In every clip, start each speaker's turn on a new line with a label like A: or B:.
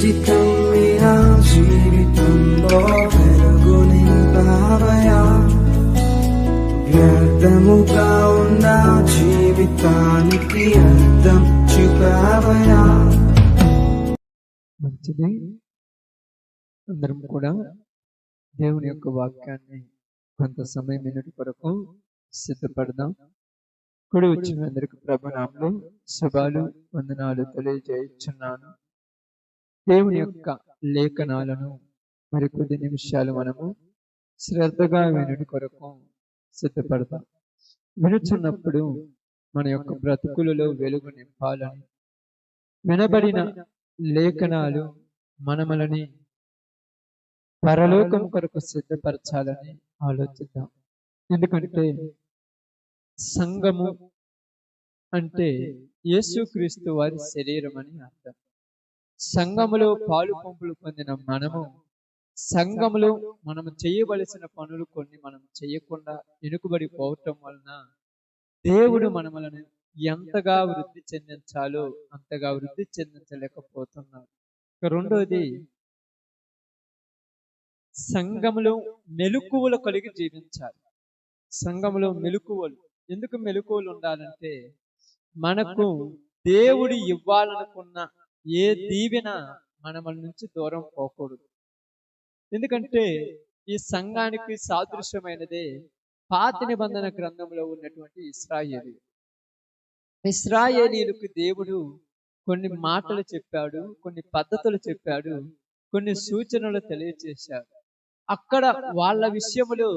A: జీవితం మీరా జీవితంలో వెలుగు నింపావయా, వ్యర్థముగా ఉన్న జీవితానికి అర్థం చూపావయా.
B: మంచిది. అందరం కూడా దేవుని యొక్క వాక్యాన్ని కొంత సమయం మినిట్ కొరకు సిద్ధపడదాం. కుడి వచ్చిన అందరికి ప్రభునామములో శుభాలు వందనాలు తెలియజేయుచున్నాను. దేవుని యొక్క లేఖనాలను మరికొద్ది నిమిషాలు మనము శ్రద్ధగా వినుడి కొరకు సిద్ధపడదాం. వినుచున్నప్పుడు మన యొక్క బ్రతుకులలో వెలుగు నింపాలని, వినబడిన లేఖనాలు మనమలని పరలోకం కొరకు సిద్ధపరచాలని ఆలోచిద్దాం. ఎందుకంటే సంఘము అంటే యేసుక్రీస్తు వారి శరీరం అని అర్థం. సంఘములో పాలు పంపులు పొందిన మనము, సంఘములో మనము చేయవలసిన పనులు కొన్ని మనం చేయకుండా వెనుకబడి పోవటం వలన దేవుడు మనలను ఎంతగా వృద్ధి చెందించాలో అంతగా వృద్ధి చెందించలేకపోతున్నారు. రెండోది, సంఘములో మెలకువలు కలిగి జీవించాలి. సంఘములో మెలకువలు, ఎందుకు మెలకువలు ఉండాలంటే మనకు దేవుడు ఇవ్వాలనుకున్న ఏ దీవెన మన నుంచి దూరం పోకూడదు. ఎందుకంటే ఈ సంఘానికి సాదృశ్యమైనదే పాత నిబంధన గ్రంథంలో ఉన్నటువంటి ఇశ్రాయేలీయులకు దేవుడు కొన్ని మాటలు చెప్పాడు, కొన్ని పద్ధతులు చెప్పాడు, కొన్ని సూచనలు తెలియజేశాడు. అక్కడ వాళ్ళ విషయములో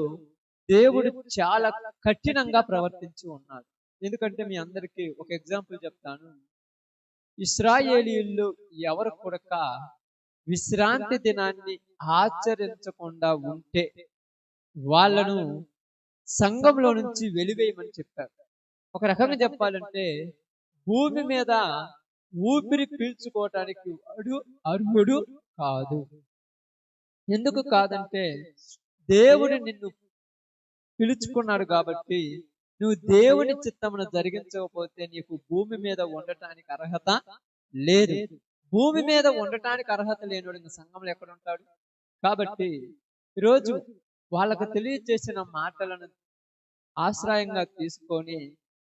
B: దేవుడు చాలా కఠినంగా ప్రవర్తించి ఉన్నాడు. ఎందుకంటే మీ అందరికీ ఒక ఎగ్జాంపుల్ చెప్తాను. ఇశ్రాయేలీయులు ఎవరు కూడా విశ్రాంతి దినాన్ని ఆచరించకుండా ఉంటే వాళ్ళను సంఘంలో నుంచి వెలివేయమని చెప్పారు. ఒక రకంగా చెప్పాలంటే భూమి మీద ఊపిరి పీల్చుకోవటానికి వాడు అర్హుడు కాదు. ఎందుకు కాదంటే దేవుడు నిన్ను పిలుచుకున్నాడు కాబట్టి నువ్వు దేవుని చిత్తమును జరిగించకపోతే నీకు భూమి మీద ఉండటానికి అర్హత లేదు. భూమి మీద ఉండటానికి అర్హత లేనివాడు సంఘంలో ఎక్కడ ఉంటాడు? కాబట్టి ఈరోజు వాళ్ళకు తెలియజేసిన మాటలను ఆశ్రయంగా తీసుకొని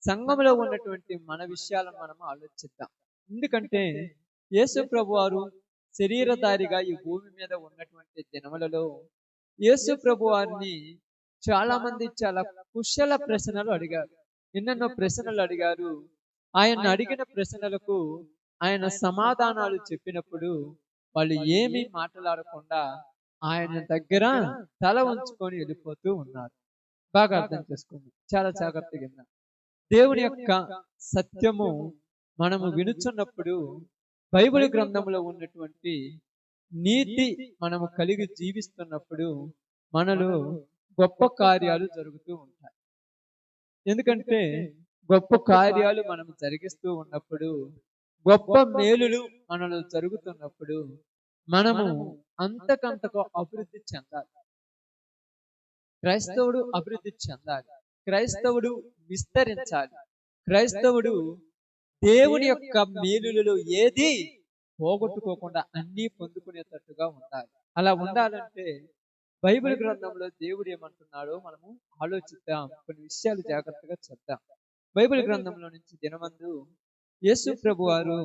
B: సంఘంలో ఉన్నటువంటి మన విషయాలను మనం ఆలోచిద్దాం. ఎందుకంటే యేసు ప్రభువారు శరీరధారిగా ఈ భూమి మీద ఉన్నటువంటి దినములలో యేసు ప్రభువారిని చాలా మంది చాలా కుశల ప్రశ్నలు అడిగారు, ఎన్నెన్నో ప్రశ్నలు అడిగారు. ఆయన అడిగిన ప్రశ్నలకు ఆయన సమాధానాలు చెప్పినప్పుడు వాళ్ళు ఏమీ మాట్లాడకుండా ఆయన దగ్గర తల ఉంచుకొని వెళ్ళిపోతూ ఉన్నారు. బాగా అర్థం చేసుకోండి, చాలా జాగ్రత్తగా. దేవుని యొక్క సత్యము మనము వినుచున్నప్పుడు బైబిల్ గ్రంథంలో ఉన్నటువంటి నీతి మనము కలిగి జీవిస్తున్నప్పుడు మనలో గొప్ప కార్యాలు జరుగుతూ ఉంటాయి. ఎందుకంటే గొప్ప కార్యాలు మనం జరిగిస్తూ ఉన్నప్పుడు, గొప్ప మేలులు మనలో జరుగుతున్నప్పుడు మనము అంతకంతకు అభివృద్ధి చెందాలి. క్రైస్తవుడు అభివృద్ధి చెందాలి, క్రైస్తవుడు విస్తరించాలి, క్రైస్తవుడు దేవుని యొక్క మేలులలో ఏది పోగొట్టుకోకుండా అన్నీ పొందుకునేటట్టుగా ఉండాలి. అలా ఉండాలంటే బైబిల్ గ్రంథంలో దేవుడు ఏమంటున్నాడో మనము ఆలోచిద్దాం. కొన్ని విషయాలు జాగ్రత్తగా చెప్తాం. బైబిల్ గ్రంథంలో నుంచి దినమందు యేసు ప్రభువారు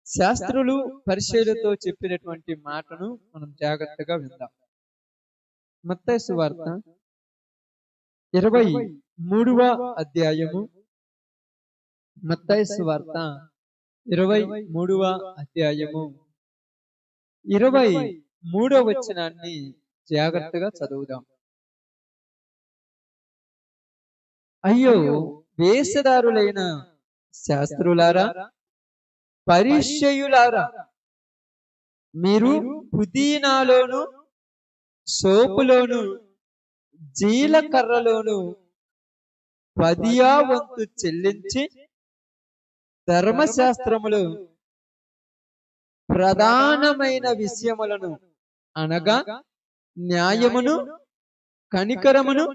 B: శాస్త్రులు పరిచయులతో చెప్పినటువంటి మాటను మనం జాగ్రత్తగా విందాం. మత్తయి సువార్త 23వ అధ్యాయము, మత్తయి సువార్త 23వ అధ్యాయము 23వ వచనాన్ని జాగ్రత్తగా చదువుదాం. అయ్యో వేషధారులైన శాస్త్రులారా, పరిసయ్యులారా, మీరు పుదీనాలోను సోపులోను జీలకర్రలోను 10వ వంతు చెల్లించి ధర్మశాస్త్రములు ప్రధానమైన విషయములను అనగా న్యాయమును కనికరమును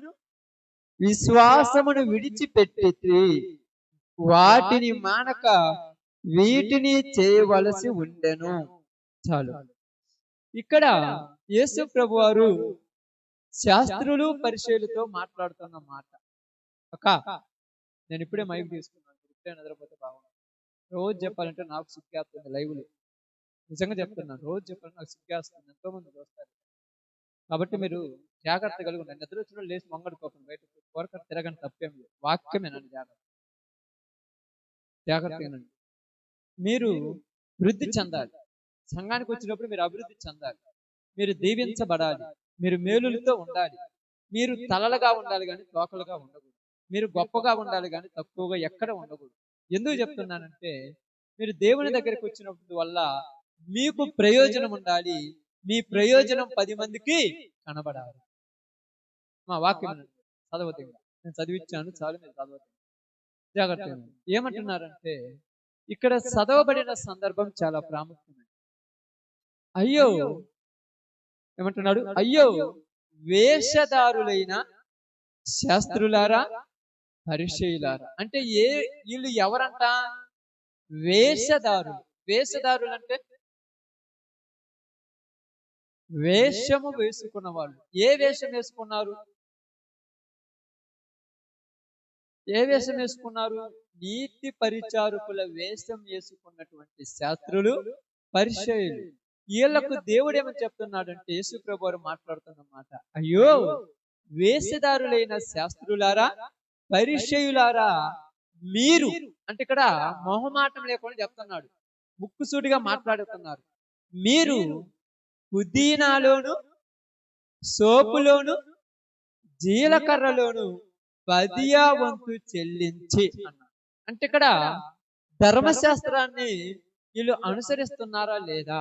B: విశ్వాసమును విడిచిపెట్టి వాటిని మానక వీటిని చేయవలసి ఉండెను. చాలు. ఇక్కడ యేసు ప్రభువారు శాస్త్రులు పరిచయులతో మాట్లాడుతున్న మాట. నేను ఇప్పుడే మైక్ తీసుకున్నాను, ఇప్పుడే నిద్రపోతే బాగుంది. రోజు చెప్పాలంటే నాకు సిగ్గేస్తుంది. లైవ్లో నిజంగా చెప్తున్నాను, రోజు చెప్పాలంటే నాకు సిగ్గేస్తుంది. ఎంతో మంది చూస్తారు. కాబట్టి మీరు జాగ్రత్త కలిగి ఉండండి. నిద్ర వచ్చిన లేచి మొంగడుకోకండి, బయట కోరక తిరగండి, తప్పేం లేదు. వాక్యమేనండి. జాగ్రత్తగానండి. మీరు వృద్ధి చెందాలి. సంఘానికి వచ్చినప్పుడు మీరు అభివృద్ధి చెందాలి. మీరు దీవించబడాలి. మీరు మేలులతో ఉండాలి. మీరు తలలుగా ఉండాలి కానీ తోకలుగా ఉండకూడదు. మీరు గొప్పగా ఉండాలి కానీ తక్కువగా ఎక్కడ ఉండకూడదు. ఎందుకు చెప్తున్నానంటే, మీరు దేవుని దగ్గరికి వచ్చినప్పుడు వల్ల మీకు ప్రయోజనం ఉండాలి. మీ ప్రయోజనం 10 మందికి కనబడాలి. మా వాక్యం చదవతంగా నేను చదివించాను, చాలు, మీరు చదవతంగా జాగ్రత్తగా. ఏమంటున్నారంటే, ఇక్కడ చదవబడిన సందర్భం చాలా ప్రాముఖ్యమైనది. అయ్యో ఏమంటున్నాడు? అయ్యో వేషధారులైన శాస్త్రులారా, పరిచయులారా. అంటే వీళ్ళు ఎవరంట? వేషధారులు. వేషధారులు అంటే వేషము వేసుకున్న వాళ్ళు. ఏ వేషం వేసుకున్నారు? ఏ వేషం వేసుకున్నారు? నీతి పరిచారకుల వేషం వేసుకున్నటువంటి శాస్త్రులు, పరిచయులు. వీళ్లకు దేవుడు ఏమని చెప్తున్నాడంటే, యేసు ప్రభువారు మాట్లాడుతున్నమాట, అయ్యో వేషధారులైన శాస్త్రులారా, పరిచయులారా, మీరు అంటే ఇక్కడ మొహమాటం లేకుండా చెప్తున్నాడు, ముక్కుసూటిగా మాట్లాడుతున్నారు. మీరు పుదీనాలోను, సోపులోను, జీలకర్రలోను 10వ వంతు చెల్లించి అన్నారు. అంటే ఇక్కడ ధర్మశాస్త్రాన్ని వీళ్ళు అనుసరిస్తున్నారా లేదా?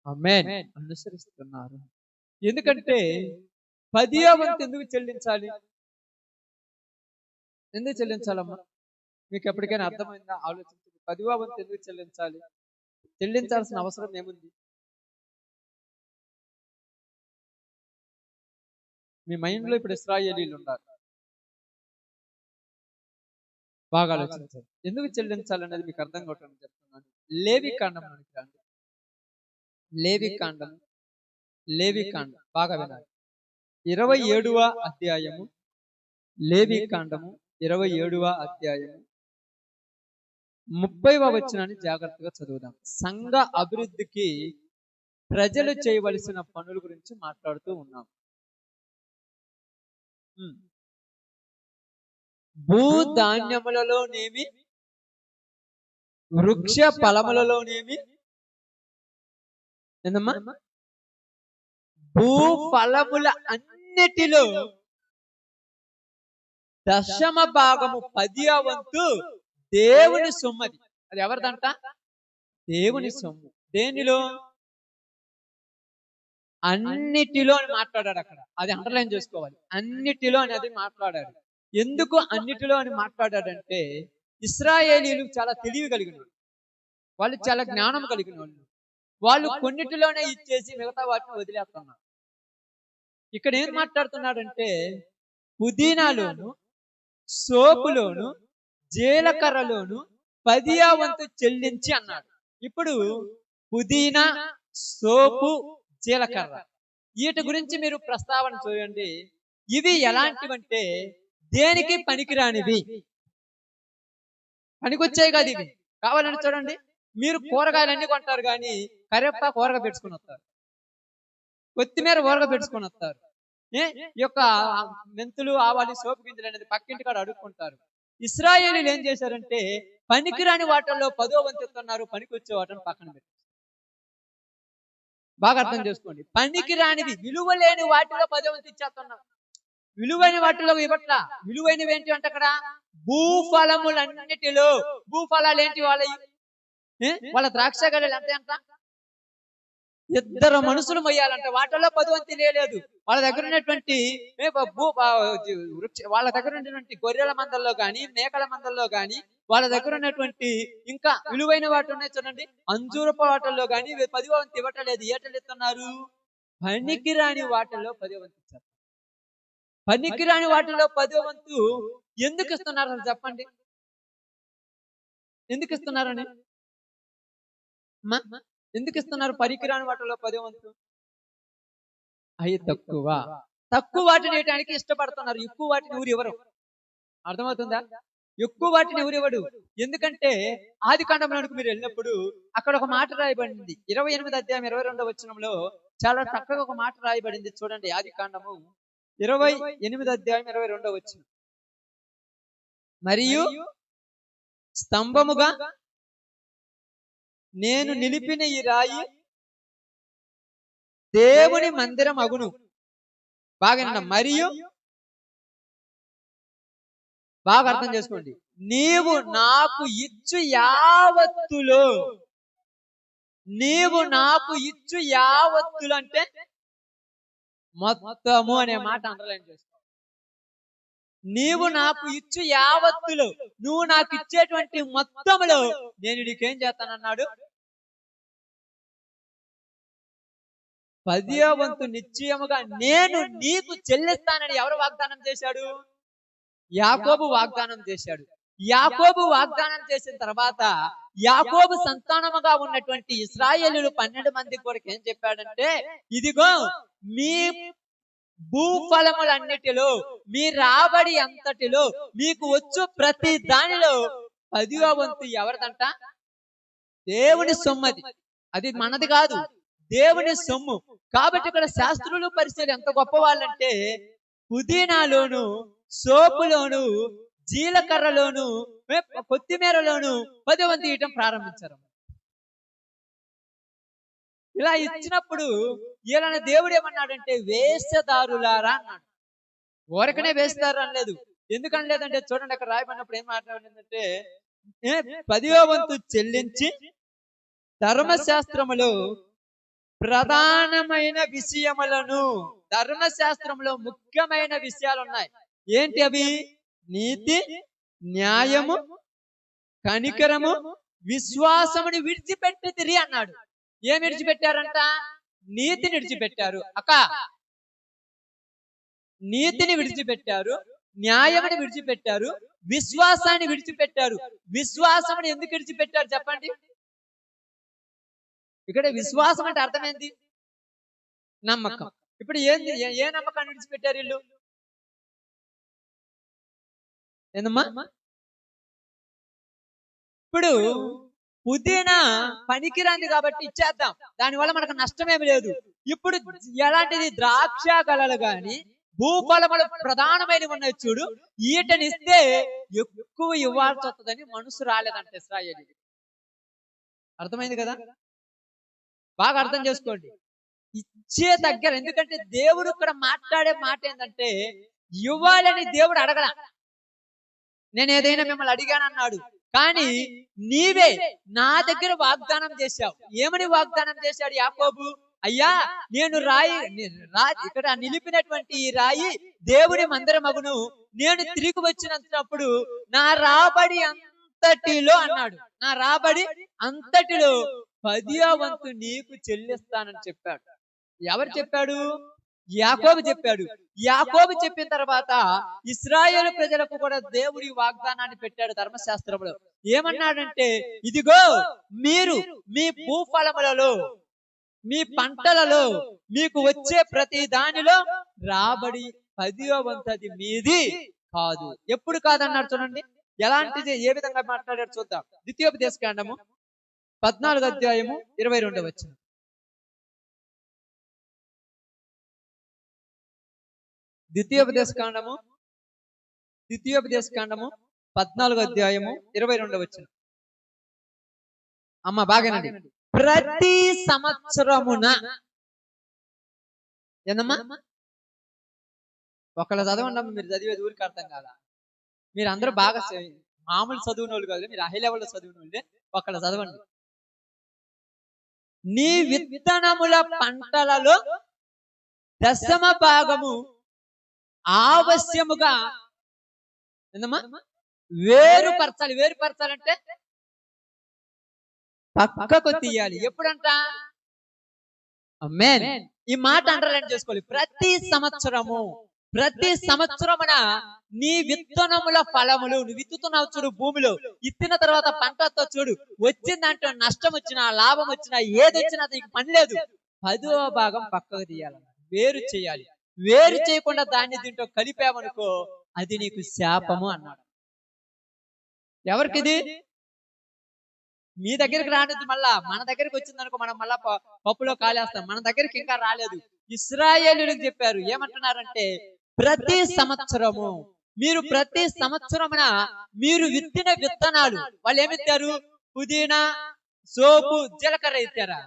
B: ఆమేన్, అనుసరిస్తున్నారు. ఎందుకంటే 10వ వంతు ఎందుకు చెల్లించాలి? ఎందుకు చెల్లించాలమ్మా? మీకు ఎప్పటికైనా అర్థమైందా? ఆలోచించండి. 10వ వంతు ఎందుకు చెల్లించాలి? చెల్లించాల్సిన అవసరం ఏముంది? మీ మైండ్ లో ఇప్పుడు ఇశ్రాయేలీలు ఉన్నారు. బాగా ఆలోచించాలి. ఎందుకు చెల్లించాలనేది మీకు అర్థం కావట్లేదు చెప్తున్నాను. లేవికాండం రండి. లేవికాండం బాగా వినాలి. 27వ అధ్యాయము. లేవికాండము 27వ అధ్యాయము 30వ వచనాన్ని జాగ్రత్తగా చదువుదాం. సంఘ అభివృద్ధికి ప్రజలు చేయవలసిన పనుల గురించి మాట్లాడుతూ ఉన్నాం. భూధాన్యములలోనేమి, వృక్ష ఫలములలోనేమి, ఏందమ్మా, భూఫలముల అన్నిటిలో 10వ భాగము 10వ వంతు దేవుని సొమ్మది. అది ఎవరిదంట? దేవుని సొమ్ము. దేనిలో? అన్నిటిలో అని మాట్లాడాడు అక్కడ. అది అండర్లైన్ చేసుకోవాలి. అన్నిటిలో అనేది మాట్లాడాడు. ఎందుకు అన్నిటిలో అని మాట్లాడాడంటే, ఇశ్రాయేలీలు చాలా తెలివి కలిగిన వాళ్ళు, వాళ్ళు చాలా జ్ఞానం కలిగిన వాళ్ళు. వాళ్ళు కొన్నిటిలోనే ఇచ్చేసి మిగతా వాటిని వదిలేస్తున్నారు. ఇక్కడ ఏం మాట్లాడుతున్నాడంటే, పుదీనాలోను, సోపులోను, జీలకర్రలోను 10వ వంతు చెల్లించి అన్నాడు. ఇప్పుడు పుదీనా, సోపు, జీలకర్ర, వీటి గురించి మీరు ప్రస్తావన చూడండి. ఇవి ఎలాంటివంటే దేనికి పనికిరానివి, పనికొచ్చాయి కాదు ఇవి. కావాలని చూడండి, మీరు కూరగాయలన్నీ కొంటారు కానీ కరివేపాకు ఊరగా పెట్టుకుని వస్తారు, కొత్తిమీర ఊరగా పెట్టుకుని వస్తారు, ఈ యొక్క మెంతులు, ఆవాలు, సోపు గింజలు అనేది పక్కింటి కాడ అడుక్కుంటారు. ఇశ్రాయేలీలు ఏం చేశారంటే, పనికిరాని వాటిల్లో 10వ వంతు ఇస్తున్నారు, పనికొచ్చే వాటిని పక్కన పెట్టారు. బాగా అర్థం చేసుకోండి. పనికిరానివి, విలువ లేని వాటిలో 10వ వంతు ఇచ్చేస్తున్నారు. విలువైన వాటిలో ఇవ్వట్లా. విలువైనవి ఏంటి అంటే అక్కడ భూఫలములన్నిటిలో. భూఫలాలు ఏంటి? వాళ్ళ ద్రాక్ష గడ్డలు ఎంత? 2 మనుషులు మొయ్యాలంట. వాటిల్లో 10వ వంతు లేదు. వాళ్ళ దగ్గర ఉన్నటువంటి వాళ్ళ దగ్గర ఉన్నటువంటి గొర్రెల మందల్లో కానీ, మేకల మందల్లో కానీ, వాళ్ళ దగ్గర ఉన్నటువంటి ఇంకా విలువైన వాటి ఉన్నాయి చూడండి, అంజూరపు వాటిల్లో కానీ 10వ వంతు ఇవ్వటం లేదు. ఏటలు ఇస్తున్నారు? పనికిరాని వాటిల్లో 10వ వంతు ఇచ్చారు. పనికిరాని వాటిలో 10వ వంతు ఎందుకు ఇస్తున్నారు అసలు చెప్పండి? ఎందుకు ఇస్తున్నారని? అమ్మా, ఎందుకు ఇస్తున్నారు పనికిరాని వాటిలో 10వ వంతు? అవి తక్కువ వాటిని వేయడానికి ఇష్టపడుతున్నారు. ఎక్కువ వాటిని ఎవరు ఇవ్వరు. అర్థమవుతుందా? ఎక్కువ వాటిని ఎవరు ఇవ్వడు. ఎందుకంటే ఆదికాండంలోనికి మీరు వెళ్ళినప్పుడు అక్కడ ఒక మాట రాయబడింది. 28వ అధ్యాయం 22వ వచనంలో చాలా చక్కగా ఒక మాట రాయబడింది. చూడండి, ఆదికాండము 28వ అధ్యాయం 22వ వచనం. మరియు స్తంభముగా నేను నిలిపిన ఈ రాయి దేవుని మందిరం అగును. బాగా మరియు బాగా అర్థం చేసుకోండి. నీవు నాకు ఇచ్చు యావత్తులు అంటే మొత్తము అనే మాట అండర్లైన్ చేసుకో. నీవు నాకు ఇచ్చు యావత్తులు, నువ్వు నాకు ఇచ్చేటువంటి మొత్తములో నేను నీకేం చేస్తానన్నాడు? 10వ వంతు నిశ్చయముగా నేను నీకు చెల్లిస్తానని ఎవరు వాగ్దానం చేశాడు? యాకోబు వాగ్దానం చేశాడు. యాకోబు వాగ్దానం చేసిన తర్వాత యాకోబు సంతానముగా ఉన్నటువంటి ఇశ్రాయేలీయులు 12 మంది కొరకు ఏం చెప్పాడంటే, ఇదిగో మీ భూఫలములన్నిటిలో, మీ రాబడి అంతటిలో మీకు వచ్చు ప్రతి దానిలో 10వ వంతు ఎవరిదంట? దేవుని సొమ్మది. అది మనది కాదు, దేవుని సొమ్ము. కాబట్టి ఇక్కడ శాస్త్రులు పరిచయం ఎంత గొప్ప వాళ్ళంటే, పుదీనాలోను, సోపులోను, జీలకర్రలోను, కొత్తిమీరలోను 10వ వంతు ఇవ్వటం ప్రారంభించారు. ఇలా ఇచ్చినప్పుడు వీళ్ళని దేవుడు ఏమన్నాడంటే, వేషధారులారా అన్నాడు. ఊరకనే వేస్తారు అనలేదు. ఎందుకని లేదంటే చూడండి, అక్కడ రాయబడినప్పుడు ఏం మాట్లాడిందంటే, 10వ వంతు చెల్లించి ధర్మశాస్త్రములో ప్రధానమైన విషయములను, ధర్మశాస్త్రంలో ముఖ్యమైన విషయాలు ఉన్నాయి. ఏంటి అవి? నీతి, న్యాయము, కనికరము, విశ్వాసముని విడిచిపెట్టితిరి అన్నాడు. ఏం విడిచిపెట్టారంట? నీతిని విడిచిపెట్టారు. నీతిని విడిచిపెట్టారు, న్యాయముని విడిచిపెట్టారు, విశ్వాసాన్ని విడిచిపెట్టారు. విశ్వాసముని ఎందుకు విడిచిపెట్టారు చెప్పండి? ఇక్కడ విశ్వాసం అంటే అర్థమైంది నమ్మకం. ఇప్పుడు ఏంది? ఏ నమ్మకాన్ని విడిచిపెట్టారు వీళ్ళు? ఏందమ్మా? ఇప్పుడు పుదీనా పనికిరాంది కాబట్టి ఇచ్చేద్దాం, దానివల్ల మనకు నష్టమేమి లేదు. ఇప్పుడు ఎలాంటిది? ద్రాక్ష గలలు గాని భూఫలములు ప్రధానమైనవి ఉన్నాయి చూడు, ఈటనిస్తే ఎక్కువ ఇవ్వాల్సి వస్తుందని మనసు రాలేదంట ఇశ్రాయేలీయులు. అర్థమైంది కదా? బాగా అర్థం చేసుకోండి. ఇచ్చే దగ్గర, ఎందుకంటే దేవుడు ఇక్కడ మాట్లాడే మాట ఏంటంటే, ఇవ్వాలని దేవుడు అడగల. నేను ఏదైనా మిమ్మల్ని అడిగాను అన్నాడు, కానీ నీవే నా దగ్గర వాగ్దానం చేశావు. ఏమని వాగ్దానం చేశాడు యాకోబు? అయ్యా, నేను ఇక్కడ నిలిపినటువంటి ఈ రాయి దేవుని మందిరమగును. నేను తిరిగి వచ్చినప్పుడు నా రాబడి అంతటిలో అన్నాడు, నా రాబడి అంతటిలో 10వ వంతు నీకు చెల్లిస్తానని చెప్పాడు. ఎవరు చెప్పాడు? యాకోబు చెప్పాడు. యాకోబు చెప్పిన తర్వాత ఇశ్రాయేలు ప్రజలకు కూడా దేవుడి వాగ్దానాన్ని పెట్టాడు ధర్మశాస్త్రంలో. ఏమన్నాడంటే, ఇదిగో మీరు మీ భూఫలములలో, మీ పంటలలో మీకు వచ్చే ప్రతి దానిలో రాబడి 10వ వంతు అది మీది కాదు. ఎప్పుడు కాదన్నాడు చూడండి. ఎలాంటిది, ఏ విధంగా మాట్లాడాడు చూద్దాం. ద్వితీయోపదేశకాండము 14వ అధ్యాయము 22వ వచనం. ద్వితీయోపదేశకాండము 14వ అధ్యాయము 22వ వచనం. అమ్మ బాగానండి. ప్రతి సంవత్సరమున, ఏందమ్మా? ఒకళ్ళు చదవండి, మీరు చదివేది ఊరికి అర్థం కాదా? మీరు అందరూ బాగా మామూలు చదువున వాళ్ళు కాదు, మీరు హై లెవెల్లో చదివిన వాళ్ళే. ఒకళ్ళు చదవండి. నీ విత్తనముల పంటలలో 10వ భాగము ఆవశ్యముగా ఏందమ్మా? వేరుపరచాలి. వేరుపరచాలంటే పక్కకు తీయాలి. ఎప్పుడంట? ఆమేన్. ఈ మాట అండర్లైన్ చేసుకోవాలి. ప్రతి సంవత్సరము, ప్రతి సంవత్సరమున నీ విత్తనముల ఫలములు, నువ్వు విత్తుతున్నావు చూడు భూమిలో, ఇత్తిన తర్వాత పంటతో చూడు, వచ్చిందంటే నష్టం వచ్చినా లాభం వచ్చినా ఏది వచ్చినా నీకు పని లేదు, 10వ భాగం పక్కకు తీయాలన్న, వేరు చేయాలి. వేరు చేయకుండా దాన్ని దీంట్లో కలిపామనుకో అది నీకు శాపము అన్నాడు. ఎవరికిది? మీ దగ్గరికి రానిది, మళ్ళా మన దగ్గరికి వచ్చిందనుకో మనం మళ్ళా పప్పులో కాలేస్తాం. మన దగ్గరికి ఇంకా రాలేదు. ఇశ్రాయేలీయులకు చెప్పారు, ఏమంటున్నారంటే ప్రతి సంవత్సరము ప్రతి సంవత్సరమున మీరు విత్తిన విత్తనాలు, వాళ్ళు ఏమిత్తారు? పుదీనా, సోపు, జీలకర్ర ఇచ్చారా?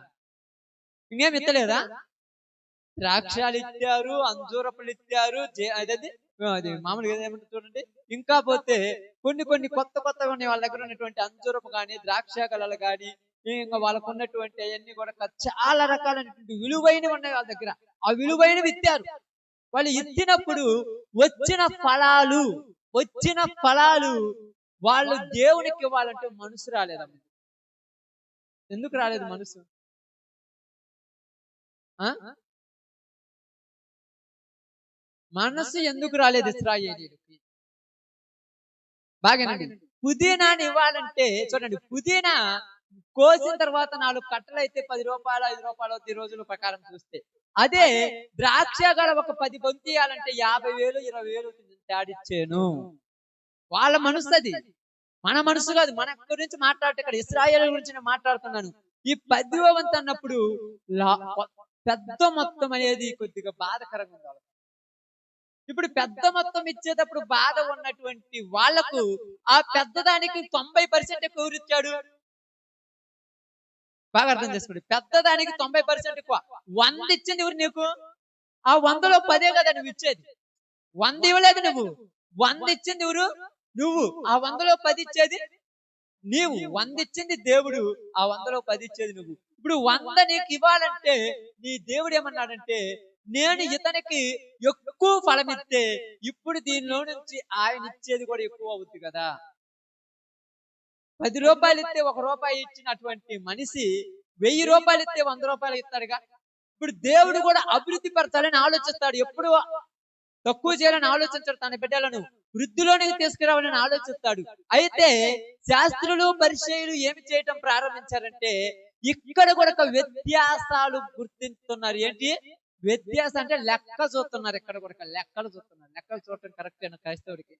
B: ఇంకేం ఇత్తలేదా? ద్రాక్షాలు ఇచ్చారు, అంజూరపులు ఇచ్చారు, అది మామూలుగా ఏమంటారు చూడండి. ఇంకా పోతే కొన్ని కొత్తగా ఉన్నాయి వాళ్ళ దగ్గర ఉన్నటువంటి అంజూరపు కానీ, ద్రాక్ష గలలు కానీ, ఇంకా వాళ్ళకు ఉన్నటువంటి అవన్నీ కూడా చాలా రకాలైనటువంటి విలువైనవి ఉన్నాయి వాళ్ళ దగ్గర. ఆ విలువైనవి ఇచ్చారు. వాళ్ళు ఇచ్చినప్పుడు వచ్చిన ఫలాలు వాళ్ళు దేవునికి ఇవ్వాలంటే మనసు రాలేదమ్మ. ఎందుకు రాలేదు మనసు? మనసు ఎందుకు రాలేదు ఇశ్రాయేలీయులకి? బాగానండి. పుదీనాని ఇవ్వాలంటే చూడండి, పుదీనా కోసిన తర్వాత 4 కట్టలు అయితే 10 రూపాయలు 5 రూపాయలు ఈ రోజుల ప్రకారం చూస్తే, అదే ద్రాక్ష గల ఒక 10 బొంతి ఇవ్వాలంటే 50,000 20,000 తేడిచ్చాను. వాళ్ళ మనసు అది, మన మనసు కాదు. మన గురించి మాట్లాడితే ఇక్కడ ఇశ్రాయేలు గురించి నేను మాట్లాడుతున్నాను. ఈ 10వ వంతు అన్నప్పుడు పెద్ద మొత్తం అనేది కొద్దిగా బాధకరంగా ఉండాలి. ఇప్పుడు పెద్ద మొత్తం ఇచ్చేటప్పుడు బాధ ఉన్నటువంటి వాళ్లకు ఆ పెద్దదానికి 90% ఎక్కువ ఇచ్చాడు. బాగా అర్థం చేసుకోండి. పెద్దదానికి 90% ఎక్కువ. 100 ఇచ్చింది ఎవరు నీకు? ఆ 100లో 10 కదా నువ్వు ఇచ్చేది. 100 ఇవ్వలేదు నువ్వు, 100 ఇచ్చింది ఎవరు? నువ్వు. ఆ 100లో 10 ఇచ్చేది నీవు. 100 ఇచ్చింది దేవుడు, ఆ 100లో 10 ఇచ్చేది నువ్వు. ఇప్పుడు 100 నీకు ఇవ్వాలంటే నీ దేవుడు ఏమన్నాడంటే, నేను ఇతనికి ఎక్కువ ఫలం ఇస్తే ఇప్పుడు దీనిలో నుంచి ఆయన ఇచ్చేది కూడా ఎక్కువ అవుతుంది కదా. 10 రూపాయలు ఇస్తే 1 రూపాయి ఇచ్చినటువంటి మనిషి 1000 రూపాయలు ఇస్తే 100 రూపాయలు ఇస్తాడుగా. ఇప్పుడు దేవుడు కూడా అభివృద్ధి పరచాలని ఆలోచిస్తాడు. ఎప్పుడు తక్కువ చేయాలని ఆలోచించాడు. తన బిడ్డలను వృద్ధిలోనికి తీసుకురావాలని ఆలోచిస్తాడు. అయితే శాస్త్రులు పరిచయులు ఏమి చేయటం ప్రారంభించారంటే, ఇక్కడ కూడా ఒక వ్యత్యాసాలు గుర్తిస్తున్నారు. ఏంటి వ్యత్యాసం అంటే? లెక్క చూస్తున్నారు. ఇక్కడ కూడా లెక్కలు చూస్తున్నారు. లెక్కలు చూడటం కరెక్ట్ అయినా క్రైస్తవుడికి,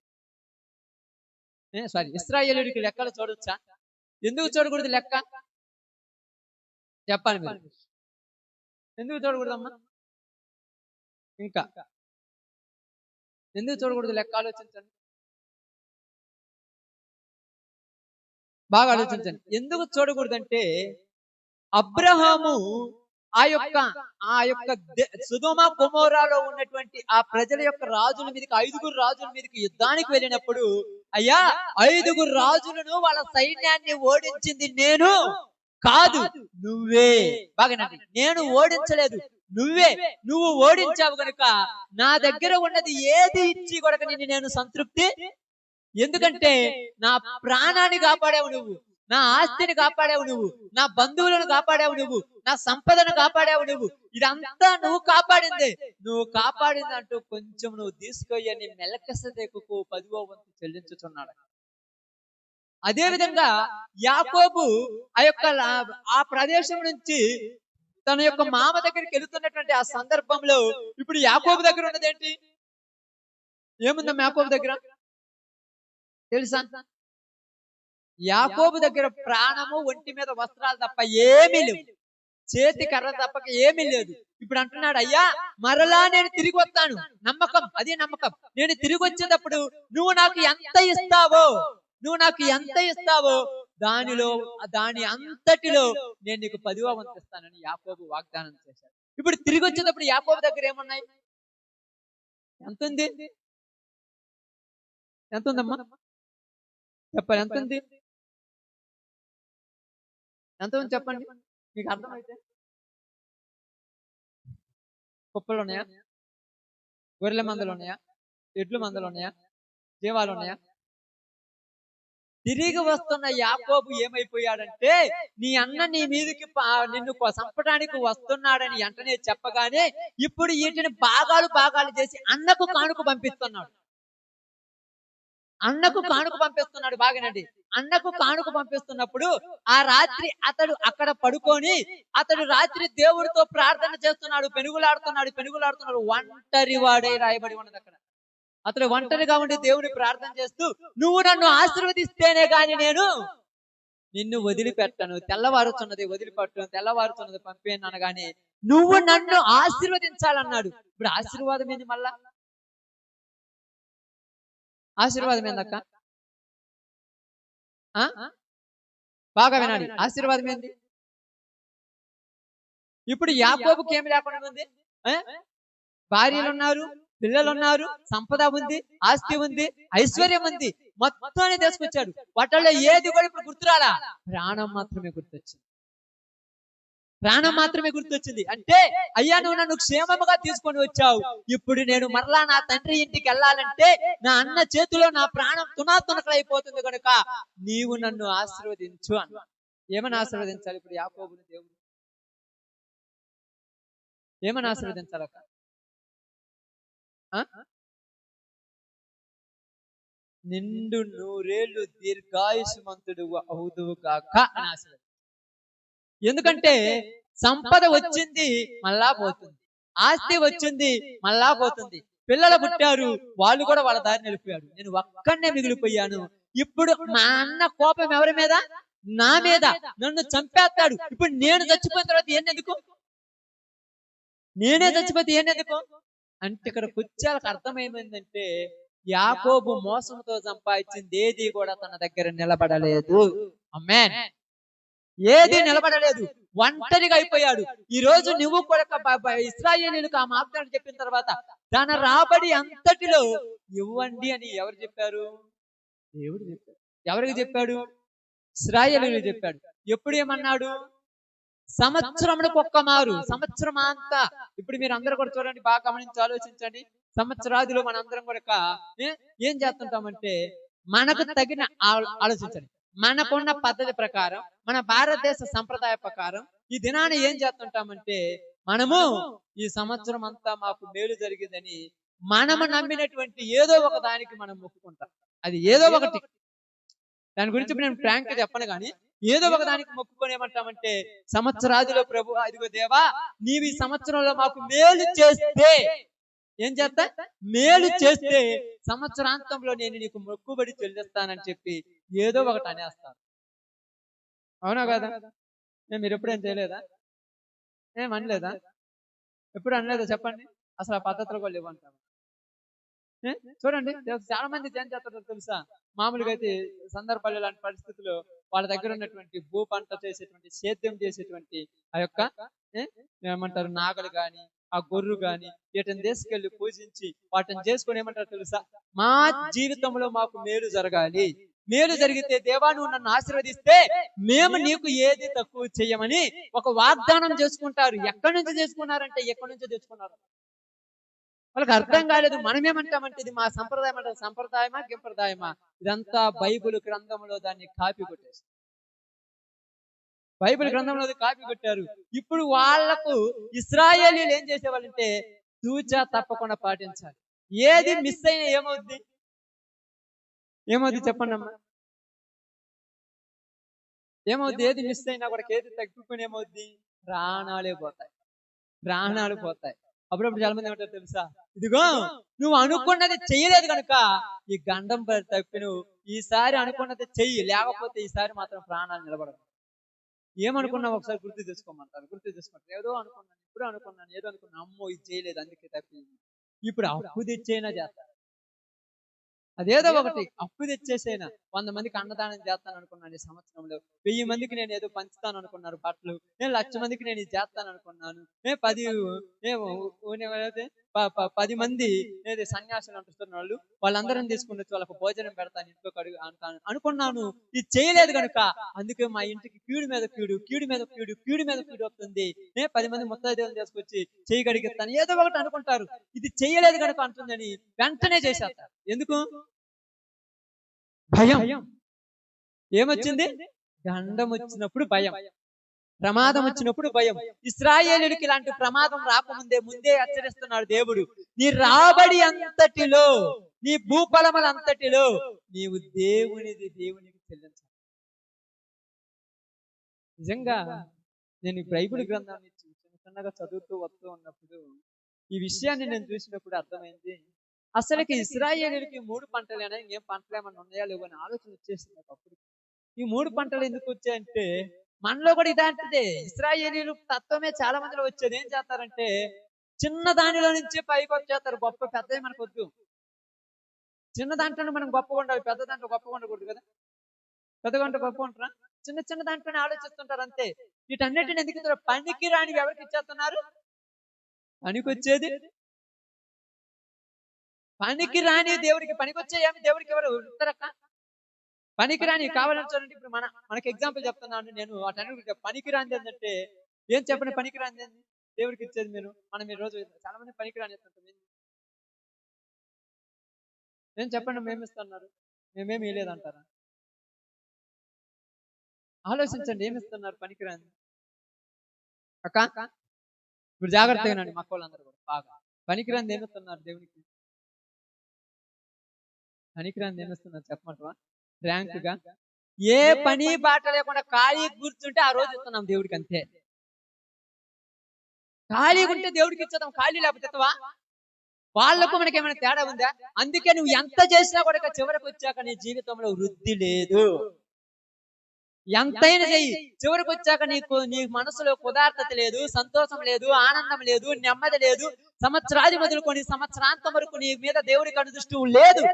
B: సారీ ఇశ్రాయేలీయుడికి లెక్కలు చూడొచ్చా? ఎందుకు చూడకూడదు లెక్క? చెప్పాలి మీరు. ఎందుకు చూడకూడదమ్మా? ఇంకా ఎందుకు చూడకూడదు లెక్క? ఆలోచించండి, బాగా ఆలోచించండి. ఎందుకు చూడకూడదంటే, అబ్రహాము ఆ యొక్క సొదొమ గొమొర్రాలో ఉన్నటువంటి ఆ ప్రజల యొక్క రాజుల మీదకి, 5గురు రాజుల మీదకి యుద్ధానికి వెళ్ళినప్పుడు, అయ్యా 5గురు రాజులను వాళ్ళ సైన్యాన్ని ఓడించింది నేను కాదు, నువ్వే. బాగానండి. నేను ఓడించలేదు, నువ్వు ఓడించావు గనుక నా దగ్గర ఉన్నది ఏది ఇచ్చి కూడా నేను సంతృప్తి. ఎందుకంటే నా ప్రాణాన్ని కాపాడావు నువ్వు, నా ఆస్తిని కాపాడావు నువ్వు, నా బంధువులను కాపాడావు నువ్వు, నా సంపదను కాపాడావు నువ్వు. ఇదంతా నువ్వు కాపాడిందే. నువ్వు కాపాడిందంటూ కొంచెం నువ్వు తీసుకొయ్యని మెల్కీసెదెకుకు 10వ వంతు చెల్లించుచున్నాడు. అదే విధంగా యాకోబు ఆ ప్రదేశం నుంచి తన యొక్క మామ దగ్గరికి వెళుతున్నటువంటి ఆ సందర్భంలో ఇప్పుడు యాకోబు దగ్గర ఉన్నదేంటి? ఏముందమ్మా యాకోబు దగ్గర తెలుసా? యాకోబు దగ్గర ప్రాణము, ఒంటి మీద వస్త్రాలు తప్ప ఏమీ లేవు, చేతి కర్ర తప్పక ఏమీ లేదు. ఇప్పుడు అంటున్నాడు, అయ్యా మరలా నేను తిరిగి వస్తాను. నమ్మకం, అదే నమ్మకం. నేను తిరిగి వచ్చేటప్పుడు నువ్వు నాకు ఎంత ఇస్తావో దాని అంతటిలో నేను నీకు 10వ వంతు ఇస్తానని యాకోబు వాగ్దానం చేశాడు. ఇప్పుడు తిరిగి వచ్చేటప్పుడు యాకోబు దగ్గర ఏమున్నాయి? ఎంత ఉందమ్మా చెప్పండి. ఎంత ఉంది చెప్పండి, మీకు అర్థమైతే. కుప్పలు ఉన్నాయా? గొర్రెల మందలు ఉన్నాయా? ఎడ్ల మందలు ఉన్నాయా? జీవాలు ఉన్నాయా? తిరిగి వస్తున్న యాకోబు ఏమైపోయాడంటే, నీ అన్న నీ మీదకి నిన్ను చంపడానికి వస్తున్నాడని వెంటనే చెప్పగానే ఇప్పుడు వీటిని భాగాలు భాగాలు చేసి అన్నకు కానుక పంపిస్తున్నాడు. అన్నకు కానుక పంపిస్తున్నాడు. బాగానండి. అన్నకు కానుక పంపిస్తున్నప్పుడు ఆ రాత్రి అతడు అక్కడ పడుకొని అతడు రాత్రి దేవుడితో ప్రార్థన చేస్తున్నాడు, పెనుగులాడుతున్నాడు. ఒంటరి వాడే రాయబడి ఉన్నది అక్కడ. అతడు ఒంటరిగా ఉండి దేవుని ప్రార్థన చేస్తూ, నువ్వు నన్ను ఆశీర్వదిస్తేనే గాని నేను నిన్ను వదిలిపెట్టను, తెల్లవారుచున్నది పంపేను అనగానే, నువ్వు నన్ను ఆశీర్వదించాలన్నాడు. ఇప్పుడు ఆశీర్వాదం ఏంది? మళ్ళా ఆశీర్వాదం ఏందక్క? బాగా వినాలి. ఆశీర్వాదం ఏంది? ఇప్పుడు యాకోబుకి ఏమి లేకుండా ఉంది? భార్యలు ఉన్నారు, పిల్లలు ఉన్నారు, సంపద ఉంది, ఆస్తి ఉంది, ఐశ్వర్యం ఉంది, మొత్తాన్ని తీసుకొచ్చాడు. వాటిల్లో ఏది కూడా ఇప్పుడు గుర్తురాలా? ప్రాణం మాత్రమే గుర్తొచ్చింది. అంటే అయ్యా, నువ్వు నన్ను క్షేమముగా తీసుకొని వచ్చావు. ఇప్పుడు నేను మరలా నా తండ్రి ఇంటికి వెళ్ళాలంటే నా అన్న చేతిలో నా ప్రాణం తునాతునకలైపోతుంది కనుక నీవు నన్ను ఆశీర్వదించు అన్న. ఏమని ఆశీర్వదించాలి ఇప్పుడు యాకోబుని దేవుడు? ఏమని ఆశీర్వదించాలక్క? నిండు నూరేళ్లు దీర్ఘాయుష్మంతుడు అవుదువు కాక అని ఆశీర్వదించాలి. ఎందుకంటే సంపద వచ్చింది మళ్ళా పోతుంది, ఆస్తి వచ్చింది మళ్ళా పోతుంది, పిల్లలు పుట్టారు, వాళ్ళు కూడా వాళ్ళ దారి నిలిపాడు, నేను ఒక్కనే మిగిలిపోయాను. ఇప్పుడు మా అన్న కోపం ఎవరి మీద? నా మీద. నన్ను చంపేస్తాడు. ఇప్పుడు నేను చచ్చిపోయిన తర్వాత ఏనెందుకు? నేనే చచ్చిపోతే ఏనెందుకు అంటే ఇక్కడ కుచ్చాలకు అర్థమైందంటే యాకోబు మోసంతో సంపాదించింది ఏది కూడా తన దగ్గర నిలబడలేదు. ఆమేన్. ఏది నిలబడలేదు, ఒంటరిగా అయిపోయాడు. ఈ రోజు నువ్వు కూడా ఇశ్రాయేలీయులకు ఆ మాటలు చెప్పిన తర్వాత తన రాబడి అంతటిలో ఇవ్వండి అని ఎవరు చెప్పారు? దేవుడు చెప్పాడు. ఎవరికి చెప్పాడు? ఇశ్రాయేలీయులకు చెప్పాడు. ఎప్పుడు ఏమన్నాడు? సంవత్సరములకు ఒక్క మారు, సంవత్సరం అంతా. ఇప్పుడు మీరు అందరూ కూడా చూడండి, బాగా గమనించి ఆలోచించండి. సంవత్సరాదిలో మనందరం కూడా ఏం చేస్తుంటామంటే మనకు తగిన ఆలోచించండి. మనకున్న పద్ధతి ప్రకారం, మన భారతదేశ సంప్రదాయ ప్రకారం ఈ దినాన్ని ఏం చేస్తుంటామంటే మనము ఈ సంవత్సరం అంతా మాకు మేలు జరిగిందని మనము నమ్మినటువంటి ఏదో ఒక దానికి మనం మొక్కుకుంటాం. అది ఏదో ఒకటి, దాని గురించి నేను ఫ్రాంక్ చెప్పను కానీ ఏదో ఒక దానికి మొక్కుకొని ఏమంటామంటే సంవత్సరాదిలో ప్రభు ఇదిగో దేవా, నీవు ఈ సంవత్సరంలో మాకు మేలు చేస్తే ఏం చేస్తా? మేలు చేస్తే సంవత్సరాంతంలో నేను నీకు మొక్కుబడి చెల్లిస్తానని చెప్పి ఏదో ఒకటి అనేస్తాను. అవునా కదా? మీరు ఎప్పుడేం చేయలేదా? ఏమనలేదా? ఎప్పుడు అనలేదా? చెప్పండి. అసలు ఆ పద్ధతులు కూడా ఇవ్వంటారు. చూడండి, చాలా మంది ఏం చేస్తారో తెలుసా? మామూలుగా అయితే సందర్భాలు లాంటి పరిస్థితుల్లో వాళ్ళ దగ్గర ఉన్నటువంటి భూ పంట చేసేటువంటి, సేద్యం చేసేటువంటి ఆ యొక్క ఏమంటారు నాగలు గాని, ఆ గొర్రు గాని వీటిని తీసుకెళ్లి పూజించి వాటిని చేసుకొని ఏమంటారు తెలుసా? మా జీవితంలో మాకు మేలు జరగాలి, మేలు జరిగితే దేవా నువ్వు నన్ను ఆశీర్వదిస్తే మేము నీకు ఏది తక్కువ చెయ్యమని ఒక వాగ్దానం చేసుకుంటారు. ఎక్కడి నుంచి చేసుకున్నారంటే ఎక్కడి నుంచో తెచ్చుకున్నారు. వాళ్ళకి అర్థం కాలేదు. మనమేమంటామంటే ఇది మా సంప్రదాయం అంటే సంప్రదాయమా గింప్రదాయమా? ఇదంతా బైబిల్ గ్రంథంలో దాన్ని కాపీ కొట్టేసి, బైబిల్ గ్రంథంలో కాపీ కొట్టారు. ఇప్పుడు వాళ్లకు ఇశ్రాయేలీయులు ఏం చేసేవాళ్ళంటే తూచా తప్పకుండా పాటించాలి. ఏది మిస్ అయినా ఏమవుద్ది చెప్పండి అమ్మా, ఏమవుద్ది? ఏది మిస్ అయినా కూడా, ఏది తగ్గుకొని ఏమవుద్ది? ప్రాణాలు పోతాయి. అప్పుడప్పుడు చాలా మంది ఏమంటారు తెలుసా? ఇదిగో నువ్వు అనుకున్నది చెయ్యలేదు కనుక ఈ గండం తప్పి నువ్వు ఈసారి అనుకున్నది చెయ్యి, లేకపోతే ఈసారి మాత్రం ప్రాణాలు నిలబడదు. ఏమనుకున్నావు ఒకసారి గుర్తు తెచ్చుకోమంటారు. ఏదో అనుకున్నాను, ఇప్పుడు అనుకున్నాను, ఏదో అనుకున్నాను, అమ్మో ఇది చేయలేదు అందుకే తప్పి. ఇప్పుడు అప్పు తెచ్చైనా చేస్తారు. అదేదో ఒకటి అప్పు తెచ్చేసైనా 100 మందికి అన్నదానం చేస్తాను అనుకున్నాను ఈ సంవత్సరంలో, 1000 మందికి నేను ఏదో పంచుతాను అనుకున్నారు బట్టలు, నేను 1,00,000 మందికి నేను ఇది చేస్తాను అనుకున్నాను, 10 మంది ఏదో సన్యాసులు అంటున్న వాళ్ళు వాళ్ళందరం తీసుకుని వచ్చి వాళ్ళకు భోజనం పెడతాను, ఇంట్లో కడుగు అంటాను అనుకున్నాను. ఇది చేయలేదు కనుక అందుకే మా ఇంటికి కీడు మీద కీడు వస్తుంది. 10 మంది ముత్తైదువులను తీసుకొచ్చి చేయి కడిగిస్తాను, ఏదో ఒకటి అనుకుంటారు. ఇది చేయలేదు కనుక అంటుందని వెంటనే చేసేస్తారు. ఎందుకు? భయం. ఏమొచ్చింది? గండం వచ్చినప్పుడు భయం, ప్రమాదం వచ్చినప్పుడు భయం. ఇశ్రాయేలుడికి ఇలాంటి ప్రమాదం రాకముందే ముందే హెచ్చరిస్తున్నాడు దేవుడు. నీ రాబడి అంతటిలో, నీ భూఫలములంతటిలో నీవు దేవునికి చెల్లించాలి. నిజంగా నేను ఈ బైబిల్ గ్రంథాన్ని చిన్నగా చదువుతూ వస్తూ ఉన్నప్పుడు ఈ విషయాన్ని నేను చూసినప్పుడు అర్థమైంది, అసలుకి ఇశ్రాయేలుడికి 3 పంటలేనా, ఇంకేం పంటలు ఏమన్నా ఉన్నాయా లేవో అని ఆలోచన వచ్చేసింది నాకు అప్పుడు. ఈ 3 పంటలు ఎందుకు వచ్చాయంటే మనలో కూడా ఇదాంటిదే. ఇశ్రాయేలీయులు తత్వమే చాలా మందిలో వచ్చేది. ఏం చేస్తారంటే చిన్న దానిలో నుంచే పైకి వచ్చేస్తారు. గొప్ప పెద్దవి మనకు వద్దు. చిన్న దాంట్లోనే మనం గొప్పగా ఉండాలి, పెద్ద దాంట్లో గొప్పగా ఉండకూడదు కదా. పెద్దగా ఉంటే గొప్ప ఉంటారా? చిన్న చిన్న దాంట్లోనే ఆలోచిస్తుంటారు అంతే. వీటన్నిటిని ఎందుకు ఇస్తారు? పనికి రాని ఎవరికి ఇచ్చేస్తున్నారు? పనికొచ్చేది. పనికి రాని దేవుడికి, పనికొచ్చే ఏమి దేవుడికి ఎవరు ఇస్తారక్క? పనికి రాని కావాలని చూడండి. ఇప్పుడు మనకి ఎగ్జాంపుల్ చెప్తున్నాను నేను. వాటన్నిటి పనికి రానిది ఏంటంటే ఏం చెప్పండి? పనికి రానిది ఏంటి దేవుడికి ఇచ్చేది? మనం ఈ రోజు చాలా మంది పనికి రాని ఏం చెప్పండి? మేమిస్తున్నారు, మేమేమి ఇవ్వలేదంటారా? ఆలోచించండి, ఏమిస్తున్నారు పనికిరాని? అక్క ఇప్పుడు జాగ్రత్తగానండి, మా వాళ్ళందరూ కూడా బాగా పనికిరాని ఏమిస్తున్నారు దేవునికి? పనికిరాని ఏమిస్తున్నారు చెప్పమంటవా? ర్యాంకుగా ఏ పని బాట లేకుండా ఖాళీ కూర్చుంటే ఆ రోజు ఇస్తున్నాం దేవుడికి, అంతే. ఖాళీగా ఉంటే దేవుడికి ఇచ్చేద్దాం, ఖాళీ లేకపోతే ఇస్తావా? వాళ్లకు మనకి ఏమైనా తేడా ఉందా? అందుకే నువ్వు ఎంత చేసినా కూడా చివరికి వచ్చాక నీ జీవితంలో వృద్ధి లేదు. ఎంతైనా చెయ్యి, చివరికి వచ్చాక నీ మనసులో కుదార్తత లేదు, సంతోషం లేదు, ఆనందం లేదు, నెమ్మది లేదు. సంవత్సరాది మొదలుకొని సంవత్సరాంతం వరకు నీ మీద దేవుడికి అనుదృష్టి లేదు.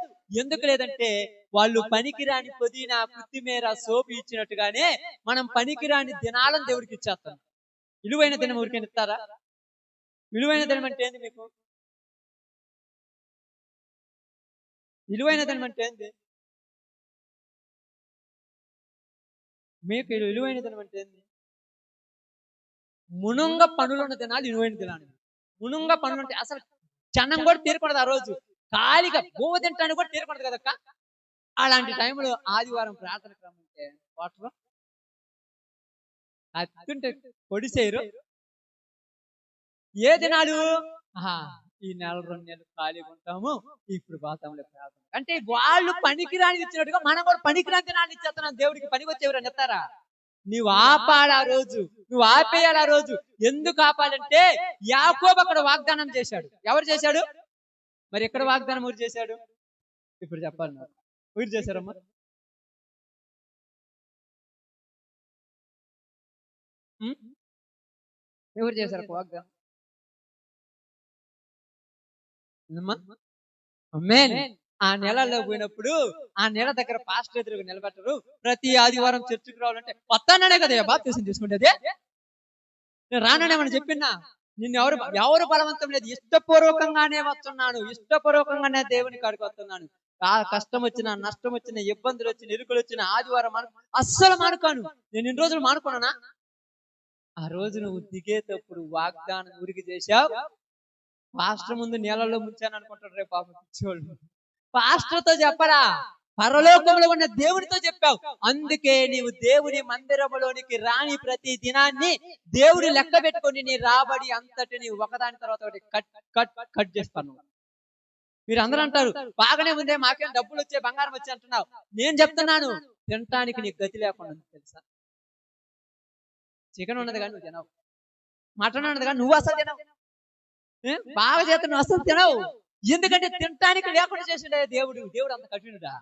B: ఎందుకు లేదంటే వాళ్ళు పనికిరాని పుదీనా, కొత్తిమీర, సోపు ఇచ్చినట్టుగానే మనం పనికిరాని దినాలను దేవుడికి ఇచ్చేస్తాం. విలువైన దినం ఊరికే ఇస్తారా? విలువైన దినం అంటే ఏంది? మీకు విలువైన దినం అంటే ఏంది? మీకు విలువైన దినం అంటే ఏంది? మునుంగ పనులున్న దినాలు విలువైన దినాలు. మునుంగ పనులు అంటే అసలు క్షణం కూడా తీరకూడదు ఆ రోజు. ఖాళీగా బోవ తింటానికి కూడా తీరకూడదు కదక్క. అలాంటి టైంలో ఆదివారం ప్రార్థన క్రమంటే వాటర్ అత్తుంటే పొడిసేయరు. ఏ దినాలు? ఈ నెల 2 నెలలు ఖాళీగా ఉంటాము, ఇప్పుడు పోతాంలే ప్రార్థన అంటే వాళ్ళు పనికిరాని ఇచ్చినట్టుగా మనం కూడా పనికిరాని దినాన్ని ఇచ్చేస్తున్నాం దేవుడికి. పనికి వచ్చేవరని చెప్తారా? నువ్వు ఆపాలి ఆ రోజు, నువ్వు ఆపేయాలి ఆ రోజు. ఎందుకు ఆపాలంటే యాకోబు అక్కడ వాగ్దానం చేశాడు. ఎవరు చేశాడు? మరి ఎక్కడ వాగ్దానం ఊరు చేశాడు? ఇప్పుడు చెప్పాలి నాకు. ఊరు చేశారమ్మా? ఎవరు చేశారు వాగ్దానం? ఆ నెలలో పోయినప్పుడు ఆ నెల దగ్గర పాస్టర్ ఎదురుగా నిలబెట్టరు. ప్రతి ఆదివారం చర్చికి రావాలంటే వస్తాననే కదా బాప్తీసం తీసుకుంటేది. నేను రాననేమని చెప్పినా నిన్ను ఎవరు బలవంతం లేదు. ఇష్టపూర్వకంగానే వస్తున్నాను, ఇష్టపూర్వకంగానే దేవుని కాడికి వస్తున్నాను. ఆ కష్టం వచ్చినా, నష్టం వచ్చినా, ఇబ్బందులు వచ్చిన, ఇరుకులు వచ్చిన ఆదివారం అస్సలు మానుకోను. నేను ఇన్ని రోజులు మానుకున్నానా? ఆ రోజు నువ్వు దిగేటప్పుడు వాగ్దానం ఊరికి చేశావు. పాస్టర్ ముందు నీళ్ళలో ముంచాను అనుకుంటాడు రేపు పాపం పిచ్చోళ్ళు. పాస్టర్తో చెప్పరా, పరలోకంలో ఉన్న దేవునితో చెప్పావు. అందుకే నీవు దేవుని మందిరములోనికి రాని ప్రతి దినాన్ని దేవుడు లెక్క పెట్టుకొని నీ రాబడి అంతటిని ఒకదాని తర్వాత ఒకటి కట్ కట్ కట్ చేస్తాను. మీరు అందరూ అంటారు బాగానే ఉందే, మాకేం డబ్బులు వచ్చే, బంగారం వచ్చే అంటున్నావు. నేను చెప్తున్నాను, తినటానికి నీకు గతి లేకుండా తెలుసా? చికెన్ ఉన్నది కానీ నువ్వు తినవు, మటన్ ఉన్నది కానీ నువ్వు అసలు తినవు, బాగా చేత నువ్వు అసలు తినవు. ఎందుకంటే తినటానికి లేకుండా చేసిండే దేవుడు. దేవుడు అంత కఠినుడా?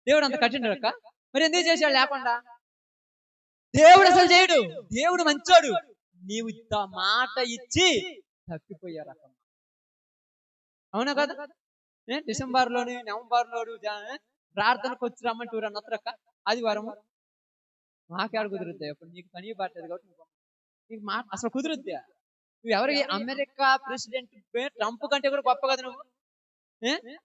B: దేవుడు అంత కఠినుడక్క? మరి ఎందుకు చేశాడు లేకుండా? దేవుడు అసలు చేయడు. దేవుడు మంచోడు. నీవు మాట ఇచ్చి తప్పిపోయారు అక్క. అవునా కదా? డిసెంబర్ లోని, నవంబర్ లోను ప్రార్థనకు వచ్చి రమ్మంటూరు అన్నత్రక్క. ఆదివారం మాకేడ కుదురుద్దా? ఇప్పుడు నీకు పని పట్టలేదు కాబట్టి నీకు మాట అసలు కుదురుద్దా? నువ్వు ఎవరికి? అమెరికా ప్రెసిడెంట్ ట్రంప్ కంటే కూడా గొప్ప కదా నువ్వు.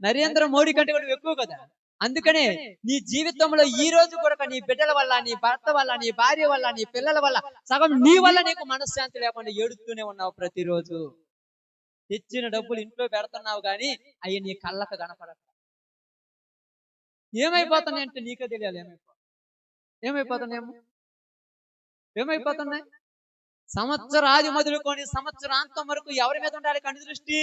B: నరేంద్ర మోడీ కంటే కూడా ఎక్కువ కదా. అందుకనే నీ జీవితంలో ఈ రోజు కూడా నీ బిడ్డల వల్ల, నీ భర్త వల్ల, నీ భార్య వల్ల, నీ పిల్లల వల్ల, సగం నీ వల్ల నీకు మనశ్శాంతి లేకుండా ఏడుస్తూనే ఉన్నావు ప్రతిరోజు. తెచ్చిన డబ్బులు ఇంట్లో పెడుతున్నావు కానీ అవి నీ కళ్ళకు కనపడక. ఏమైపోతున్నాయి అంటే నీకే తెలియాలి. ఏమైపోతున్నాయేమో ఏమైపోతున్నాయి. సంవత్సరాది మొదలుకొని సంవత్సరాంతం వరకు ఎవరి మీద ఉండాలి కను దృష్టి?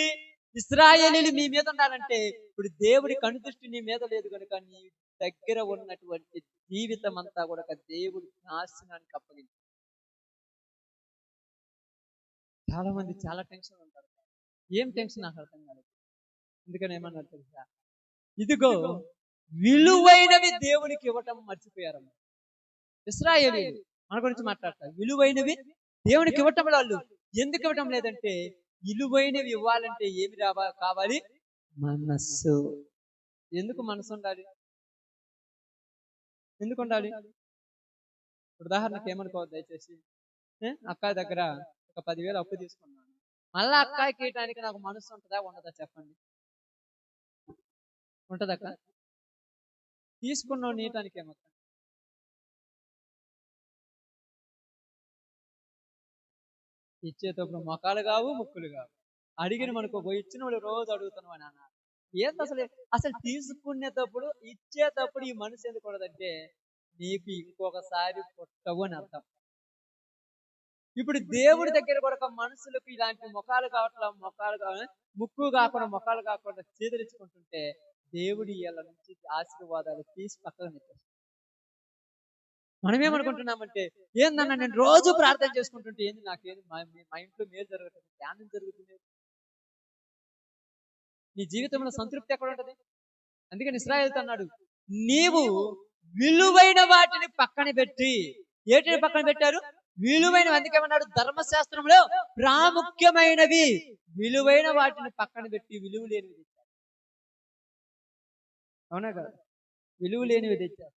B: ఇశ్రాయేలీయులు మీ మీద ఉండాలంటే ఇప్పుడు దేవుడి కను దృష్టి నీ మీద లేదు కనుక నీ దగ్గర ఉన్నటువంటి జీవితం అంతా కూడా దేవుడి నాశనానికి అప్పగింది. చాలా మంది చాలా టెన్షన్ ఉంటారు. ఏం టెన్షన్ నాకు అర్థం కాలేదు. ఎందుకని ఏమన్నారు తెలుసా? ఇదిగో విలువైనవి దేవునికి ఇవ్వటం మర్చిపోయారమ్మ. ఇశ్రాయేలీయులు మన గురించి మాట్లాడతారు. విలువైనవి దేవునికి ఇవ్వటం వాళ్ళు ఎందుకు ఇవ్వటం లేదంటే, విలువైనవి ఇవ్వాలంటే ఏమి కావాలి? మనస్సు. ఎందుకు మనసు ఉండాలి? ఎందుకు ఉండాలి? ఉదాహరణకు ఏమనుకోవద్దు దయచేసి. అక్కాయి దగ్గర ఒక 10,000 అప్పు తీసుకున్నాను. మళ్ళా అక్కాయికి ఇవ్వడానికి నాకు మనసు ఉంటుందా ఉండదా చెప్పండి? ఉంటదక్క? తీసుకున్నావు నీటానికి ఏమక్క? ఇచ్చేటప్పుడు మొఖాలు కావు, ముక్కులు కావు. అడిగిన మనకు పోయి ఇచ్చిన వాళ్ళు రోజు అడుగుతున్నావు నాన్న. ఏంటి అసలు తీసుకునేటప్పుడు ఇచ్చేటప్పుడు ఈ మనసు ఎందుకు కూడదంటే, నీకు ఇంకొకసారి పుట్టవు అని అర్థం. ఇప్పుడు దేవుడి దగ్గర కూడా మనుషులకు ఇలాంటి ముఖాలు కావట్లా, ముక్కు కాకుండా ముఖాలు కాకుండా చేదరించుకుంటుంటే దేవుడి ఇళ్ళ నుంచి ఆశీర్వాదాలు తీసి పక్కన పెట్టేస్తాం. మనమేమనుకుంటున్నామంటే, ఏందన్నా నేను రోజు ప్రార్థన చేసుకుంటుంటే ఏంది నాకేంది మా ఇంట్లో మేలు జరుగుతుంది, ధ్యానం జరుగుతుంది, నీ జీవితంలో సంతృప్తి ఎక్కడ ఉంటది? అందుకని ఇశ్రాయేలుతో అన్నాడు, నీవు విలువైన వాటిని పక్కన పెట్టి. ఏటిని పక్కన పెట్టారు? విలువైనవి. అందుకేమన్నాడు? ధర్మశాస్త్రంలో ప్రాముఖ్యమైనవి విలువైన వాటిని పక్కన పెట్టి విలువ లేనివి తెచ్చారు. అవునా కదా? విలువ లేనివి తెచ్చారు.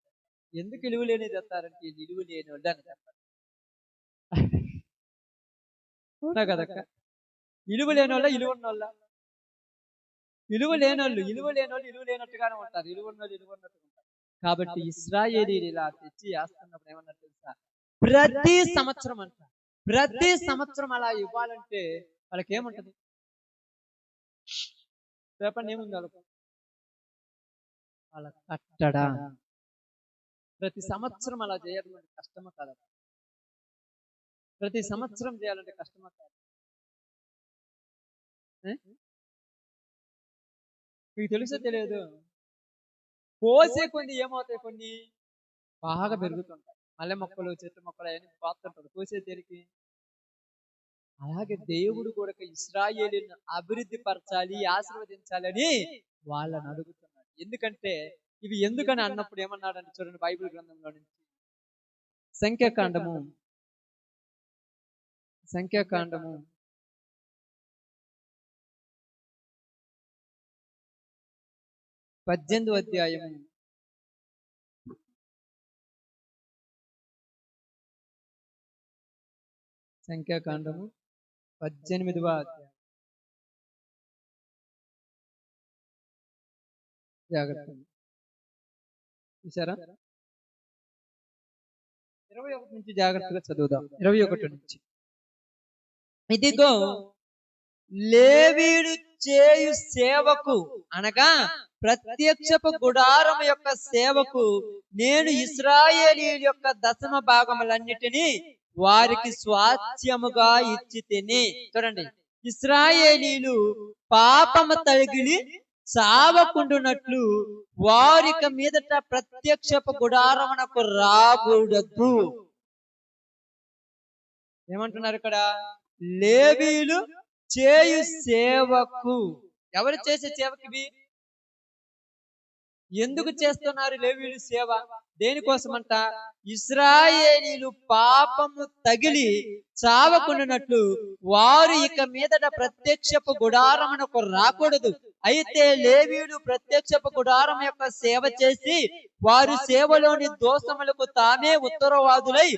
B: ఎందుకు విలువ లేనివి తెస్తారంటే విలువ లేని వాళ్ళు అని చెప్పారు. అవునా కదక్క? విలువ లేని వాళ్ళ విలువ ఉన్న వాళ్ళ? విలువ లేనోళ్ళు ఇలువ లేనట్టుగానే ఉంటారు. ఇలువ ఉన్నోళ్ళు ఇలువ ఉన్నట్టుగా ఉంటారు. కాబట్టి ఇశ్రాయేలీయులు ఇలా తెచ్చి వేస్తున్నప్పుడు ఏమన్నా తెలుసా? ప్రతి సంవత్సరం అలా ఇవ్వాలంటే వాళ్ళకి ఏముంటది? చెప్పండి, ఏముంది వాళ్ళకు? వాళ్ళ కట్టడా. ప్రతి సంవత్సరం అలా చేయడం అంటే కష్టమా కాదు? ప్రతి సంవత్సరం చేయాలంటే కష్టమా కాదు? మీకు తెలుసో తెలియదు, పోసే కొన్ని ఏమవుతాయి, కొన్ని బాగా పెరుగుతుంటాయి. మల్లె మొక్కలు, చెట్టు మొక్కలు అవన్నీ పోతుంటారు పోసే తేలికి. అలాగే దేవుడు కూడా ఇశ్రాయేలును అభివృద్ధి పరచాలి, ఆశీర్వదించాలని వాళ్ళని అడుగుతున్నాడు. ఎందుకంటే ఇవి ఎందుకని అన్నప్పుడు ఏమన్నాడంటే చూడండి, బైబిల్ గ్రంథంలో నుంచి సంఖ్యాకాండము 18వ అధ్యాయము 18వ అధ్యాయం. జాగ్రత్త చూసారా? 21 నుంచి జాగ్రత్తగా చదువుదాం. 21 నుంచి. ఇదిగో లేవీయుడు చేయు సేవకు అనగా ప్రత్యక్షపు గుడారం యొక్క సేవకు నేను ఇశ్రాయేలీయుల యొక్క దశమ భాగములన్నిటినీ వారికి స్వాస్థ్యముగా ఇచ్చి తిని. చూడండి, ఇశ్రాయేలీయులు పాపము తగిలి చావకుండునట్లు వారిక మీదట ప్రత్యక్షపు గుడారమునకు రాకూడదు. ఏమంటున్నారు ఇక్కడ? లేవీయులు చేయు సేవకు. ఎవరు చేసే సేవకి? ఎందుకు చేస్తున్నారు లేవీయులు సేవ? దేనికోసమంట? ఇశ్రాయేలీయులు పాపము తగిలి చావకుండానట్లు వారు ఇక మీదట ప్రత్యక్షపు గుడారమునకు రాకూడదు. అయితే లేవీయులు ప్రత్యక్షపు గుడారం యొక్క సేవ చేసి వారు సేవలోని దోషములకు తామే ఉత్తరవాదులై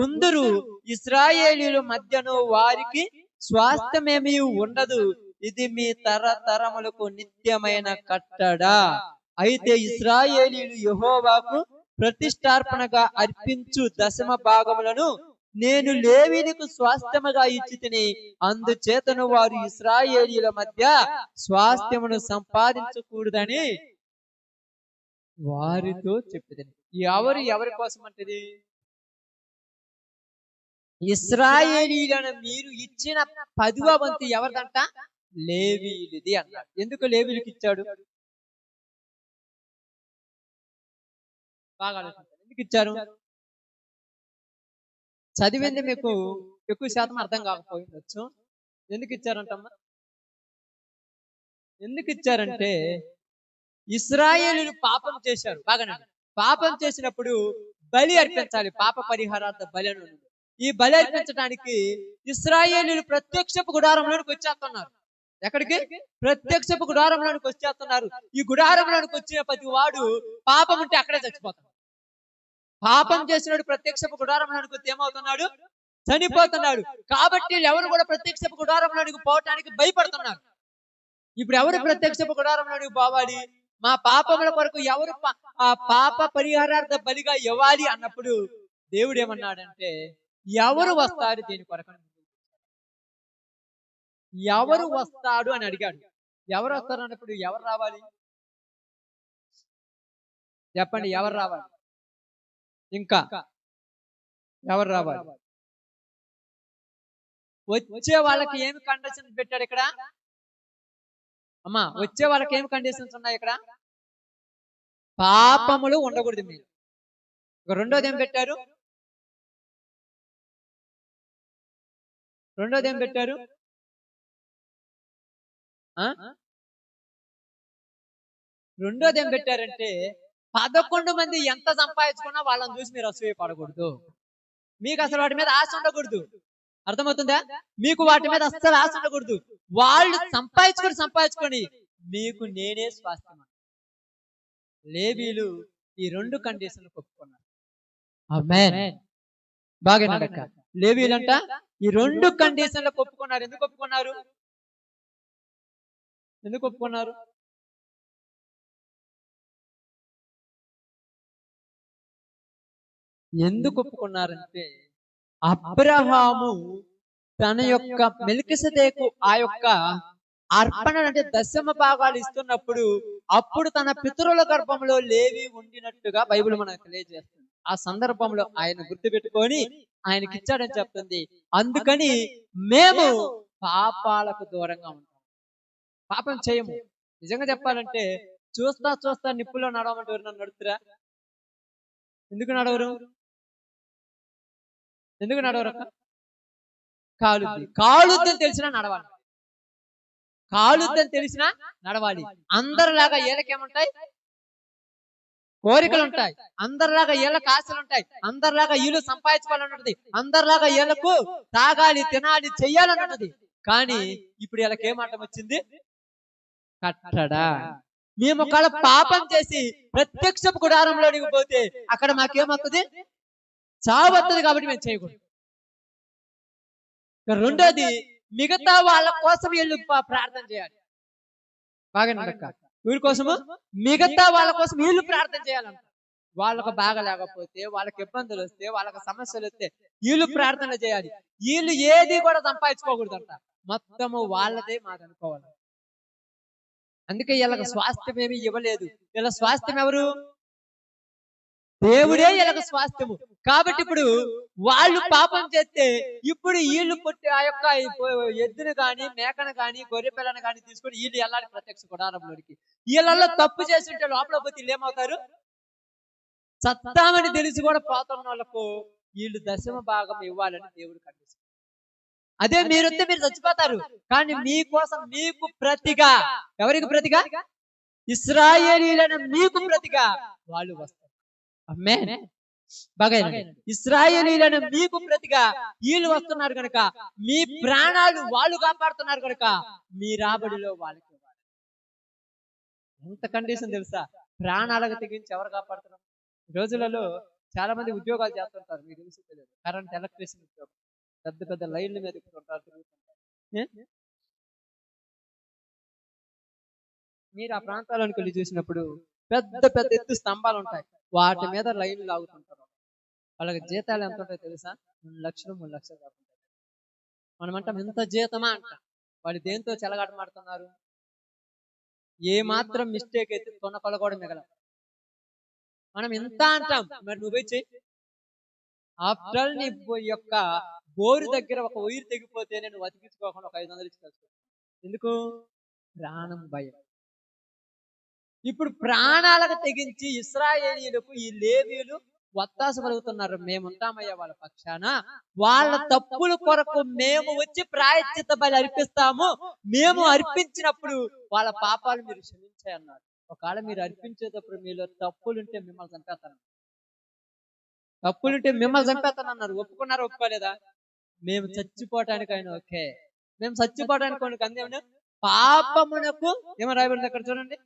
B: ఉందురు. ఇశ్రాయేలీయుల మధ్యను వారికి స్వాస్థ్యమేమీ ఉండదు. ఇది మీ తరతరములకు నిత్యమైన కట్టడా. అయితే ఇశ్రాయేలీయులు యెహోవాకు ప్రతిష్టార్పణగా అర్పించు దశమ భాగములను నేను లేవీయులకు స్వాస్థ్యముగా ఇచ్చి తిని, అందుచేతను వారు ఇశ్రాయేలీయుల మధ్య స్వాస్థ్యమును సంపాదించకూడదని వారితో చెప్పేదని. ఎవరి కోసం అంటది? ఇశ్రాయేలీయులైన మీరు ఇచ్చిన 10వ వంతు ఎవరిదంట? లేవీయులది అన్నాడు. ఎందుకు లేవీయులకి ఇచ్చాడు? బాగా ఆలోచించాలి. ఎందుకు ఇచ్చారు? చదివింది మీకు ఎక్కువ శాతం అర్థం కాకపోయిండొచ్చు. ఎందుకు ఇచ్చారంటమ్మా? ఎందుకు ఇచ్చారంటే ఇశ్రాయేలీయులు పాపం చేశారు. బాగానే పాపం చేసినప్పుడు బలి అర్పించాలి. పాప పరిహారార్థ బలి అని ఉంది. ఈ బలి అర్పించడానికి ఇశ్రాయేలీయులు ప్రత్యక్షపు గుడారంలోనికి వచ్చేస్తున్నారు. ఎక్కడికి? ప్రత్యక్షపు గుడారంలోనికి వచ్చేస్తున్నారు. ఈ గుడారంలోనికి వచ్చిన ప్రతి వాడు పాపం ఉంటే అక్కడే చచ్చిపోతాడు. పాపం చేసినాడు ప్రత్యక్షపు గుడారంలోనికి వచ్చి ఏమవుతున్నాడు? చనిపోతున్నాడు. కాబట్టి ఎవరు కూడా ప్రత్యక్షపు గుడారంలోనికి పోవటానికి భయపడుతున్నారు. ఇప్పుడు ఎవరు ప్రత్యక్షపు గుడారంలోనికి పోవాలి? మా పాపముల కొరకు ఎవరు ఆ పాప పరిహారార్థ బలిగా ఇవ్వాలి అన్నప్పుడు దేవుడు ఏమన్నాడంటే ఎవరు వస్తారు దీని కొరకు? ఎవరు వస్తాడు అని అడిగాడు. ఎవరు వస్తారు అన్నప్పుడు ఎవరు రావాలి? చెప్పండి, ఎవరు రావాలి? ఇంకా ఎవరు రావాలి? వచ్చే వాళ్ళకి ఏమి కండిషన్స్ పెట్టాడు ఇక్కడ? అమ్మా, వచ్చే వాళ్ళకి ఏమి కండిషన్స్ ఉన్నాయి ఇక్కడ? పాపములు ఉండకూడదు మీరు. రెండోది ఏం పెట్టారు? రెండోది ఏం పెట్టారంటే 11 మంది ఎంత సంపాదించుకున్నా వాళ్ళని చూసి మీరు అసూయ పడకూడదు. మీకు అసలు వాటి మీద ఆశ ఉండకూడదు. అర్థమవుతుందా? మీకు వాటి మీద అస్సలు ఆశ ఉండకూడదు. వాళ్ళు సంపాదించుకొని మీకు నేనే స్వాస్థ్యం. లేవీయులు ఈ 2 కండిషన్లు ఒప్పుకున్నారు. ఆమేన్. బాగా నడక. లేవీయులంట ఈ 2 కండిషన్లకు ఒప్పుకున్నారు. ఎందుకు ఒప్పుకున్నారు? ఎందుకు ఒప్పుకున్నారంటే అబ్రహాము తన యొక్క మెల్కిసెదెకు ఆ యొక్క అర్పణ అంటే దశమ భాగాలు ఇస్తున్నప్పుడు అప్పుడు తన పితరుల గర్భంలో లేవి ఉండినట్టుగా బైబిల్ మనకు తెలియజేస్తుంది. ఆ సందర్భంలో ఆయన గుర్తుపెట్టుకొని ఆయనకి ఇచ్చాడని చెప్తుంది. అందుకని మేము పాపాలకు దూరంగా ఉంటాం, పాపం చేయము. నిజంగా చెప్పాలంటే చూస్తా నిప్పుల్లో నడవమంటే ఎవరు నన్ను నడుతురా? ఎందుకు నడవరు? కాలుద్దని తెలిసినా నడవాలి. అందరిలాగా ఏళ్ళకేముంటాయి? కోరికలు ఉంటాయి. అందరిలాగా ఏళ్ళకు ఆశలు ఉంటాయి. అందరిలాగా వీళ్ళు సంపాదించుకోవాలన్నది, అందరిలాగా ఏళ్ళకు తాగాలి, తినాలి, చెయ్యాలన్నది. కానీ ఇప్పుడు వీళ్ళకి ఏమాటం వచ్చింది? కట్టడా. మేము ఒకవేళ పాపం చేసి ప్రత్యక్షపు గుడారంలోనికి పోతే అక్కడ మాకేమవుతుంది? చావు వస్తుంది. కాబట్టి మేము చేయకూడదు. రెండోది, మిగతా వాళ్ళ కోసం వీళ్ళు ప్రార్థన చేయాలి. బాగా నడక. వీళ్ళ కోసము మిగతా వాళ్ళ కోసం వీళ్ళు ప్రార్థన చేయాలంట. వాళ్ళకు బాగా లేకపోతే, వాళ్ళకి ఇబ్బందులు వస్తే, వాళ్ళకి సమస్యలు వస్తే వీళ్ళు ప్రార్థన చేయాలి. వీళ్ళు ఏది కూడా సంపాదించుకోకూడదంట. మొత్తము వాళ్ళదే మాది అనుకోవాలి. అందుకే వీళ్ళకి స్వాస్థ్యం ఏమీ ఇవ్వలేదు. వీళ్ళ స్వాస్థ్యం ఎవరు? దేవుడే వీళ్ళకి స్వాస్థ్యము. కాబట్టి ఇప్పుడు వాళ్ళు పాపం చేస్తే ఇప్పుడు వీళ్ళు పుట్టి ఆ యొక్క ఎద్దును గాని, మేకను గాని, గొర్రె పిల్లను గాని తీసుకొని వీళ్ళు వెళ్ళాలి ప్రత్యక్ష గుడారంలోనికి. వీళ్ళల్లో తప్పు చేసి ఉంటే లోపల పోతే వీళ్ళు ఏమవుతారు? సత్తామని తెలిసి కూడా పోతున్న వాళ్ళకు వీళ్ళు దశమ భాగం ఇవ్వాలని దేవుడు కనిపిస్తుంది. అదే మీరొస్తే మీరు చచ్చిపోతారు. కానీ మీకోసం, మీకు ప్రతిగా, ఎవరికి ప్రతిగా? ఇశ్రాయేలీయులైన మీకు ప్రతిగా వాళ్ళు వస్తారు. ఆమేన్. బాగా ఇశ్రాయేలీయులైన మీకు ప్రతిగా వీళ్ళు వస్తున్నారు కనుక, మీ ప్రాణాలు వాళ్ళు కాపాడుతున్నారు కనుక మీ రాబడిలో వాళ్ళకి ఎంత కండిషన్ తెలుసా? ప్రాణాలకు తెగించి ఎవరు కాపాడుతున్నారు? ఈ రోజులలో చాలా మంది ఉద్యోగాలు చేస్తుంటారు, మీకు తెలిసి తెలియదు. కరెంట్, ఎలక్ట్రీషియన్ ఉద్యోగం, పెద్ద పెద్ద లైన్ల మీద ఎక్కుతుంటారు, తిరుగుతుంటారు. మీరు ఆ ప్రాంతాలకు వెళ్ళి చూసినప్పుడు పెద్ద పెద్ద ఎత్తు స్తంభాలు ఉంటాయి, వాటి మీద లైన్లు లాగుతుంటారు. వాళ్ళకి జీతాలు ఎంత ఉంటాయో తెలుసా? 2 లక్షలు 3 లక్షలు కాకుండా. మనమంటాం ఇంత జీతమా అంట. వాళ్ళు దేంతో చెలగాటమాడుతున్నారు? ఏ మాత్రం మిస్టేక్ అయితే తొనకలు కూడా మిగల. మనం ఇంత అంటాం, మరి నువ్వు పోయి చెయ్యి. ఆఫ్టర్ ఆల్ నీ యొక్క బోరు దగ్గర ఒక ఉయిరు తెగిపోతే నువ్వు అతికించుకోకుండా ఒక 500 ఇచ్చి కలుసుకో. ఎందుకు? ప్రాణం భయం. ఇప్పుడు ప్రాణాలకు తెగించి ఇశ్రాయేలీయులకు ఈ లేవీయులు వత్తాసు పలుకుతున్నారు, మేముంటామయ్యా వాళ్ళ పక్షాన, వాళ్ళ తప్పుల కొరకు మేము వచ్చి ప్రాయశ్చిత్త బలి అర్పిస్తాము, మేము అర్పించినప్పుడు వాళ్ళ పాపాలు మీరు క్షమించాయి అన్నారు. ఒకవేళ మీరు అర్పించేటప్పుడు మీలో తప్పులుంటే మిమ్మల్ని చంపేస్తాను, తప్పులుంటే మిమ్మల్ని చంపేస్తాను అన్నారు. ఒప్పుకున్నారా? ఒప్పుకోలేదా? మేము చచ్చిపోవటానికి ఆయన ఓకే, మేము చచ్చిపోవడానికి కొన్ని అందేమన్నా పాపమునకు ఏమో రాయబడింది అక్కడ చూడండి,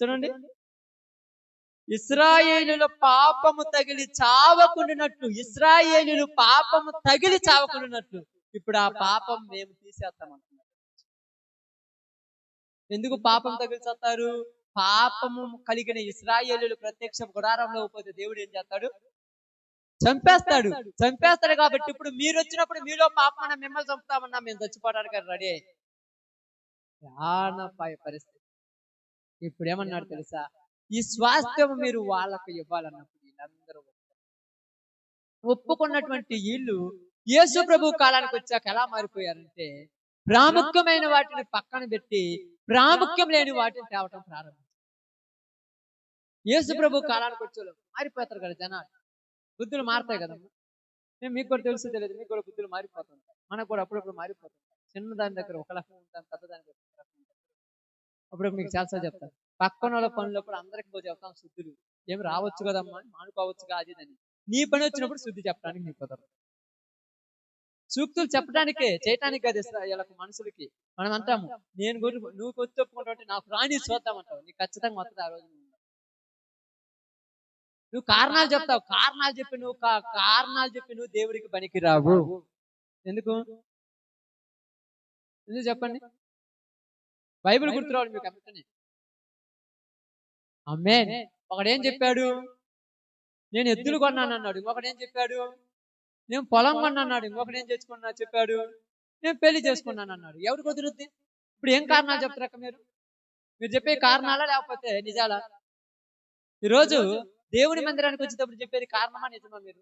B: చూడండి, ఇశ్రాయేలుల పాపము తగిలి చావకుండినట్లు, ఇశ్రాయేలులు పాపము తగిలి చావకుండినట్లు ఇప్పుడు ఆ పాపం మేము తీసేస్తామంటున్నారు. ఎందుకు పాపం తగిలి చేస్తారు? పాపము కలిగిన ఇశ్రాయేలులు ప్రత్యక్ష గుడారంలో పోతే దేవుడు ఏం చేస్తాడు? చంపేస్తాడు. చంపేస్తాడు కాబట్టి ఇప్పుడు మీరు వచ్చినప్పుడు మీలో పాపం మిమ్మల్ని చంపుతామన్నా మేము చచ్చిపోవడానికి రెడీ. ప్రాణపాయ పరిస్థితి. ఇప్పుడు ఏమన్నాడు తెలుసా? ఈ స్వాస్థ్యం మీరు వాళ్ళకు ఇవ్వాలన్నప్పుడు వీళ్ళందరూ ఒప్పుకున్నటువంటి వీళ్ళు యేసు ప్రభు కాలానికి వచ్చాక ఎలా మారిపోయారంటే, ప్రాముఖ్యమైన వాటిని పక్కన పెట్టి ప్రాముఖ్యం లేని వాటిని తేవటం ప్రారంభించారు. యేసు ప్రభు కాలానికి వచ్చే మారిపోతారు కదా జనాలు, బుద్ధులు మారుతాయి కదమ్మా. మీకు కూడా తెలుసు తెలియదు, మీకు కూడా బుద్ధులు మారిపోతుంటాయి, మనకు కూడా అప్పుడప్పుడు మారిపోతుంటాయి. చిన్న దాని దగ్గర ఒక రకం ఉంటాం, పెద్ద దాని దగ్గర ఒక రకం ఉంటాం. అప్పుడు మీకు చాలా చెప్తాను, పక్కన వాళ్ళ పనులప్పుడు అందరికి పోతే చెప్తాం శుద్ధులు ఏమి రావచ్చు కదమ్మా, మానుకోవచ్చు కాదు అని. నీ పని వచ్చినప్పుడు శుద్ధి చెప్పడానికి నీకు కుదరదు. సూక్తులు చెప్పడానికే, చేయటానికి కాదు వీళ్ళకి మనుషులకి. మనం అంటాము, నేను నువ్వు కొద్ది ఒప్పుకుంటావు, నాకు రాని చూద్దామంటావు, నీకు ఖచ్చితంగా వస్తుంది ఆ రోజు. నువ్వు కారణాలు చెప్తావు, కారణాలు చెప్పి నువ్వు దేవుడికి పనికి రావు. ఎందుకు చెప్పండి? బైబిల్ గుర్తురావాలి మీకు అంతనే. ఆమేన్. ఒకడేం చెప్పాడు? నేను ఎద్దులు కొన్నాను అన్నాడు. ఇంకొకడేం చెప్పాడు? నేను పొలం కొన్నాడు. ఇంకొకడేం చెప్పాడు? నేను పెళ్లి చేసుకున్నాను అన్నాడు. ఎవరు కుదురుద్ది? ఇప్పుడు ఏం కారణాలు చెప్తారక్క మీరు? మీరు చెప్పే కారణాలా లేకపోతే నిజాలా? ఈరోజు దేవుని మందిరానికి వచ్చేటప్పుడు చెప్పేది కారణమా నిజమా? మీరు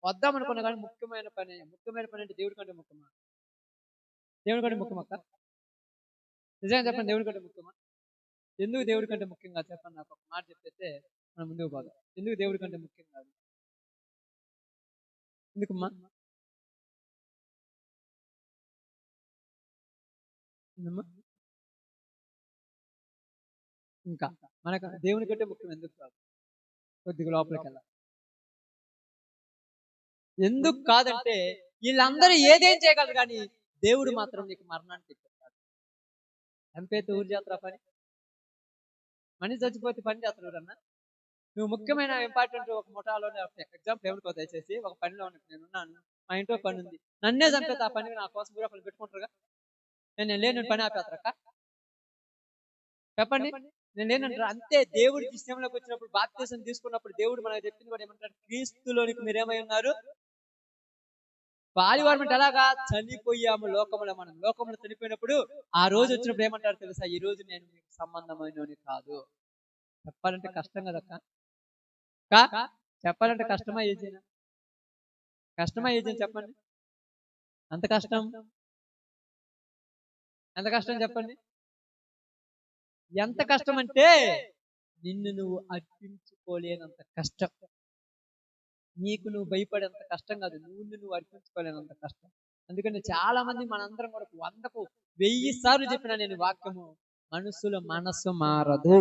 B: వద్దాం అనుకున్నా కానీ ముఖ్యమైన పని అంటే దేవుడి కంటే ముఖ్యమా? దేవుడి కంటే ముఖ్యమక్క? నిజంగా చెప్పండి, దేవుడి కంటే ముఖ్యమా? ఎందుకు దేవుడి కంటే ముఖ్యంగా చెప్పండి, నాకు ఒక మాట చెప్పేస్తే మనం ముందుకు పోదాం. ఎందుకు దేవుడి కంటే ముఖ్యం కాదు? ఎందుకమ్మా? ఇంకా మనకు దేవుని కంటే ముఖ్యం ఎందుకు కాదు? కొద్దిగా లోపలికి వెళ్ళాలి. ఎందుకు కాదంటే వీళ్ళందరూ ఏదేం చేయగలరు కానీ దేవుడు మాత్రం నీకు మరణాన్ని తెచ్చిస్తాడు. చంపేతే ఊరు జాతర పని, మనిషి చచ్చిపోతే పని చేస్తారు ఎవరన్నా? నువ్వు ముఖ్యమైన ఇంపార్టెంట్ ఒక ముఠాలోనే ఎగ్జాంపుల్ ఏమనుకో, దయచేసి ఒక పనిలో ఉన్నట్టు నేనున్నాను, మా ఇంట్లో పని ఉంది, నన్నే చంపేది ఆ పని నా కోసం కూడా ఒకళ్ళు పెట్టుకుంటారుగా. నేను లేని పని ఆపేస్తారక్క? చెప్పండి, నేను లేనంటారు. అంతే. దేవుడి విషయంలోకి వచ్చినప్పుడు, బాప్తిసం తీసుకున్నప్పుడు దేవుడు మనకు చెప్పింది కూడా ఏమంటారు? క్రీస్తులోనికి మీరేమై ఉన్నారు? బాలివారం అంటే ఎలాగా? చనిపోయాము లోకములో. మనం లోకములో చనిపోయినప్పుడు ఆ రోజు వచ్చినప్పుడు ఏమంటారు తెలుసా? ఈ రోజు నేను మీకు సంబంధమైనోని కాదు. చెప్పాలంటే కష్టం కదక్క. చెప్పాలంటే కష్టమా ఏజైనా? కష్టమా ఏజైనా చెప్పండి. అంత కష్టం, ఎంత కష్టం చెప్పండి. ఎంత కష్టం అంటే నిన్ను నువ్వు అర్పించుకోలేనంత కష్టం. నీకు నువ్వు భయపడేంత కష్టం కాదు, నువ్వు అర్పించుకోలేనంత కష్టం. అందుకని చాలా మంది మనందరం కూడా 100కు 1000 సార్లు చెప్పినా నేను వాక్యము, మనుషుల మనస్సు మారదు.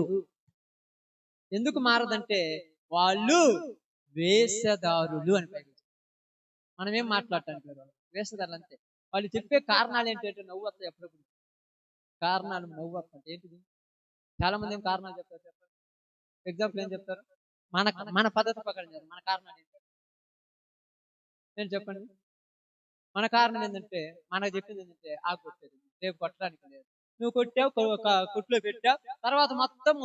B: ఎందుకు మారదంటే వాళ్ళు వేషధారులు అని పైకి. మనం ఏం మాట్లాడటానికి లేదు, వేషధారులు అంతే. వాళ్ళు చెప్పే కారణాలు ఏంటంటే నవ్వు వస్తాయి. ఎప్పుడప్పుడు కారణాలు నవ్వు వస్తాయి. ఏంటిది? చాలా మంది ఏం కారణాలు చెప్తారు చెప్పండి. ఎగ్జాంపుల్ ఏం చెప్తారు? మన పద్ధతి ప్రకారం మన కారణాలు ఏంటి నేను చెప్పండి. మన కారణం ఏంటంటే, మనకు చెప్పింది ఏంటంటే ఆకు కొట్టేది, రేపు కొట్టడానికి లేదు. నువ్వు కొట్టావు, కొట్లో పెట్టావు, తర్వాత మొత్తం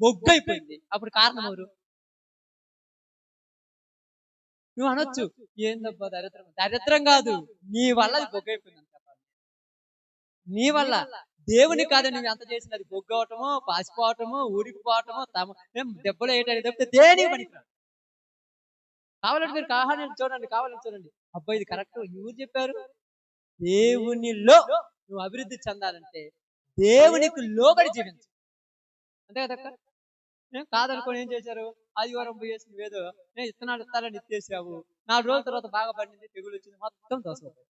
B: బొగ్గు అయిపోయింది. అప్పుడు కారణం ఎవరు? నువ్వు అనొచ్చు, ఏందబ్బా దరిద్రం. దరిద్రం కాదు, నీ వల్ల అది బొగ్గు అయిపోయింది అని చెప్పాలి. నీ వల్ల దేవుని కాదని నువ్వు ఎంత చేసినది బొగ్గవటము, పాసిపోవటము, ఊడికిపోవటము, దెబ్బలు వేయటానికి తప్పితే దేనికి పనికిరాదు. కావాలంటే మీరు కావాలని చూడండి. అబ్బాయి ఇది కరెక్ట్ ఎవరు చెప్పారు? దేవునిలో నువ్వు అభివృద్ధి చెందాలంటే దేవునికి లోబడి జీవించు. అంతే కదక్క. కాదనుకోని ఏం చేశారు? ఆదివారం పోయేసి నువ్వేదో ఇత్తనాలు ఇస్తాలని ఇచ్చేసావు, 4 రోజుల తర్వాత బాగా పండింది, తెగులు వచ్చింది, మొత్తం దోసపోతాయి.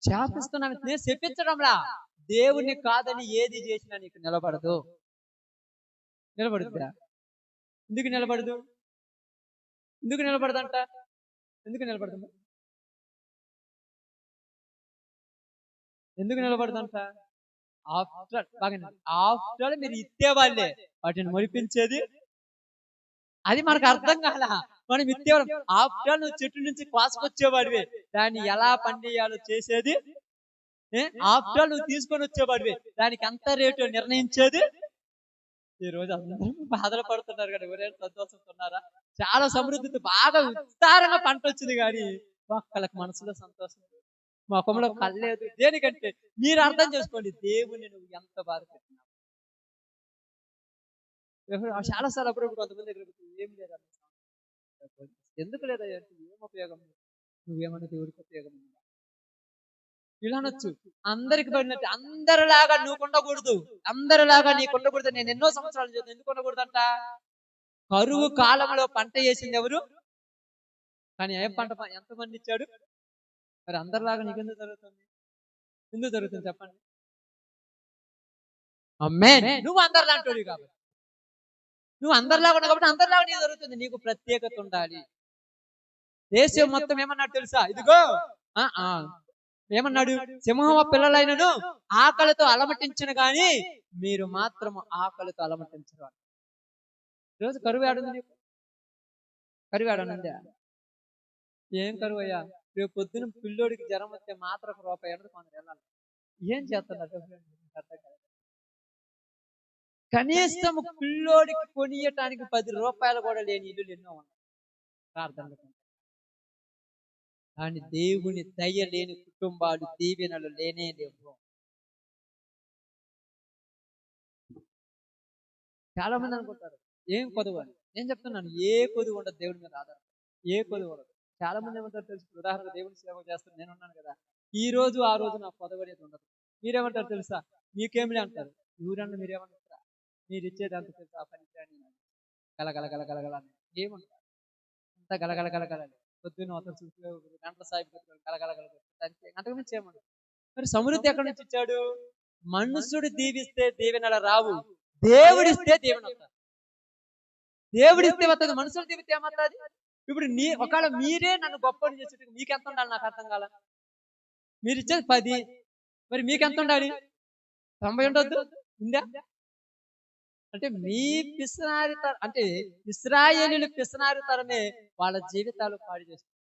B: శాపిస్తున్నాను, నేను చెప్పించడంలా. దేవుణ్ణి కాదని ఏది చేసినా నీకు నిలబడదుద్దా? ఎందుకు నిలబడదు? ఎందుకు నిలబడదంట? ఎందుకు నిలబడదు? ఎందుకు నిలబడదంట? ఆఫ్టర్ మీరు ఇచ్చేవాళ్ళే, వాటిని మరిపించేది అది మనకు అర్థం కాల. మనం ఇచ్చేవాళ్ళం. ఆఫ్టర్ నువ్వు చెట్టు నుంచి కోసుకొచ్చేవాడివే, దాన్ని ఎలా పండియాలో చేసేది. ఆఫ్టర్ నువ్వు తీసుకొని వచ్చేవాడివే, దానికి ఎంత రేటు నిర్ణయించేది. ఈ రోజు అందరూ బాధలు పడుతున్నారు కదా, ఎవరైనా సంతోషిస్తున్నారా? చాలా సమృద్ధితో బాగా విస్తారంగా పంట వచ్చింది, కానీ ఒక్కళ్ళకి మనసులో సంతోషం, ముఖంలో కళ్ళలేదు. దేనికంటే మీరు అర్థం చేసుకోండి, దేవుని నువ్వు ఎంత బాధ పెట్టినావు. చాలాసార్లు అప్పుడప్పుడు కొంతమంది దగ్గర ఏం లేదా, ఎందుకు లేదా, ఏం ఉపయోగం, నువ్వేమన్నా దేవుడికి ఉపయోగం ఉందా? ఇలా అనొచ్చు. అందరికి పడినట్టు అందరిలాగా నువ్వు ఉండకూడదు, అందరిలాగా నీకు ఉండకూడదు. నేను ఎన్నో సంవత్సరాలు చూద్దాం. ఎందుకు ఉండకూడదంట? కరువు కాలంలో పంట వేసింది ఎవరు? కానీ ఏ పంట ఎంతమంది ఇచ్చాడు? మరి అందరిలాగా నీకు ఎందుకు జరుగుతుంది? ఎందుకు జరుగుతుంది చెప్పండి? ఆమేన్. నువ్వు అందరిలాంటి కాబట్టి, నువ్వు అందరిలాగా ఉన్నావు కాబట్టి అందరిలాగా నీకు జరుగుతుంది. నీకు ప్రత్యేకత ఉండాలి. దేశం మొత్తం ఏమన్నాడు తెలుసా? ఇదిగో ఏమన్నాడు? సింహం పిల్లలైనను ఆకలితో అలమటించిన గాని మీరు మాత్రము ఆకలితో అలమటించరు. ఈరోజు కరువు ఆడుంది నీకు? కరువు ఆడనుందా? ఏం కరువు అయ్యా? రేపు పొద్దున పిల్లోడికి జ్వరం వస్తే మాత్రం రూపాయి కొందరు వెళ్ళాలి. ఏం చేస్తున్నారు? కనీసం పిల్లోడికి కొనియటానికి 10 రూపాయలు కూడా లేని ఇల్లు ఎన్నో ఉన్నాయి ప్రార్థనలు. కానీ దేవుని దయ లేని కుటుంబాలు దీవెనలు లేనే లేవు. చాలా మంది అనుకుంటారు ఏం కొదువు అని. నేను చెప్తున్నాను, ఏ కొదువు ఉండదు దేవుడి మీద ఆధారం, ఏ కొదువు ఉండదు. చాలా మంది ఏమంటారు తెలుసు? ఉదాహరణ దేవుని సేవ చేస్తాను, నేను ఉన్నాను కదా, ఈ రోజు ఆ రోజు నాకు కొదవ అనేది ఉండదు. మీరేమంటారు తెలుసా? మీకేమిలే అంటారు. ఎవరన్నా మీరేమంటారా? మీరు ఇచ్చేది అంత తెలుసా? ఆ పని గలగల గలగలగల ఏమంటారు? అంతా గలగల గలగలని పొద్దున్న గంటల సాయి కలగలగల అంతకు మించి ఏమన్నా. మరి సమృద్ధి ఎక్కడి నుంచి ఇచ్చాడు? మనుషుడు దీవిస్తే దీవెనల రావు, దేవుడిస్తే దీవెన వస్తుంది. దేవుడిస్తే వస్తుంది, మనుషులు దీవిస్తే ఏమవుతుంది? ఇప్పుడు ఒకవేళ మీరే నన్ను గొప్పని చేసేటప్పుడు మీకు ఎంత ఉండాలి? నాకు అర్థం కాల. మీరు ఇచ్చేది 10, మరి మీకు ఎంత ఉండాలి? 90 ఉండొద్దు? ఉందా? అంటే మీ పిసినారి అంటే ఇశ్రాయేలీయుల పిసినారి తరమే వాళ్ళ జీవితాలు పాడు చేస్తారు.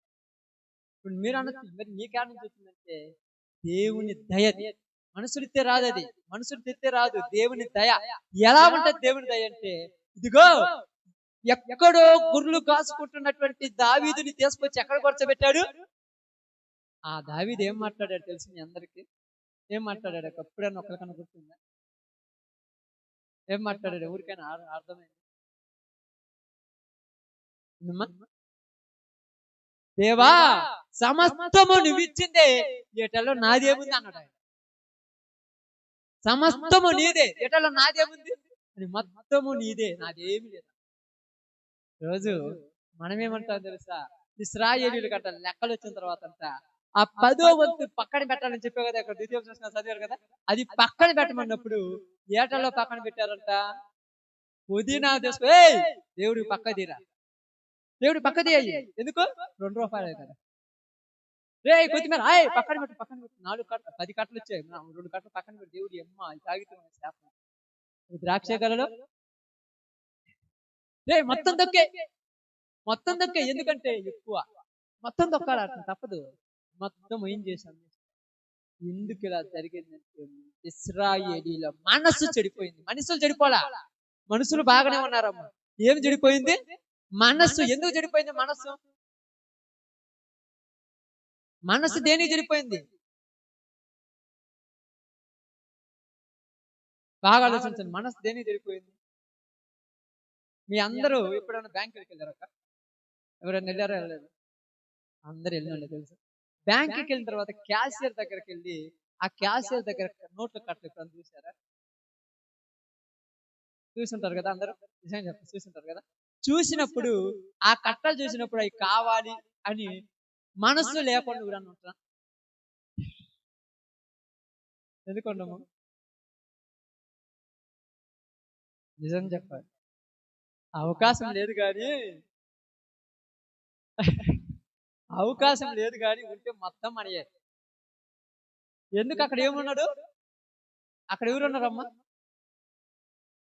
B: ఇప్పుడు మీరు అనొచ్చు, మరి మీకేడ నుంచి వచ్చిందంటే దేవుని దయ. మనుషులు ఇస్తే రాదు, అది మనుషులు తెస్తే రాదు, దేవుని దయ. ఎలా ఉంటుంది దేవుని దయ అంటే, ఇదిగో ఎక్కడో గుర్రులు కాసుకుంటున్నటువంటి దావీదుని తీసుకొచ్చి ఎక్కడ కూర్చోబెట్టాడు? ఆ దావీదు ఏం మాట్లాడాడు తెలుసు మీ అందరికి? ఏం మాట్లాడాడు? ఎప్పుడైనా ఒకరికన్నా గుర్తుందా? ఏం మాట్లాడాడు? ఎవరికైనా అర్థమైంది? దేవా సమస్తము నువ్విచ్చిందే, ఏటల్లో నాదేముంది అన్నాడు ఆయన. సమస్తము నీదే, ఏటల్లో నాదేముంది అని. మొత్తము నీదే, నాదేమి లేదు. రోజు మనమేమంటాం తెలుసా? ఇశ్రాయేలీయుల గట్ట లెక్కలు వచ్చిన తర్వాత అంట ఆ 10వ వంతు పక్కన పెట్టాలని చెప్పే కదా, అక్కడ ద్వితీయ చదివారు కదా, అది పక్కన పెట్టమన్నప్పుడు ఏటల్లో పక్కన పెట్టారంట. పుదీనా తీసుకో, దేవుడికి పక్క తీరా, దేవుడి పక్క తీయాలి. ఎందుకు? 2 రూపాయలే కదా. కొత్తిమీర పక్కన పెట్టు, పక్కన పెట్టు. 4 కట్టలు 10 కట్టలు వచ్చాయి, 2 కట్టలు పక్కన పెట్టి దేవుడి అమ్మ తాగితే శాపం. ద్రాక్ష గలలో మొత్తం దొక్కే, మొత్తం దొక్కే. ఎందుకంటే ఎక్కువ మొత్తం దొక్కాలి, తప్పదు. మొత్తం ఏం చేశాను? ఎందుకు ఇలా జరిగిందంటే ఇశ్రాయేలీల మనసు చెడిపోయింది. మనుషులు చెడిపోలా, మనుషులు బాగానే ఉన్నారమ్మా. ఏం చెడిపోయింది? మనస్సు. ఎందుకు చెడిపోయింది మనస్సు? మనస్సు దేనికి చెడిపోయింది? బాగా ఆలోచించండి, మనసు దేనికి తెలిపోయింది? మీ అందరూ ఎప్పుడైనా బ్యాంకుకి వెళ్ళారక్క? ఎవరైనా వెళ్ళారా వెళ్ళలేదు? అందరు వెళ్ళిన తెలుసు. బ్యాంకుకి వెళ్ళిన తర్వాత క్యాషియర్ దగ్గరికి వెళ్ళి ఆ క్యాషియర్ దగ్గర నోట్లు కట్టలు ఎప్పుడైనా చూసారా? చూసుంటారు కదా అందరూ, నిజంగా చెప్పండి, చూసుంటారు కదా. చూసినప్పుడు ఆ కట్టలు చూసినప్పుడు అవి కావాలి అని మనసు లేకుండా కూడా ఉంటారా? ఎందుకున్నాము? నిజం చెప్పాలి, అవకాశం లేదు కానీ అవకాశం లేదు కానీ ఉంటే మొత్తం మనయే. ఎందుకు? అక్కడ ఏమున్నాడు? అక్కడ ఎవరున్నారమ్మా?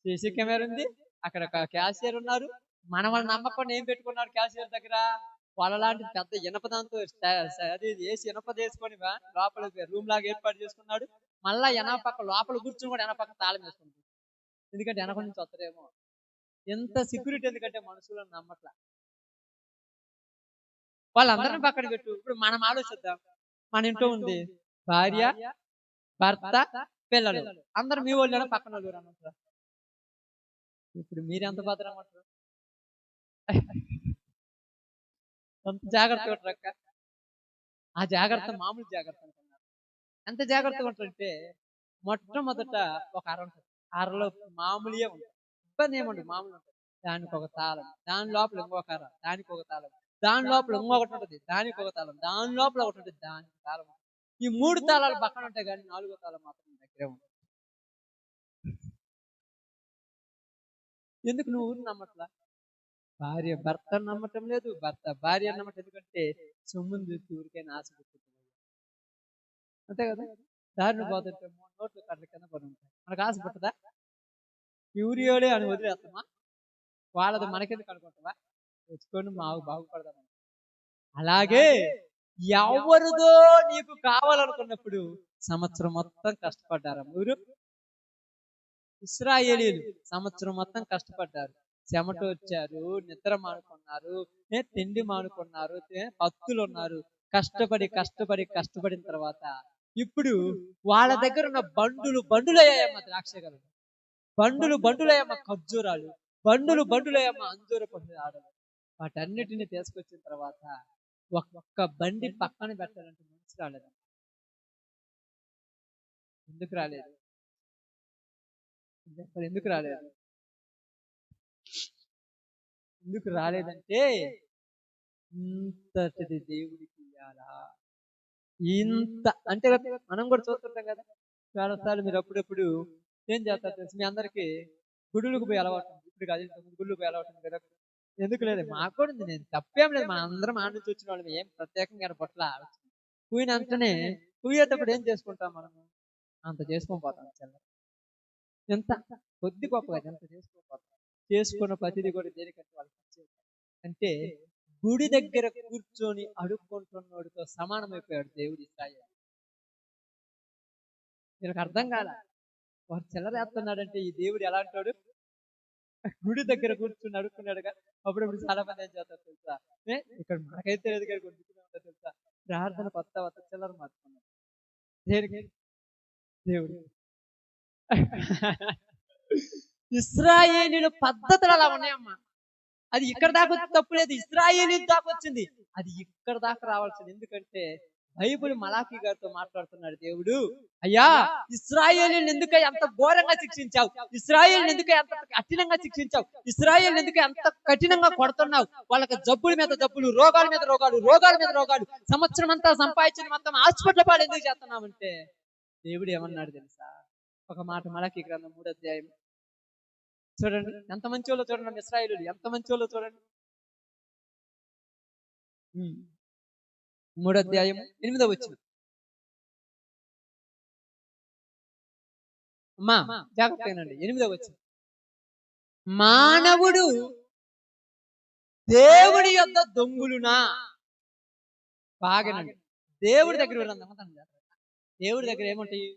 B: సీసీ కెమెరా ఉంది, అక్కడ క్యాషియర్ ఉన్నారు. మన వాళ్ళ నమ్మకం ఏం పెట్టుకున్నాడు క్యాషియర్ దగ్గర? వాళ్ళలాంటి పెద్ద ఇనపదంతో అది వేసి ఇనపదేసుకొని లోపల రూమ్ లాగా ఏర్పాటు చేసుకున్నాడు. మళ్ళా ఎనప పక్క లోపల కూర్చుని కూడా ఎనపక్క తాళం వేసుకుంటాడు. ఎందుకంటే వెనక నుంచి వస్తారేమో. ఎంత సెక్యూరిటీ, ఎందుకంటే మనుషులను నమ్మట్లా. వాళ్ళందరినీ పక్కన పెట్టు. ఇప్పుడు మనం ఆలోచిద్దాం, మన ఇంట్లో ఉంది భార్య, భర్త, పిల్లలు, అందరు మీ వాళ్ళు పక్కన వాళ్ళు అన్నట్టు. ఇప్పుడు మీరెంత భద్రమంటారు? అంత జాగ్రత్తగా ఉంటారక్క. ఆ జాగ్రత్త మామూలు జాగ్రత్త అనుకున్నారు. ఎంత జాగ్రత్తగా ఉంటారంటే మొట్టమొదట ఒక అర ఉంటుంది. అరలో మామూలుగా ఉంటుంది, ఇబ్బంది ఏముంటుంది, మామూలు ఉంటుంది. దానికి ఒక తాళం, దాని లోపల ఇంకొక అర, దానికి ఒక తాళం, దాని లోపల ఇంకొకటి ఉంటుంది, దానికి ఒక తాళం, దాని లోపల ఒకటి ఉంటుంది, దానికి తాళం. ఈ 3 తాళాలు పక్కన ఉంటాయి కానీ 4వ తాళం మాత్రం దగ్గరే ఉంటుంది. ఎందుకు నువ్వు ఊరు నమ్మట్లా? భార్య భర్త నమ్మటం లేదు, భర్త భార్య నమ్మటం. ఎందుకంటే సొమ్మును చూసి ఊరికైనా ఆశ పెట్టుకుంటున్నాడు, అంతే కదా. దారిని పోతుంటే 3 నోట్లు కట్ల కింద పడి ఉంటాయి, మనకు ఆశ పుట్టదా? యూరియోలే అని వదిలేస్తామా? వాళ్ళది మనకెందుకు అనుకుంటావా? తెచ్చుకొని మాకు బాగుపడదాం. అలాగే ఎవరిదో నీకు కావాలనుకున్నప్పుడు సంవత్సరం మొత్తం కష్టపడ్డారు మీరు. ఇశ్రాయేలీలు సంవత్సరం మొత్తం కష్టపడ్డారు, చెమట వచ్చారు, నిద్ర మానుకున్నారు, తిండి మానుకున్నారు, భక్తులు ఉన్నారు. కష్టపడిన తర్వాత ఇప్పుడు వాళ్ళ దగ్గర ఉన్న బండులయ్యాయమ్మ ద్రాక్షగలు, బండులయ్యమ్మ ఖర్జూరాలు, బండులయ్యమ్మ అంజూర పండు ఆడలు. వాటన్నిటిని తీసుకొచ్చిన తర్వాత ఒక్క బండి పక్కన పెట్టాలంటే మనసు రాలేదు. ఎందుకు రాలేదు? ఎందుకు రాలేదు? ఎందుకు రాలేదంటే ఇంతటిది దేవుడికి ఇయ్యాలా? ఇంత అంటే మనం కూడా చూస్తుంటాం కదా చాలాసార్లు. మీరు అప్పుడప్పుడు ఏం చేస్తారు తెలుసు, మీ అందరికి గుడులకు పోయి అలవాటు ఉంది. ఇప్పుడు కాదు, గుళ్ళకు పోయి అలవాటు ఉంది కదా. ఎందుకు లేదు, మాకు కూడా ఉంది. నేను తప్పేం లేదు, మన అందరం ఆడ నుంచి వచ్చిన వాళ్ళు ఏం ప్రత్యేకంగా పట్ల పోయినంతనే పోయేటప్పుడు ఏం చేసుకుంటాం మనము? అంత చేసుకొని పోతాం. ఎంత కొద్ది గొప్పగా ఎంత చేసుకోపోతాం. చేసుకున్న ప్రతిదీ కూడా దేనికంటే వాళ్ళకి అంటే గుడి దగ్గర కూర్చొని అడుక్కుంటున్నోడితో సమానమైపోయాడు దేవుడి స్థాయి. వీళ్ళకి అర్థం కాల, వాడు చెల్లరేస్తున్నాడంటే ఈ దేవుడు ఎలా అంటాడు? గుడి దగ్గర కూర్చొని అడుక్కున్నాడుగా. అప్పుడప్పుడు చాలా మంది ఏం చేస్తారు తెలుసా, ఇక్కడ మనకైతే లేదు కానీ ఉంటుంది తెలుసా, ప్రార్థన కొత్త చిల్లర మార్చుకున్నాడు. దేనికి? దేవుడు. ఇశ్రాయేలీల పద్ధతులు అలా ఉన్నాయమ్మా. అది ఇక్కడ దాకా తప్పులేదు, ఇశ్రాయేలీ దాకా వచ్చింది, అది ఇక్కడ దాకా రావాల్సింది. ఎందుకంటే బైబిల్ మలాకీ గారితో మాట్లాడుతున్నాడు దేవుడు. అయ్యా, ఇశ్రాయేలీని ఎందుకై అంత ఘోరంగా శిక్షించావు? ఇశ్రాయేలీని ఎందుకై అంత కఠినంగా శిక్షించావు? ఇశ్రాయేలీని ఎందుకై అంత కఠినంగా కొడుతున్నావు? వాళ్ళకి జబ్బుల మీద జబ్బులు, రోగాల మీద రోగాలు, సంవత్సరం అంతా సంపాదించిన మొత్తం హాస్పిటల్ పాలు ఎందుకు చేస్తున్నామంటే దేవుడు ఏమన్నాడు తెలుసా? ఒక మాట, మలాకీ గ్రంథం 3వ అధ్యాయం చూడండి. ఎంత మంచి వాళ్ళు చూడండి, ఇశ్రాయేలీయులు ఎంత మంచి వాళ్ళు చూడండి. 3వ అధ్యాయం 8వ వచనం. అమ్మా జాగ్రత్తగానండి, 8వ వచనం. మానవుడు దేవుడి యొద్ద దొంగులునా? బాగానండి. దేవుడి దగ్గర దేవుడి దగ్గర ఏముంటాయి?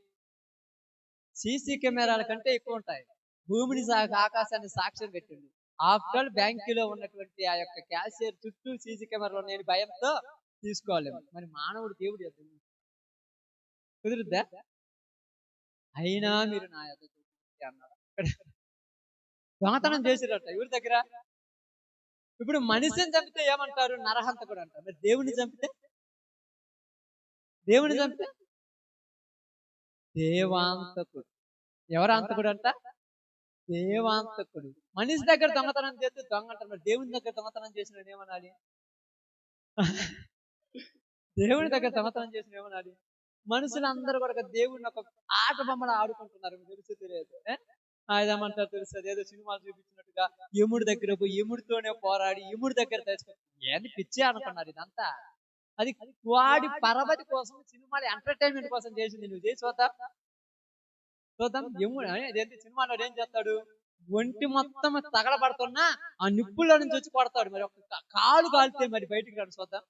B: సీసీ కెమెరాల కంటే ఎక్కువ ఉంటాయి. భూమిని ఆకాశాన్ని సాక్ష్యం పెట్టింది. ఆఫ్టర్ బ్యాంకులో ఉన్నటువంటి ఆ యొక్క క్యాషియర్ చుట్టూ సీసీ కెమెరాలో నేను భయంతో తీసుకోలేము. మరి మానవుడు దేవుడు కుదురుద్దా? అయినా మీరు నా యొద్ద వ్యక్తి అన్నారు. దొంగతనం చేసిరట ఎవరి దగ్గర? ఇప్పుడు మనిషిని చంపితే ఏమంటారు? నరహంతకుడు అంటారు. మరి దేవుని చంపితే దేవాంతకుడు. ఎవరు అంతకుడు అంట? దేవాంతకుడు. మనిషి దగ్గర దొంగతనం చేస్తే దొంగ అంటారు. మరి దేవుని దగ్గర దొంగతనం చేసిన ఏమనాలి? దేవుని దగ్గర దొంగతనం చేసిన ఏమనాలి? మనుషులందరూ కూడా దేవుడిని ఒక ఆట బొమ్మలు ఆడుకుంటున్నారు. తెలుసు తెలియదు ఏమంటారు తెలుసు? ఏదో సినిమాలు చూపించినట్టుగా యముడి దగ్గర పోయి యముడితోనే పోరాడి యముడి దగ్గర తెచ్చుకో ఏంది పిచ్చి అనుకున్నారు. ఇదంతా అది వాడి పరపతి కోసం, సినిమాలు ఎంటర్టైన్మెంట్ కోసం చేసింది. నువ్వు చేసి చూద్దాం. యముడు అదేంటి సినిమాలో ఏం చేస్తాడు? ఒంటి మొత్తం తగలబడుతున్నా ఆ నిప్పుల్లో నుంచి వచ్చి కొడతాడు. మరి ఒక కాలు కాలితే మరి బయటికి రాడు. చూద్దాం.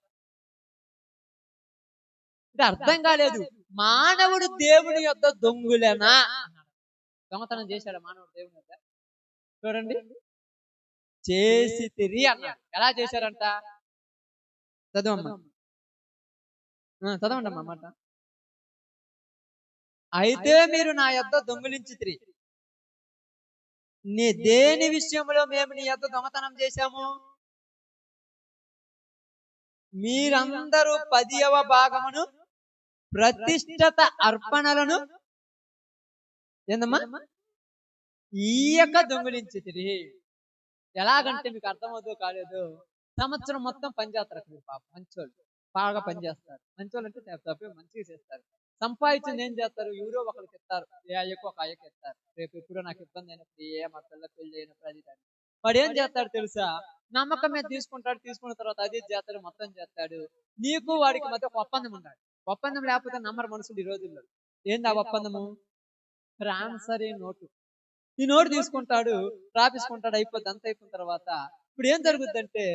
B: ఇది అర్థం కాలేదు. మానవుడు దేవుని యొద్ద దొంగులేనా? దొంగతనం చేశాడు మానవుడు దేవుని యొద్ద? చూడండి, చేసి తిరిగి అన్నాడు. ఎలా చేశారంట? చదవమ్మా, చదవండి అమ్మా మాట. అయితే మీరు నా యొద్ద దొంగిలించితిరి. నీ దేని విషయంలో మేము నీ యొద్ద దొంగతనం చేశాము? మీరందరూ 10వ భాగమును ప్రతిష్ఠిత అర్పణలను ఏందమ్మా ఈయక దొంగిలించితిరి. ఎలాగంటే మీకు అర్థమవుతుందో కాలేదు. సంవత్సరం మొత్తం పనిచేస్తారు మీరు. పాప మంచోళ్ళు బాగా పనిచేస్తారు. మంచోళ్ళు అంటే తప్పే మంచిగా చేస్తారు. సంపాదించింది ఏం చేస్తారు? ఎవరో ఒకరికి ఇస్తారు. ఏ అయ్యకు ఒక అయ్యకి ఇస్తారు. రేపు ఎప్పుడో నాకు ఇబ్బంది అయినప్పుడు, మా పిల్ల పెళ్లి అయినప్పుడు అది వాడు ఏం చేస్తాడు తెలుసా? నమ్మకం మీద తీసుకున్న తర్వాత అది చేస్తాడు, మొత్తం చేస్తాడు. నీకు వాడికి మధ్య ఒక ఒప్పందం ఉండాలి. ఒప్పందం లేకపోతే నమ్మరు మనుషులు ఈ రోజుల్లో. ఏంది ఆ ఒప్పందము? ప్రాన్సరీ నోటు. ఈ నోటు తీసుకుంటాడు, రాపించుకుంటాడు, అయిపోద్ది. అంత అయిపోయిన తర్వాత ఇప్పుడు ఏం జరుగుద్దంటే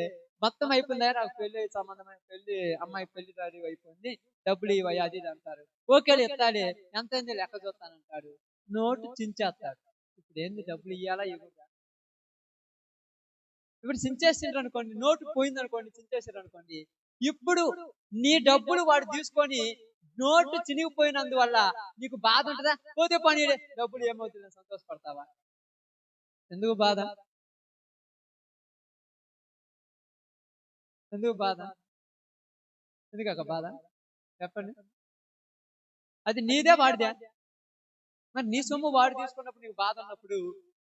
B: మొత్తం అయిపోయిందా, నాకు పెళ్లి సంబంధమైన పెళ్లి, అమ్మాయి పెళ్లి రెడీ అయిపోయింది, డబ్బులు ఇవ్వయి అది ఇది అంటారు. ఓకేలే ఇస్తాడే, ఎంత అయింది లెక్క చూస్తానంటాడు. నోటు చించేస్తాడు. ఇప్పుడు ఏంది డబ్బులు ఇవ్వాలా ఇవ్వగా? ఇప్పుడు చించేసిండ్రు అనుకోండి, నోటు పోయింది అనుకోండి, చించేసారు అనుకోండి. ఇప్పుడు నీ డబ్బులు వాడు తీసుకొని నోటు చినిగిపోయినందువల్ల నీకు బాధ ఉంటుందా? పోతే పని డబ్బులు ఏమవుతుందని సంతోషపడతావా? ఎందుకు బాధ? ఎందుకు బాధ? ఎందుకు బాధ చెప్పండి. అది నీదే వాడిదే. మరి నీ సొమ్ము వాడు తీసుకున్నప్పుడు నీకు బాధ ఉన్నప్పుడు,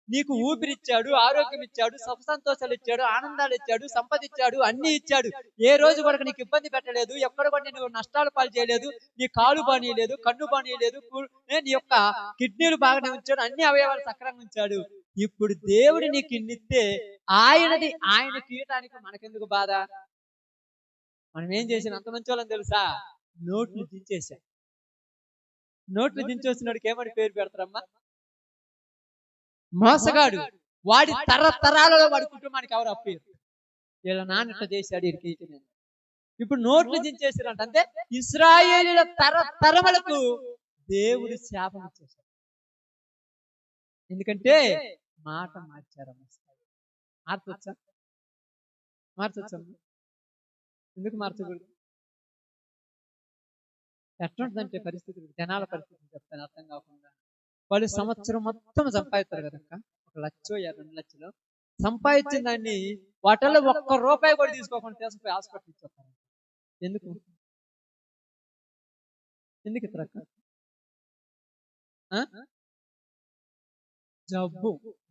B: నీకు ఊపిరిచ్చాడు, ఆరోగ్యం ఇచ్చాడు, సుఖ సంతోషాలు ఇచ్చాడు, ఆనందాలు ఇచ్చాడు, సంపద ఇచ్చాడు, అన్ని ఇచ్చాడు. ఏ రోజు కూడా నీకు ఇబ్బంది పెట్టలేదు, ఎక్కడ కూడా నేను నష్టాలు పాలు చేయలేదు. నీ కాలు బానీయలేదు, కన్ను బానీయలేదు, నీ యొక్క కిడ్నీలు బాగానే ఉంచాడు, అన్ని అవయవాలు సక్రంగా ఉంచాడు. ఇప్పుడు దేవుడు నీకు ఇన్నిస్తే ఆయనది ఆయనకి ఇవ్వటానికి మనకెందుకు బాధ? మనం ఏం చేసిన అంత మంచి వాళ్ళని తెలుసా? నోట్లు దించేశాం. నోట్లు దించేసినోడికి ఏమని పేరు పెడతారమ్మా? మోసగాడు. వాడి తరతరాలలో వాడి కుటుంబానికి ఎవరు అప్పయ్యారు? వీళ్ళ నాన్న ఇట్లా చేశాడు వీడికి. ఇప్పుడు నోట్లు దించేసారంట. అంటే ఇశ్రాయేలీయుల తరతరములకు దేవుడు శాపం ఇచ్చేశాడు. ఎందుకంటే మాట మార్చారమ్మా. మార్చొచ్చమ్మా. ఎందుకు మార్చకూడదు? ఎట్లుంటుందంటే పరిస్థితులు, జనాల పరిస్థితులు చెప్తాను అర్థం కాకుండా. వాళ్ళు సంవత్సరం మొత్తం సంపాదిస్తారు కదక్క. 1 లక్ష 2 లక్షలు సంపాదించిన దాన్ని వాటిల్లో ₹1 కూడా తీసుకోకుండా తీసుకుపోయి హాస్పిటల్ ఇచ్చేస్తారు. ఎందుకు ఇతరక్క?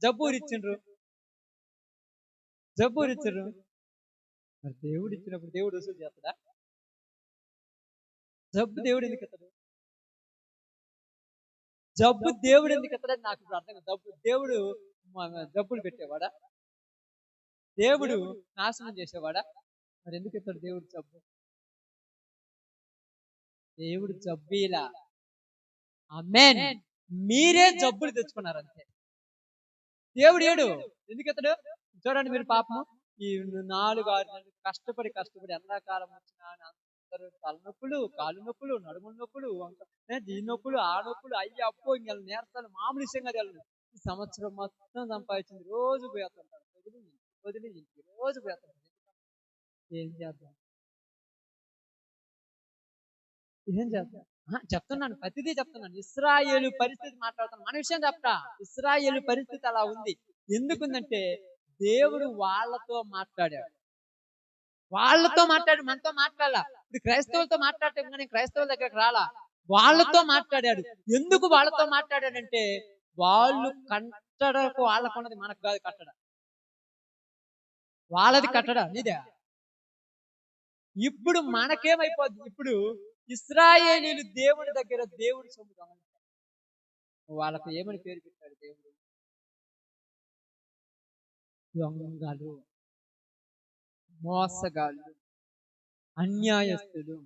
B: జబ్బు ఇచ్చిండ్రు. మరి దేవుడు ఇచ్చినప్పుడు దేవుడు వసూలు చేస్తాడా? జబ్బు దేవుడు ఎందుకు ఇస్తాడు? జబ్బు దేవుడు ఎందుకు ఇస్తాడని నాకు ఇప్పుడు అర్థం కాదు. దేవుడు జబ్బులు పెట్టేవాడా? దేవుడు నాశనం చేసేవాడా? మరి ఎందుకు ఇస్తాడు దేవుడు జబ్బు? దేవుడు జబ్బీలా. ఆమేన్. మీరే జబ్బులు తెచ్చుకున్నారు అంతే. దేవుడు ఎందుకు ఇస్తాడు? చూడండి మీరు పాపము ఈ 4-6 నెలలు కష్టపడి ఎండాకాలం వచ్చినా అందరూ తలనొప్పులు, కాళ్ళు నొప్పులు, నడుముల నొప్పులు, దీని నొప్పులు, ఆ నొప్పులు, అయ్యప్పో ఇంకా నేర్తాలు మామూలు విషయంగా తెలియదు. ఈ సంవత్సరం మొత్తం సంపాదించింది రోజు పోతుంటారు. వదిలి రోజు పోతుంటారు. ఏం చేద్దాం? చెప్తున్నాను, ప్రతిదీ చెప్తున్నాను. ఇశ్రాయేలు పరిస్థితి మాట్లాడుతున్నాను, మన విషయం చెప్తా. ఇశ్రాయేలు పరిస్థితి అలా ఉంది. ఎందుకుందంటే దేవుడు వాళ్ళతో మాట్లాడాడు. వాళ్ళతో మాట్లాడి మనతో మాట్లాడాల. ఇప్పుడు క్రైస్తవులతో మాట్లాడటం కానీ క్రైస్తవుల దగ్గరకు రాలా, వాళ్ళతో మాట్లాడాడు. ఎందుకు వాళ్ళతో మాట్లాడాడంటే వాళ్ళు కట్టడకు వాళ్ళకున్నది మనకు కాదు కట్టడ, వాళ్ళది కట్టడ నీదే. ఇప్పుడు మనకేమైపోద్ది, ఇప్పుడు ఇశ్రాయేలీలు దేవుని దగ్గర దేవుడి సొమ్ము గమనించారు. వాళ్ళకు ఏమని పేరు పెట్టాడు దేవుడు? దొంగలు, మోసగాళ్ళు, అన్యాయస్తులు,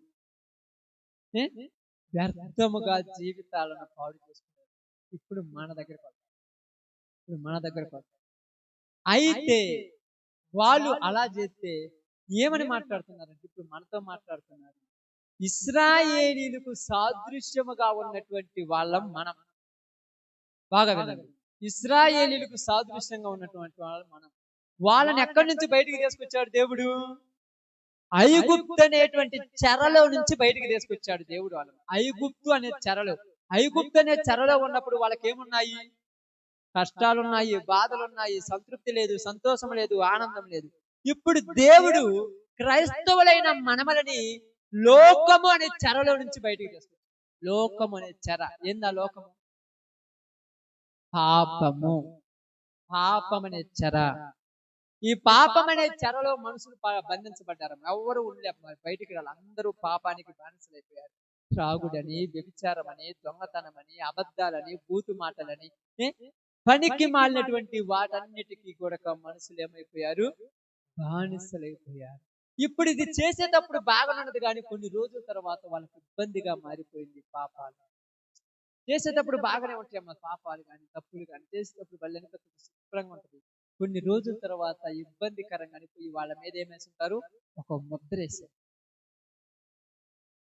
B: వ్యర్థముగా జీవితాలను పాడు చేసుకున్నారు. ఇప్పుడు మన దగ్గర పడతారు. అయితే వాళ్ళు అలా చేస్తే ఏమని మాట్లాడుతున్నారంటే ఇప్పుడు మనతో మాట్లాడుతున్నారు. ఇశ్రాయేలీలకు సాదృశ్యముగా ఉన్నటువంటి వాళ్ళం మనం. బాగా వినండి, ఇశ్రాయేలీలకు సాదృశ్యంగా ఉన్నటువంటి వాళ్ళం మనం. వాళ్ళని ఎక్కడి నుంచి బయటికి తీసుకొచ్చాడు దేవుడు? ఐగుప్తు అనేటువంటి చెరలో నుంచి బయటికి తీసుకొచ్చాడు దేవుడు వాళ్ళని. ఐగుప్తు అనే చెరలో, ఐగుప్తు అనే చెరలో ఉన్నప్పుడు వాళ్ళకి ఏమున్నాయి? కష్టాలున్నాయి, బాధలున్నాయి, సంతృప్తి లేదు, సంతోషం లేదు, ఆనందం లేదు. ఇప్పుడు దేవుడు క్రైస్తవులైన మనమలని లోకము అనే చెరలో నుంచి బయటికి తీసుకొచ్చాడు. లోకము అనే చెర ఏందా? లోకము పాపము, పాపం అనే చెర. ఈ పాపం అనే చెరలో మనుషులు బంధించబడ్డారు. ఎవరు ఉండలే, బయటికి రాలి. అందరూ పాపానికి బానిసలైపోయారు. త్రాగుడని, వ్యభిచారమని, దొంగతనమని, అబద్ధాలని, బూతు మాటలని, పనికి మాలినటువంటి వాటన్నిటికీ కూడా మనుషులు ఏమైపోయారు? బానిసలైపోయారు. ఇప్పుడు ఇది చేసేటప్పుడు బాగానున్నది, కానీ కొన్ని రోజుల తర్వాత వాళ్ళకి ఇబ్బందిగా మారిపోయింది. పాపాలు చేసేటప్పుడు బాగానే ఉంటాయి అమ్మా, పాపాలు కానీ తప్పులు కానీ చేసేటప్పుడు వాళ్ళని శుభ్రంగా ఉంటుంది. కొన్ని రోజుల తర్వాత ఇబ్బందికరంగా అనిపోయి వాళ్ళ మీద ఏమేసుంటారు? ఒక ముద్ర వేసారు.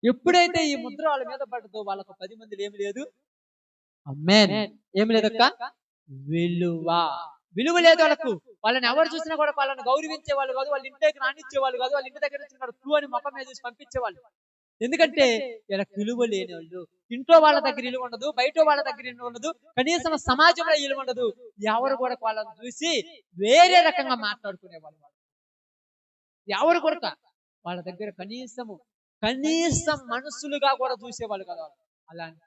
B: ఎప్పుడైతే ఈ ముద్ర వాళ్ళ మీద పడదో వాళ్ళకు 10 మందిలో ఏమి లేదు, ఆమేన్, ఏమి లేదక్క, విలువ లేదు వాళ్ళకు. వాళ్ళని ఎవరు చూసినా కూడా వాళ్ళని గౌరవించే వాళ్ళు కాదు, వాళ్ళ ఇంటికి రానిచ్చే వాళ్ళు కాదు, వాళ్ళ ఇంటి దగ్గర నుంచి టూ అని ముఖం మీద చూసి పంపించేవాళ్ళు. ఎందుకంటే వీళ్ళకి విలువ లేని వాళ్ళు. ఇంట్లో వాళ్ళ దగ్గర విలువ ఉండదు, బయట వాళ్ళ దగ్గర విలువ ఉండదు, కనీసం సమాజంలో విలువ ఉండదు. ఎవరు కూడా వాళ్ళని చూసి వేరే రకంగా మాట్లాడుకునేవాళ్ళు. ఎవరు కూడా వాళ్ళ దగ్గర కనీసం మనుషులుగా కూడా చూసేవాళ్ళు కదా. అలాంటి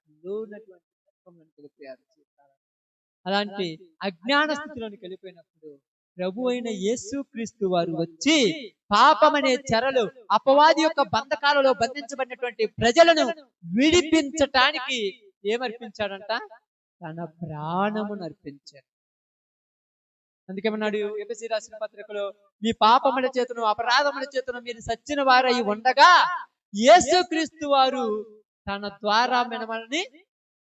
B: అలాంటి అజ్ఞాన స్థితిలోనికి వెళ్ళిపోయినప్పుడు ప్రభు అయిన యేసుక్రీస్తు వారు వచ్చి పాపమనే చెరలు, అపవాది యొక్క బంధకాలలో బంధించబడినటువంటి ప్రజలను విడిపించటానికి ఏమర్పించాడంట? తన ప్రాణమును అర్పించాడు. అందుకేమన్నాడు ఎఫెసీ రాసిన పత్రికలో, మీ పాపముల చేతను అపరాధముల చేతను మీరు సచ్చిన వారై ఉండగా యేసుక్రీస్తు వారు తన ద్వారా మనల్ని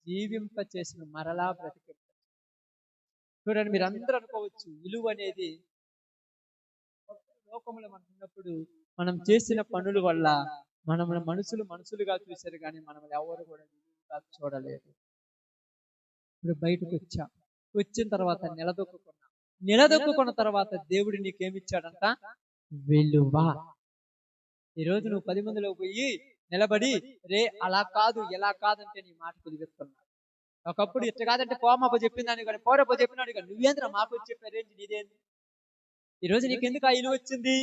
B: జీవింప చేసిన, మరలా బ్రతికి. చూడండి, మీరు అందరూ అనుకోవచ్చు విలువ అనేది లోకములో మనం ఉన్నప్పుడు మనం చేసిన పనుల వల్ల మనల్ని మనుషులుగా చూశారు, కానీ మనం ఎవరు కూడా విలువగా చూడలేదు. ఇప్పుడు బయటకు వచ్చిన తర్వాత నిలదొక్కున్న తర్వాత దేవుడు నీకేమిచ్చాడంట? విలువ. ఈరోజు నువ్వు 10 మందిలో పోయి నిలబడి రే అలా కాదు ఎలా కాదంటే నీ మాట పిలిపిస్తున్నావు. ఒకప్పుడు ఇట్లా కాదంటే పోమప్ప చెప్పిందని కానీ పోరప్ప చెప్పినాడు కానీ నువ్వేంద్ర మాకు చెప్పే రేంజ్ నీదేంది? ఈరోజు నీకెందుకు ఆ ఇల్లు వచ్చింది?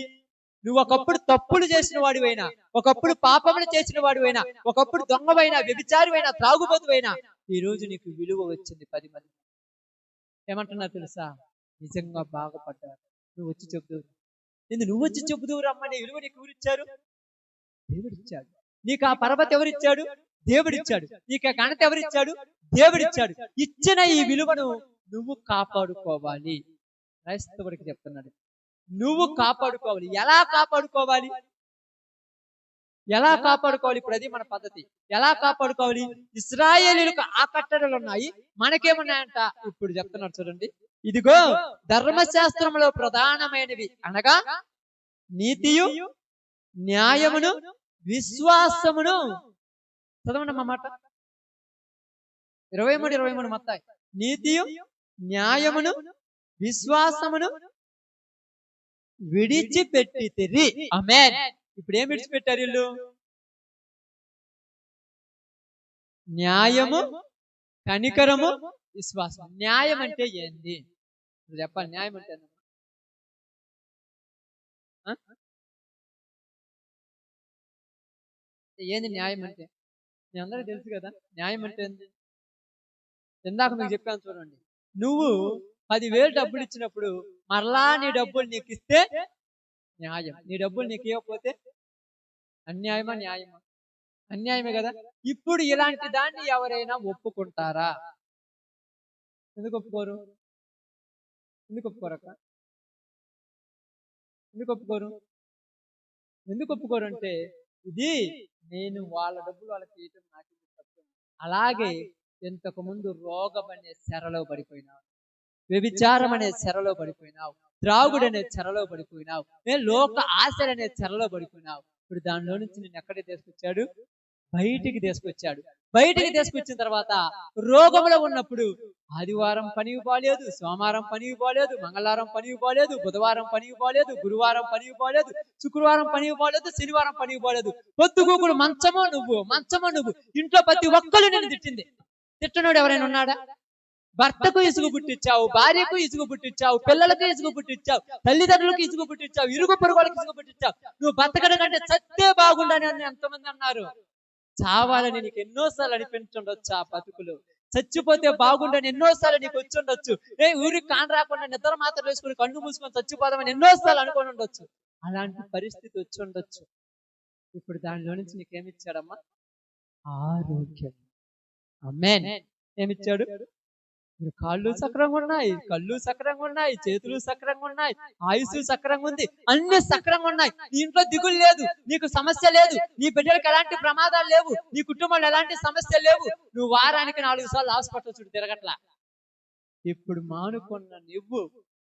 B: నువ్వు ఒకప్పుడు తప్పులు చేసిన వాడివైనా, ఒకప్పుడు పాపములు చేసిన వాడివైనా, ఒకప్పుడు దొంగవైనా, వ్యభిచారివైనా, త్రాగుబోతువైనా, ఈ రోజు నీకు విలువ వచ్చింది. 10 మంది ఏమంటున్నారు తెలుసా? నిజంగా బాగుపడ్డారు. నువ్వు వచ్చి చెబుదువు రమ్మని విలువ నీకు ఎవరిచ్చారు? దేవుడిచ్చాడు. నీకు ఆ పర్వతం ఎవరిచ్చాడు? దేవుడిచ్చాడు. నీకు ఆ ఘనత ఎవరిచ్చాడు? దేవుడిచ్చాడు. ఇచ్చిన ఈ విలువను నువ్వు కాపాడుకోవాలి. క్రైస్తవుడికి చెప్తున్నాడు, నువ్వు కాపాడుకోవాలి. ఎలా కాపాడుకోవాలి? ఇప్పుడు అది మన పద్ధతి. ఎలా కాపాడుకోవాలి? ఇశ్రాయేలీయులకు ఆ కట్టడలు ఉన్నాయి, మనకేమున్నాయంట? ఇప్పుడు చెప్తున్నారు చూడండి. ఇదిగో ధర్మశాస్త్రంలో ప్రధానమైనవి అనగా నీతియు, న్యాయమును, విశ్వాసమును. చదవండి అమ్మ మాట. 23 మత్తాయి. నీతియు, న్యాయమును, విశ్వాసమును విడిచిపెట్టితిరి. ఆమేన్. ఇప్పుడు ఏం విడిచిపెట్టారు వీళ్ళు? న్యాయము, కనికరము, విశ్వాసం. న్యాయం అంటే ఏంది చెప్పాలి? న్యాయం అంటే ఏంది? ఏంది న్యాయం అంటే? మీ అందరికీ తెలుసు కదా న్యాయం అంటే ఏంది. ఇందాక మీకు చెప్పాను చూడండి. నువ్వు 10,000 డబ్బులు ఇచ్చినప్పుడు మరలా నీ డబ్బులు నీకు ఇస్తే న్యాయం. నీ డబ్బులు నీకు ఇవ్వకపోతే అన్యాయమా న్యాయమా? అన్యాయమే కదా. ఇప్పుడు ఇలాంటి దాన్ని ఎవరైనా ఒప్పుకుంటారా? ఎందుకు ఒప్పుకోరు? ఎందుకు ఒప్పుకోరక్క? ఎందుకు ఒప్పుకోరు? ఎందుకు ఒప్పుకోరు అంటే ఇది నేను వాళ్ళ డబ్బులు వాళ్ళకి ఇవ్వటం నాకు తప్పదు. అలాగే ఇంతకు ముందు రోగం అనే చెరలో పడిపోయినావు, వ్యభిచారం అనే చెరలో పడిపోయినావు, త్రాగుడు అనే చెరలో పడిపోయినావు, లోక ఆశలు అనే చెరలో పడిపోయినావు. ఇప్పుడు దానిలో నుంచి నేను ఎక్కడికి తీసుకొచ్చాడు? బయటికి తీసుకొచ్చాడు. బయటికి తీసుకొచ్చిన తర్వాత రోగంలో ఉన్నప్పుడు ఆదివారం పనికి పోలేదు, సోమవారం పనికి పోలేదు, మంగళవారం పనికి పోలేదు, బుధవారం పనికి పోలేదు, గురువారం పనికి పోలేదు, శుక్రవారం పనికి పోలేదు, శనివారం పనికి పోలేదు. పొద్దుగూకుడు మంచమో నువ్వు ఇంట్లో ప్రతి ఒక్కరు నేను తిట్టింది. తిట్టనోడు ఎవరైనా ఉన్నాడా? భర్తకు ఇసుగు పుట్టించావు, భార్యకు ఇసుగు పుట్టించావు, పిల్లలకు ఇసుగు పుట్టించావు, తల్లిదండ్రులకు ఇసుగు పుట్టించావు, ఇరుగు పొరుగులకు ఇసుగు పుట్టించావు. నువ్వు బతకడం కంటే చస్తే బాగుండని ఎంతమంది అన్నారు. చావాలని నీకు ఎన్నోసార్లు అనిపించుండొచ్చు. ఆ బతుకులు చచ్చిపోతే బాగుండని ఎన్నోసార్లు నీకు వచ్చి ఉండొచ్చు. ఊరికి కాని రాకుండా నిద్ర మాత్రం వేసుకుని కన్ను మూసుకొని చచ్చిపోదామని ఎన్నోసార్లు అనుకొని ఉండొచ్చు. అలాంటి పరిస్థితి వచ్చి ఉండొచ్చు. ఇప్పుడు దానిలో నుంచి నీకేమిచ్చాడమ్మా? ఆరోగ్యం. ఆమేన్. ఏమిచ్చాడు? కాళ్ళు సక్రంగా ఉన్నాయి, కళ్ళు సక్రంగా ఉన్నాయి, చేతులు సక్రంగా ఉన్నాయి, ఆయుసు సక్రంగా ఉంది, అన్ని సక్రంగా ఉన్నాయి. నీ ఇంట్లో దిగులు లేదు, నీకు సమస్య లేదు, నీ బిడ్డలకు ఎలాంటి ప్రమాదాలు లేవు, నీ కుటుంబంలో ఎలాంటి సమస్యలు లేవు. నువ్వు వారానికి 4 సార్లు హాస్పిటల్ చుట్టూ తిరగట్లా. ఇప్పుడు మానుకున్న నువ్వు,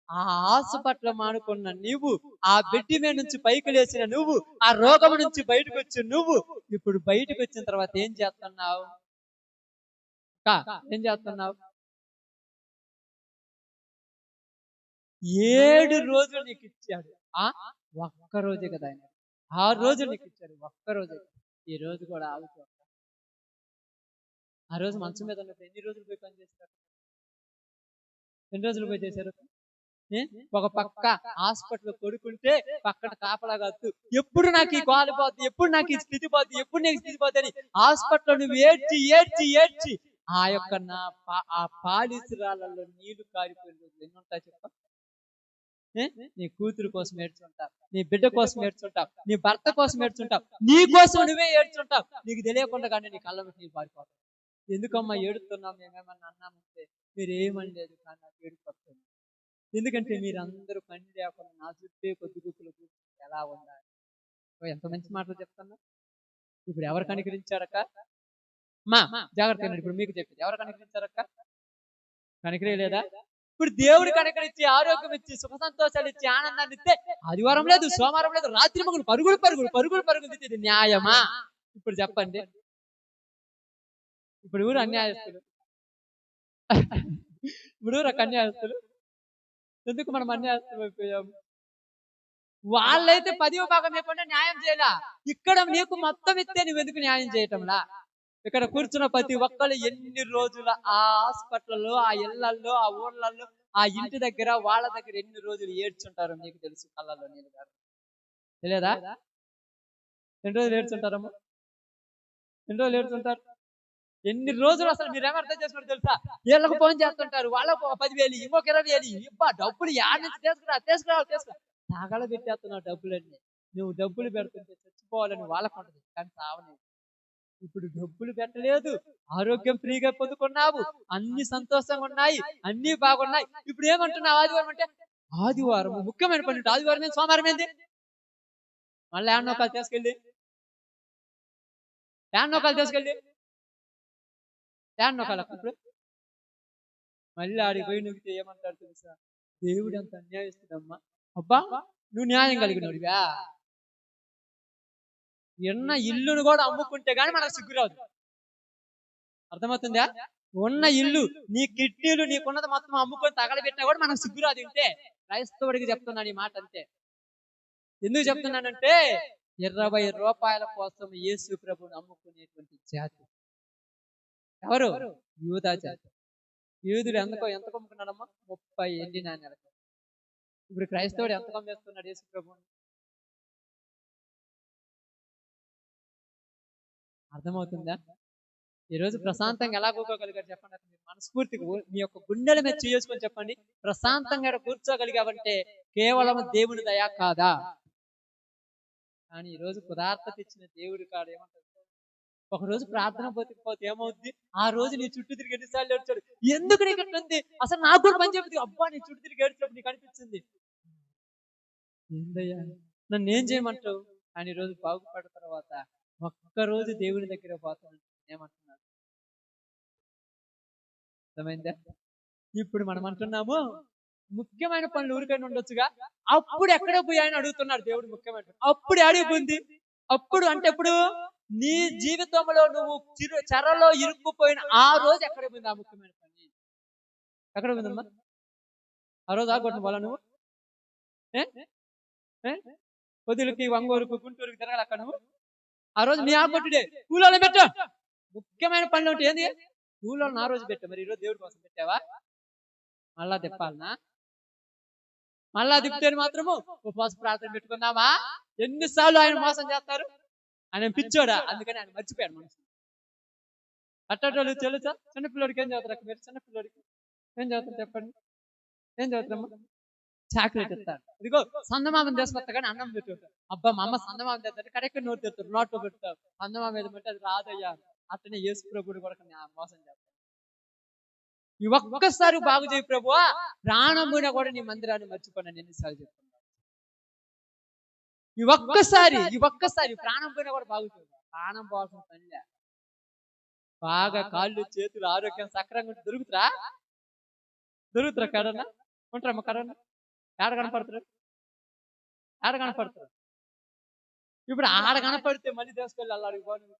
B: ఆ హాస్పిటల్ మానుకున్న నువ్వు, ఆ బెడ్ మీద నుంచి పైకి లేచిన నువ్వు, ఆ రోగం నుంచి బయటకు వచ్చి నువ్వు, ఇప్పుడు బయటకు వచ్చిన తర్వాత ఏం చేస్తున్నావు? ఏం చేస్తున్నావు? 7 రోజులు నీకు ఇచ్చాడు. ఒక్క రోజే కదా ఆయన. 6 రోజులు నీకు ఇచ్చాడు, ఒక్క రోజే. ఈ రోజు కూడా ఆగుతూ. ఆ రోజు మంచం మీద ఉన్నప్పుడు ఎన్ని రోజులు పోయి పని చేశారు? ఎన్ని రోజులు పోయి చేశారు? ఒక పక్క హాస్పిటల్ కొడుకుంటే పక్కన కాపలా కాదు. ఎప్పుడు నాకు ఈ కాలు పోద్ది, ఎప్పుడు నాకు ఈ స్థితి పోద్ది, ఎప్పుడు నీకు స్థితి పోద్ది అని హాస్పిటల్ నువ్వు ఏడ్చి ఆ యొక్క ఆ పాలిసురాలలో నీళ్లు కారిపోయిన రోజులు ఎన్ని ఉంటాయి చెప్ప? నీ కూతురు కోసం ఏడ్చుంటావు, నీ బిడ్డ కోసం ఏడ్చుంటావు, నీ భర్త కోసం ఏడ్చుంటావు, నీ కోసం నువ్వే ఏడ్చుంటావు. నీకు తెలియకుండా కానీ నీ కళ్ళ నీళ్ళు పారిపోతావు. ఎందుకమ్మా ఏడుతున్నావు? మేమేమన్నా అన్నామంటే మీరు ఏమనలేదు, కానీ నాకు ఏడుపడుతుంది. ఎందుకంటే మీరందరూ పని లేకుండా నా చుట్టే కొద్ది గుక్కులు ఎలా ఉండాలి? ఎంత మంచి మాటలు చెప్తున్నా. ఇప్పుడు ఎవరు కనికరించారక్క? మా జాగ్రత్త. ఇప్పుడు మీకు చెప్పింది ఎవరు కనికరించారక్క? కనికరేయలేదా? ఇప్పుడు దేవుడు కనికరించి ఆరోగ్యం ఇచ్చి సుఖ సంతోషాలు ఇచ్చి ఆనందాన్ని ఇస్తే ఆదివారం లేదు, సోమవారం లేదు, రాత్రి మగులు పరుగులు ఇది న్యాయమా? ఇప్పుడు చెప్పండి. ఇప్పుడు ఊరు అన్యాయస్తులు, ఇప్పుడు ఊరకు అన్యాయస్తులు. ఎందుకు మనం అన్యాయస్తులు అయిపోయాము? వాళ్ళైతే 10వ భాగం ఇవ్వకుండా న్యాయం చేయలా. ఇక్కడ నీకు మొత్తం ఇస్తే నువ్వు ఎందుకు న్యాయం చేయటంలా? ఇక్కడ కూర్చున్న ప్రతి ఒక్కరు ఎన్ని రోజులు ఆ హాస్పిటల్లో, ఆ ఇళ్లల్లో, ఆ ఊర్లలో, ఆ ఇంటి దగ్గర వాళ్ళ దగ్గర ఎన్ని రోజులు ఏడ్చుంటారో నీకు తెలుసు. కళ్ళల్లో నీళ్ళు గారు తెలియదా? ఎన్ని రోజులు ఏడ్చుంటారమ్మా? ఎన్ని రోజులు ఏడ్చుంటారు? ఎన్ని రోజులు అసలు మీరు ఏమో అర్థం చేసుకుంటే తెలుసా? వీళ్ళకు ఫోన్ చేస్తుంటారు, వాళ్ళకు 10,000, ఇంకొక 20,000, డబ్బులు యాడ్ నుంచి తీసుకురావాలి. తాగాల పెట్టేస్తున్నావు డబ్బులన్నీ. నువ్వు డబ్బులు పెడుతుంటే చచ్చిపోవాలని వాళ్ళకు ఉంటుంది, కానీ సావలేదు. ఇప్పుడు డబ్బులు పెట్టలేదు, ఆరోగ్యం ఫ్రీగా పొందుకున్నావు, అన్ని సంతోషంగా ఉన్నాయి, అన్ని బాగున్నాయి. ఇప్పుడు ఏమంటున్నావు? ఆదివారం అంటే ఆదివారం ముఖ్యమైన పని. ఆదివారం ఏంది, సోమవారం ఏంది? మళ్ళీ ఏమన్నోకాలు తీసుకెళ్ళి ఇప్పుడు మళ్ళీ ఆడికి పోయి నువ్వు ఏమంటారు తెలుసా? దేవుడు ఎంత అన్యాయిస్తుందమ్మా. అబ్బా నువ్వు న్యాయం కలిగినోడివా? ఎన్న ఇల్లును కూడా అమ్ముకుంటే గానీ మనకు సిగ్గురాదు. అర్థమవుతుందా? ఉన్న ఇల్లు, నీ కిడ్నీలు, నీకున్నది మొత్తం అమ్ముకొని తగలబెట్టినా కూడా మనకు సిగ్గురాదు. ఇంటే క్రైస్తవుడికి చెప్తున్నాను ఈ మాట. అంతే. ఎందుకు చెప్తున్నానంటే 20 రూపాయల కోసం యేసు ప్రభువుని అమ్ముకునేటువంటి జాతి. ఎవరు? యూదా జాతి. యూదుడు ఎంత కొమ్ముకున్నాడమ్మా? 30 ఎండి నాణ్యాలకు. ఇప్పుడు క్రైస్తవుడు ఎంత కమ్మేస్తున్నాడు యేసు ప్రభువుని? అర్థమవుతుందా? ఈరోజు ప్రశాంతంగా ఎలా కూర్చోగలిగారు చెప్పండి? అసలు మీరు మనస్ఫూర్తిగా మీ యొక్క గుండెల మీద చేసుకొని చెప్పండి. ప్రశాంతంగా ఈడ కూర్చోగలిగావంటే కేవలం దేవుని దయా కాదా? కానీ ఈరోజు కుదార్తత ఇచ్చిన దేవుడి కాడు ఏమంటారు? ఒక రోజు ప్రార్థన పోతే ఏమవుద్ది? ఆ రోజు నీ చుట్టూ తిరిగి ఎన్నిసార్లు ఏడ్చాడు. ఎందుకు నీకు ఇట్లుంది? అసలు నాకు కూడా పని చెప్తుంది. అబ్బా నీ చుట్టూ తిరిగి ఏడ్చినప్పుడు నీకు అనిపించింది, ఏందయ్యా నన్ను ఏం చేయమంటావు? కానీ ఈరోజు బాగుపడిన తర్వాత ఒక్కరోజు దేవుని దగ్గర పోతాను ఏమంటున్నాడు? అర్థమైందా? ఇప్పుడు మనం అంటున్నాము ముఖ్యమైన పనులు ఊరికైనా ఉండొచ్చుగా, అప్పుడు ఎక్కడ పోయి ఆయన అడుగుతున్నాడు దేవుడు ముఖ్యమైన పనులు. అప్పుడు అడిగిపోయింది. అప్పుడు అంటే ఎప్పుడు? నీ జీవితంలో నువ్వు చెరలో ఇరుక్కుపోయిన ఆ రోజు ఎక్కడ పోయింది ఆ ముఖ్యమైన పని? ఎక్కడ పోయిందమ్మా ఆ రోజు? ఆగొట్టిన పోలా నువ్వు? పొద్దులకి వంగూరుకు గుంటూరుకి తిరగాలి అక్కడ నువ్వు. ఆ రోజు నీ ఆగొట్టుడే కూలలో పెట్టు. ముఖ్యమైన పనులు ఉంటే ఏంది? కూలలో ఆ రోజు పెట్టు. మరి ఈరోజు దేవుడి కోసం పెట్టావా? మళ్ళా తిప్పాలనా? మళ్ళా తిప్పితే మాత్రము ఉపవాస ప్రార్థన పెట్టుకుందామా? ఎన్నిసార్లు ఆయన మోసం చేస్తారు? ఆయన పిచ్చోడా? అందుకని ఆయన మర్చిపోయాడు మనసు. అట్టోళ్ళు తెలుసా? చిన్నపిల్లడికి ఏం చదువుతారు? మీరు చిన్నపిల్లడికి ఏం చదువుతారు చెప్పండి? ఏం చదువుతారమ్మా? చాక్లెట్ ఇస్తారు. ఇదిగో సందమామని తీసుకొస్తా కానీ అన్నం పెట్టుకుంటారు. అబ్బా మా అమ్మ సందమామ తెస్తారు, కరెక్ట్ నోరు తెస్తారు, నోట్లో పెడతారు. సందమామ ఏదంటే అది రాదయ్యా. అతనే యేసు ప్రభుడు కూడా మోసం చేస్తారు. ఈ ఒక్కసారి బాగు చేయి ప్రభువా, ప్రాణం పోయినా కూడా నీ మందిరాన్ని మర్చిపోయినా ఎన్నిసార్లు చెప్తున్నా. ఈ ఒక్కసారి ప్రాణం పోయినా కూడా బాగు చేయ. ప్రాణం పోవాల్సిన పనిలే. బాగా కాళ్ళు చేతులు ఆరోగ్యం సక్రంగా ఉంటే దొరుకుతారా కడనా? ఉంటారమ్మా కడనా? ఏడ కనపడతారు? ఇప్పుడు ఆడ కనపడితే మళ్ళీ తీసుకెళ్ళి అల్లాడికి పోను.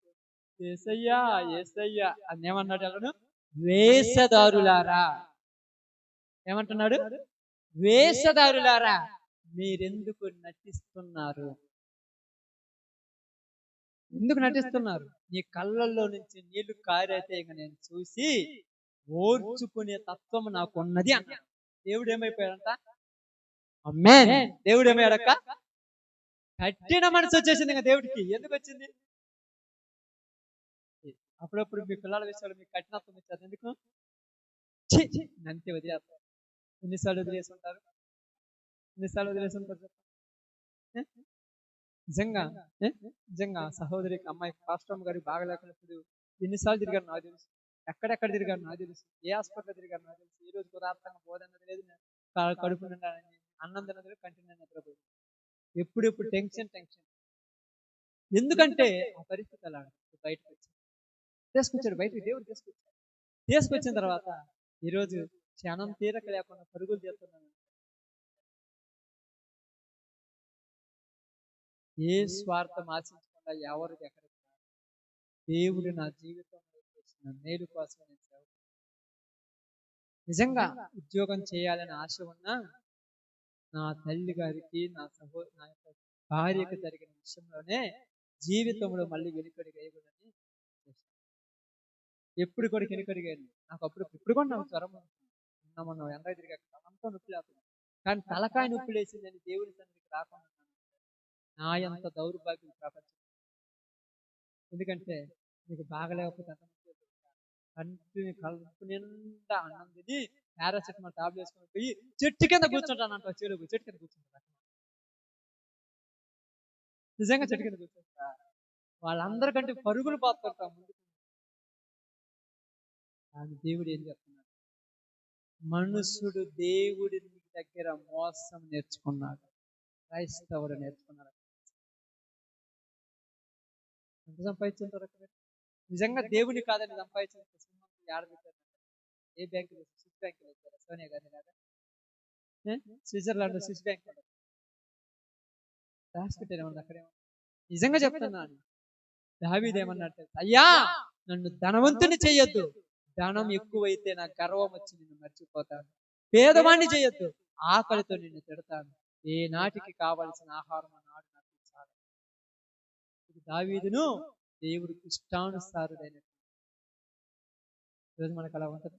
B: ఏసయ్యా ఏసయ్యా అని ఏమన్నాడు? అల్లను వేషధారులారా. ఏమంటున్నాడు? వేషధారులారా మీరెందుకు నటిస్తున్నారు? ఎందుకు నటిస్తున్నారు? నీ కళ్ళల్లో నుంచి నీళ్లు కారైతే ఇక నేను చూసి ఓర్చుకునే తత్వం నాకు ఉన్నది అన్నాడు. దేవుడు ఏమైపోయాడంట? ఆమేన్. దేవుడు ఏమయ్యాడక్క? కఠిన మనసు వచ్చేసింది ఇంకా దేవుడికి. ఎందుకు వచ్చింది? అప్పుడప్పుడు మీ పిల్లల విషయాలు మీకు కఠినత్వం వచ్చేది ఎందుకు? అంతే వదిలేస్తారు. ఎన్నిసార్లు వదిలేసి ఉంటారు? నిజంగా సహోదరికి అమ్మాయి పాస్టర్ గారికి బాగా లేకున్నప్పుడు ఎన్నిసార్లు తిరిగారు నాకు తెలుసు. ఎక్కడెక్కడ తిరిగారు నాకు తెలుసు. ఏ హాస్పిటల్ తిరిగారు నాకు తెలుసు. ఈ రోజు పదార్థంగా బోధన్నది లేదు, కడుపు నిండా అన్నం తిన్నది లేదు, కంటి నిండా నిద్రపోయింది. ఎప్పుడు టెన్షన్. ఎందుకంటే ఆ పరిస్థితి అలా బయటకు తీసుకొచ్చాడు. బయటకు దేవుడు తీసుకొచ్చిన తర్వాత ఈరోజు క్షణం తీరక లేకుండా పరుగులు చేస్తున్నాను. ఏ స్వార్థం ఆశించకుండా ఎవరు ఎక్కడికి దేవుడు నా జీవితంలో చేసిన మేలు కోసం నేను సేవ. నిజంగా ఉద్యోగం చేయాలని ఆశ ఉన్నా నా తల్లి గారికి నా యొక్క భార్యకు జరిగిన విషయంలోనే జీవితంలో మళ్ళీ వెనుకడిగా వేయకూడదని ఎప్పుడు కూడా వెనుకడిగాను. నాకు ఇప్పుడు కూడా నాకు జ్వరం మనం ఎండ తిరిగాక అంతా నొప్పి లేకుండా, కానీ తలకాయ నొప్పి లేచిందని దేవుడి సన్నిధికి రాకుండా నా ఎంత దౌర్భాగ్యం ప్రపంచం. ఎందుకంటే నీకు బాగలేకపోతే కలుపు నిండా అన్నం తిని పారాసెటమాల్ టాబ్లెట్ వేసుకొని పోయి చెట్టు కింద కూర్చుంటానంట. చెట్టు కింద కూర్చుంటా. నిజంగా చెట్టు కింద కూర్చుంటా. వాళ్ళందరికంటే పరుగులు పోతుంటాం ముందు. కానీ దేవుడు ఏం చెప్తున్నాడు? మనుషుడు దేవుడి దగ్గర మోసం నేర్చుకున్నాడు, క్రైస్తవుడు నేర్చుకున్నాడు. ఎంత సంపాదించుంటారు అక్కడ? నిజంగా దేవుని కాదని సంపాదించిన ఏ బ్యాంకులో? స్విస్ బ్యాంకులో వచ్చారా? సోనియా గాంధీ లాగా స్విట్జర్లాండ్ స్విస్ బ్యాంక్ రాసుకుంటేనే ఉంది అక్కడేమో. నిజంగా చెప్తున్నాను, దావీదు ఏమన్నట్టు, అయ్యా నన్ను ధనవంతుని చెయ్యొద్దు, ధనం ఎక్కువైతే నాకు గర్వం వచ్చి నిన్ను మర్చిపోతాను. పేదవాణ్ణి చేయొద్దు, ఆకలితో నిన్ను తిడతాను. ఏ నాటికి కావలసిన ఆహారం నాడు నాకు చాలు. దావీదును దేవుడికి ఇష్టానుసారుడైన ఈరోజు మనకు అలా ఉంటుంది,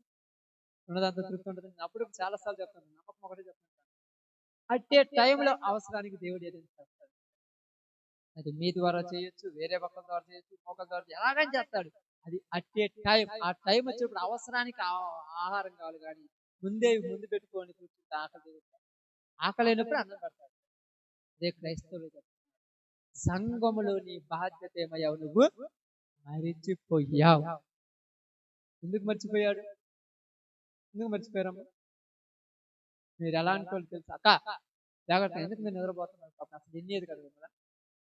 B: ఉన్నదంతా తృప్తి ఉంటుంది. అప్పుడు చాలాసార్లు చెప్తాను, నమ్మకం ఒకటే చెప్తాను, అట్టే టైంలో అవసరానికి దేవుడు ఏదైనా చేస్తాడు. అది మీ ద్వారా చేయొచ్చు, వేరే ఒక్కరి ద్వారా చేయొచ్చు, ఒకరి ద్వారా ఎలాగని చేస్తాడు. అది అట్టే టైం, ఆ టైం వచ్చినప్పుడు అవసరానికి ఆహారం కావాలి, కానీ ముందు పెట్టుకొని కూర్చుంటే ఆకలి అయినప్పుడు అన్నం పెడతాడు. అదే క్రైస్తవులు సంఘములో నీ బాధ్యత ఏమయ్యావు, నువ్వు మరిచిపోయావు. ఎందుకు మర్చిపోయాడు? ఎందుకు మర్చిపోయారమ్మా? మీరు ఎలా అనుకోవాలి తెలుసు అక్క, జాగ్రత్త, ఎందుకు మీరు నిద్రపోతున్నారు? అసలు ఇన్నేది కదా కదా,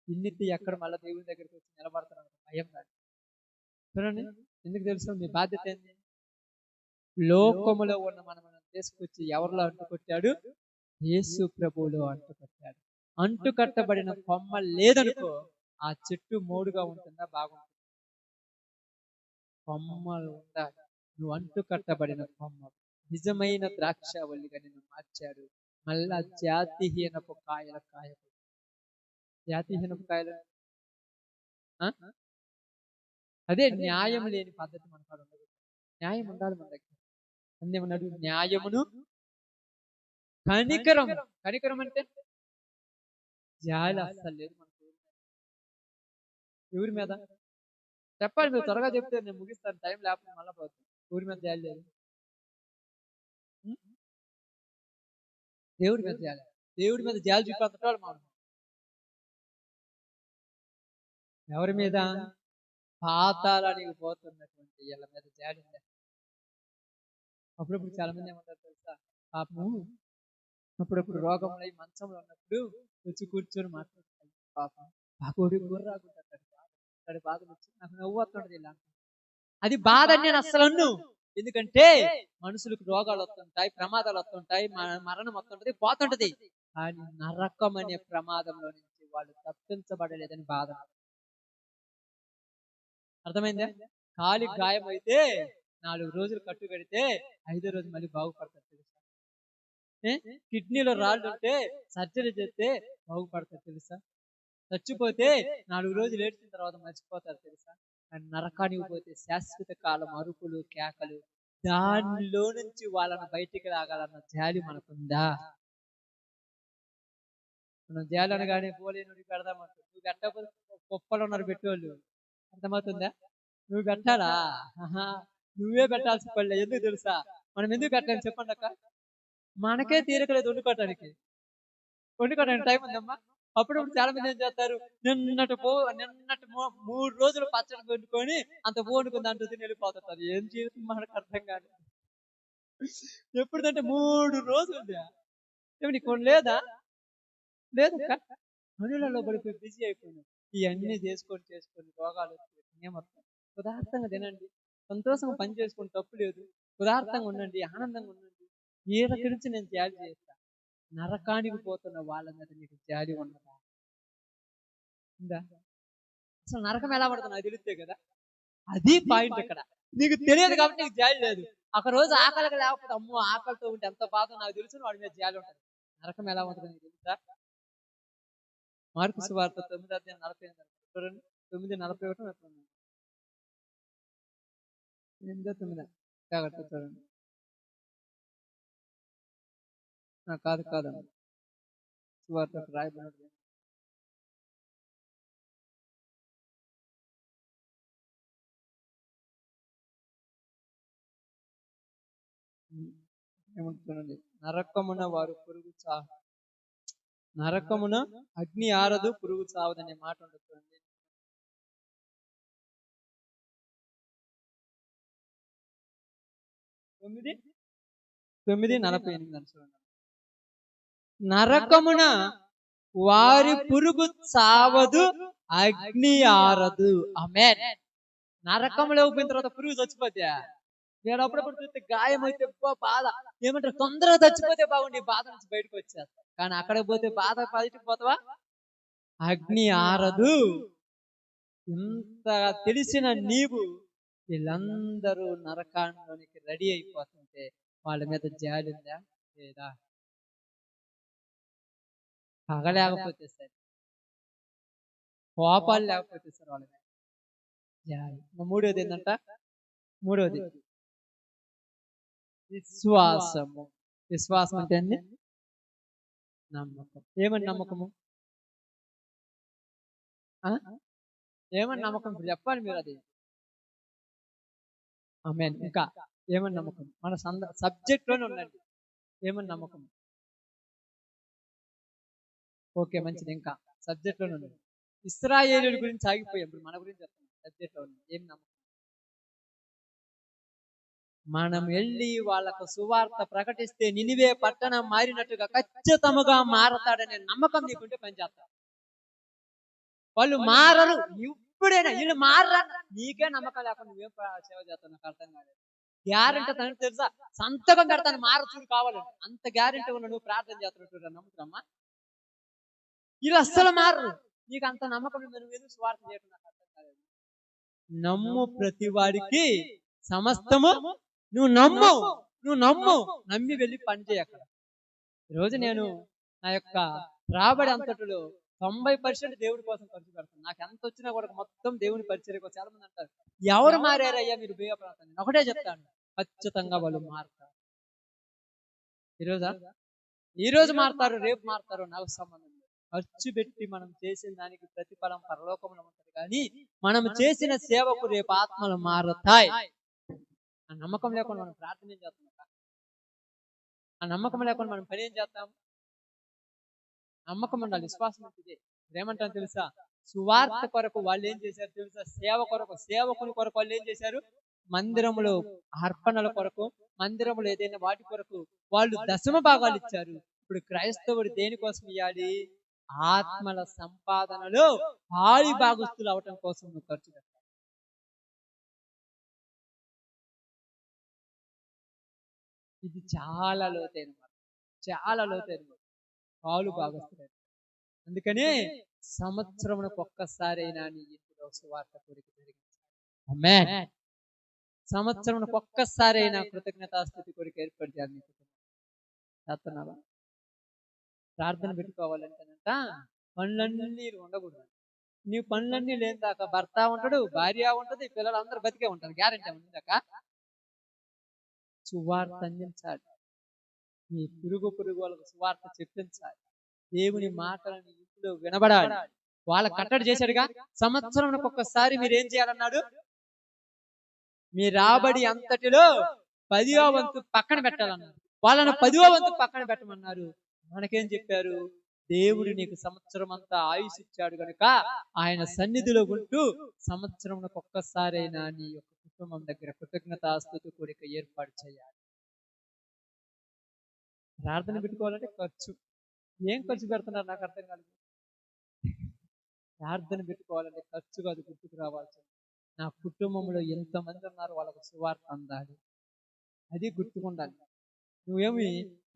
B: ఇన్నిటి ఎక్కడ మళ్ళీ దేవుని దగ్గరికి వచ్చి నిలబడతారు భయం కాదు. చూడండి, ఎందుకు తెలుసు? మీ బాధ్యత ఏంది? లోకములో ఉన్న మనం తీసుకొచ్చి ఎవరిలో అంటుకొట్టాడు? యేసు ప్రభువులో అంటుకొట్టాడు. అంటు కట్టబడిన కొమ్మ లేదనుకో, ఆ చెట్టు మోడుగా ఉంటుందా? బాగుంటుంది. కొమ్మలు ఉండాలి. నువ్వు అంటు కట్టబడిన కొమ్మ, నిజమైన ద్రాక్షవల్లిగా నిన్ను మార్చాడు. మళ్ళా జాతిహీనపు కాయల జాతిహీనపు కాయలు, అదే న్యాయం లేని పద్ధతి మన కాడ ఉండదు. న్యాయం ఉండాలి మన దగ్గర. అందేమన్నాడు? న్యాయమును కనికరం. కనికరం అంటే జాలి అస్సలు లేదు మనకు. ఎవరి మీద చెప్పాలి, మీరు త్వరగా చెప్తే నేను ముగిస్తాను, టైం లేకపోతే మళ్ళీ పోతుంది. ఊరి మీద జాలి లేదు, దేవుడి మీద జాలి. దేవుడి మీద జాలి చూపించడం మనం ఎవరి మీద? పాతాళానికి పోతున్నటువంటి వీళ్ళ మీద జాలి ఉంది. అప్పుడప్పుడు చాలా మంది ఏమంటారు తెలుసా, పాపము అప్పుడప్పుడు రోగంలో మంచంలో ఉన్నప్పుడు వచ్చి కూర్చొని మాట్లాడుతాడు, పాపం బాగోడి గుర్రాకుంటాడు, బాధలు వచ్చి నాకు నవ్వు వస్తుంటది ఇలా. అది బాధ అని నేను అస్సలు అన్ను. ఎందుకంటే మనుషులకు రోగాలు వస్తుంటాయి, ప్రమాదాలు వస్తుంటాయి, మరణం వస్తుంటది, పోతుంటది. కానీ నరకం అనే ప్రమాదంలో నుంచి వాళ్ళు తప్పించబడలేదని బాధ. అర్థమైందా? కాలి గాయం అయితే 4 రోజులు కట్టు కడితే 5వ రోజు మళ్ళీ బాగుపడతారు తెలుసా? కిడ్నీలో రాళ్ళు ఉంటే సర్జరీ చేస్తే బాగుపడతారు తెలుసా? చచ్చిపోతే 4 రోజులు ఏడ్చిన తర్వాత మర్చిపోతారు తెలుసా? నరకానికి పోతే శాశ్వత కాలం అరుపులు కేకలు, దానిలో నుంచి వాళ్ళని బయటికి రాగాలన్న జాలి మనకుందా? మనం జాలి అనగానే పోలేనుడి పెడదామంటారు. నువ్వు పెట్టకపోతే కుప్పలు ఉన్నారు పెట్టేవాళ్ళు. అర్థమవుతుందా? నువ్వు పెట్టాలా? నువ్వే పెట్టాల్సి పడలే. ఎందుకు తెలుసా? మనం ఎందుకు పెట్టాలని చెప్పండి అక్క. మనకే తీరకలేదు వండుకోవటానికి టైం ఉందమ్మా. అప్పుడప్పుడు చాలా మంది ఏం చేస్తారు, నిన్నటి 3 రోజులు పచ్చడి వండుకొని అంత వండుకుని దాంట్లో తిని వెళ్ళిపోతుంటారు. ఏం జీవితం మనకు అర్థం కాదు. ఎప్పుడంటే 3 రోజులు నీకు లేదా? లేదు, పనులలో పడిపోయి బిజీ అయిపోయినాం. ఇవన్నీ చేసుకొని రోగాలు ఏమొస్తాయి? ఉదార్థంగా తినండి, సంతోషంగా పని చేసుకొని తప్పు లేదు. ఉదార్థంగా ఉండండి, ఆనందంగా ఉండండి. ఏ రకం నుంచి నేను జాలి చేస్తా. నరకానికి పోతున్న వాళ్ళ మీద నీకు జాలి ఉన్నదా? ఉందా? అసలు నరకం ఎలా పడుతుంది నాకు తెలిస్తే కదా. అది పాయింట్ ఇక్కడ. నీకు తెలియదు కాబట్టి నీకు జాలి లేదు. ఒక రోజు ఆకలికి లేకపోతే అమ్మో ఆకలితో ఉంటే ఎంత బాధ నాకు తెలుసు, వాడి మీద జాలి ఉంటుంది. నరకం ఎలా ఉంటుంది నీకు తెలుసా? మార్కు సువార్త 9:40 చూడండి. 9:41 జాగ్రత్త చూడండి. కాదండి, సువార్త రాయబడి ఏమంటున్నాండి, నరకమున అగ్ని ఆరదు, పురుగు చావదనే మాట ఉంటుంది. 9:48 నరకమున వారి పురుగు చావదు, అగ్ని ఆరదు. ఆమేన్. నరకంలో పోయిన తర్వాత పురుగు చచ్చిపోతే, నేను అప్పుడప్పుడు చూస్తే గాయం అయితే బాధ, ఏమంటారు తొందరగా చచ్చిపోతే బాగుండి బాధ నుంచి బయటకు వచ్చేస్తా. కానీ అక్కడికి పోతే బాధ బయటకు పోతావా? అగ్ని ఆరదు. ఇంత తెలిసిన నీవు వీళ్ళందరూ నరకానికి రెడీ అయిపోతుంటే వాళ్ళ మీద జాలి ఉందా లేదా? పగలేకపోతే సరే, కోపాలు లేకపోతే సరే వాళ్ళ మీద జాలి. మూడోది ఏంటంట? విశ్వాసము. విశ్వాసం అంటే అండి నమ్మకం. ఏమని నమ్మకము? ఆ? ఏమని నమ్మకం? ఇప్పుడు చెప్పాలి మీరు అది. ఆమేన్. ఇంకా ఏమని నమ్మకం? మన సబ్జెక్ట్ లోనే ఉండండి. ఏమని నమ్మకం? ఓకే, మంచిది. ఇంకా సబ్జెక్ట్ లోనే ఉండండి. ఇశ్రాయేలీయుల గురించి ఆగిపోయాం, ఇప్పుడు మన గురించి చెప్తాం. సబ్జెక్ట్ లో ఉంది. ఏం నమ్మకం? మనం వెళ్ళి వాళ్ళకు సువార్త ప్రకటిస్తే నినివే పట్టణం మారినట్టుగా ఖచ్చితంగా మారతాడనే నమ్మకం నీకుంటే పనిచేస్తాడు. వాళ్ళు మారరు. ఇప్పుడైనా వీళ్ళు మారరా, నీకే నమ్మకం లేకుండా నువ్వేం సేవ చేస్తావు నాకు అర్థం కాలేదు. గ్యారెంటీ తనకు తెలుసా, సంతకం పెడతాను మారచూడు కావాలంటే. అంత గ్యారెంటీ ఉన్న నువ్వు ప్రార్థన చేస్తున్నట్టు నమ్ముతున్నామ్మా? వీళ్ళు అస్సలు మారరు. నీకు అంత నమ్మకం నువ్వు ఎందుకు స్వార్థ చేయడం నాకు అర్థం కాలేదు. నమ్ము, ప్రతి వాడికి సమస్తము. నువ్వు నమ్ము, నమ్మి వెళ్ళి పని చేయ. అక్కడ ఈరోజు నేను నా యొక్క రాబడి అంతటిలో 90% దేవుడి కోసం ఖర్చు పెడతాను. నాకు ఎంత వచ్చినా కూడా మొత్తం దేవుని పరిచర్య కోసం. చాలా మంది అంటారు, ఎవరు మారారయ్యా మీరు బేయ ప్రాంతం? ఒకటే చెప్తాను, ఖచ్చితంగా వాళ్ళు మారుతారు. ఈ రోజు మారుతారు, రేపు మారుతారు, నాకు సంబంధం లేదు. ఖర్చు పెట్టి మనం చేసిన దానికి ప్రతిఫలం పరలోకంలో ఉంటుంది. కానీ మనం చేసిన సేవకు రేపు ఆత్మలు మారుతాయి. ఆ నమ్మకం లేకుండా మనం ప్రార్థన ఏం చేస్తాం? ఆ నమ్మకం లేకుండా మనం పని ఏం చేస్తాం? నమ్మకం ఉండాలి, విశ్వాసం ఉంటుంది. ఏమంటాను తెలుసా? సువార్త కొరకు వాళ్ళు ఏం చేశారు తెలుసా? సేవ కొరకు, సేవకుని కొరకు వాళ్ళు ఏం చేశారు? మందిరములో అర్పణల కొరకు, మందిరములు ఏదైనా వాటి కొరకు వాళ్ళు దశమ భాగాలు ఇచ్చారు. ఇప్పుడు క్రైస్తవుడు దేనికోసం ఇవ్వాలి? ఆత్మల సంపాదనలో పాలి భాగస్తులు అవటం కోసం నువ్వు ఖర్చు పెట్టాలి. ఇది చాలా లోతైన మాట, చాలా లోతైన మాట. పాలు భాగస్తులు. అందుకనే సంవత్సరమునకు ఒక్కసారైనా నీ ఇంటిలో సువార్త కోరిక జరిగించాలి. ఆమేన్. సంవత్సరమునకు ఒక్కసారైనా కృతజ్ఞతాస్తుతి కోరిక ఏర్పరిచాలి. చేస్తున్నావా? ప్రార్థన పెట్టుకోవాలంటేనంట పనులన్నీ ఉండకూడదు. నీ పనులన్నీ లేని దాకా భర్త ఉంటాడు, భార్య ఉంటది, పిల్లలు అందరూ బతికే ఉంటారు. గ్యారెంటీ ఉందాక సువార్త అందించాలి. నీ పురుగు వాళ్ళకు సువార్త చెప్పించాలి. దేవుని మాటలని ఇంట్లో వినబడాలి. వాళ్ళ కట్టడి చేశాడుగా. సంవత్సరంలో ఒక్కసారి మీరు ఏం చేయాలన్నాడు? మీ రాబడి అంతటిలో 10వ వంతు పక్కన పెట్టాలన్నారు. వాళ్ళను 10వ వంతు పక్కన పెట్టమన్నారు. మనకేం చెప్పారు? దేవుడు నీకు సంవత్సరం అంతా ఆయుష్ ఇచ్చాడు కనుక ఆయన సన్నిధిలో ఉంటూ సంవత్సరంలో ఒక్కసారైనా నీ యొక్క కుటుంబం దగ్గర కృతజ్ఞతాస్తుతి కోరిక ఏర్పాటు చేయాలి. ప్రార్థన పెట్టుకోవాలంటే ఖర్చు. ఏం ఖర్చు పెడుతున్నారు నాకు అర్థం కాలేదు. ప్రార్థన పెట్టుకోవాలంటే ఖర్చు కాదు, గుర్తుకు రావాల్సింది. నా కుటుంబంలో ఎంతమంది ఉన్నారు, వాళ్ళకు సువార్త అందాలి. అది గుర్తుకుండాలి. నువ్వేమి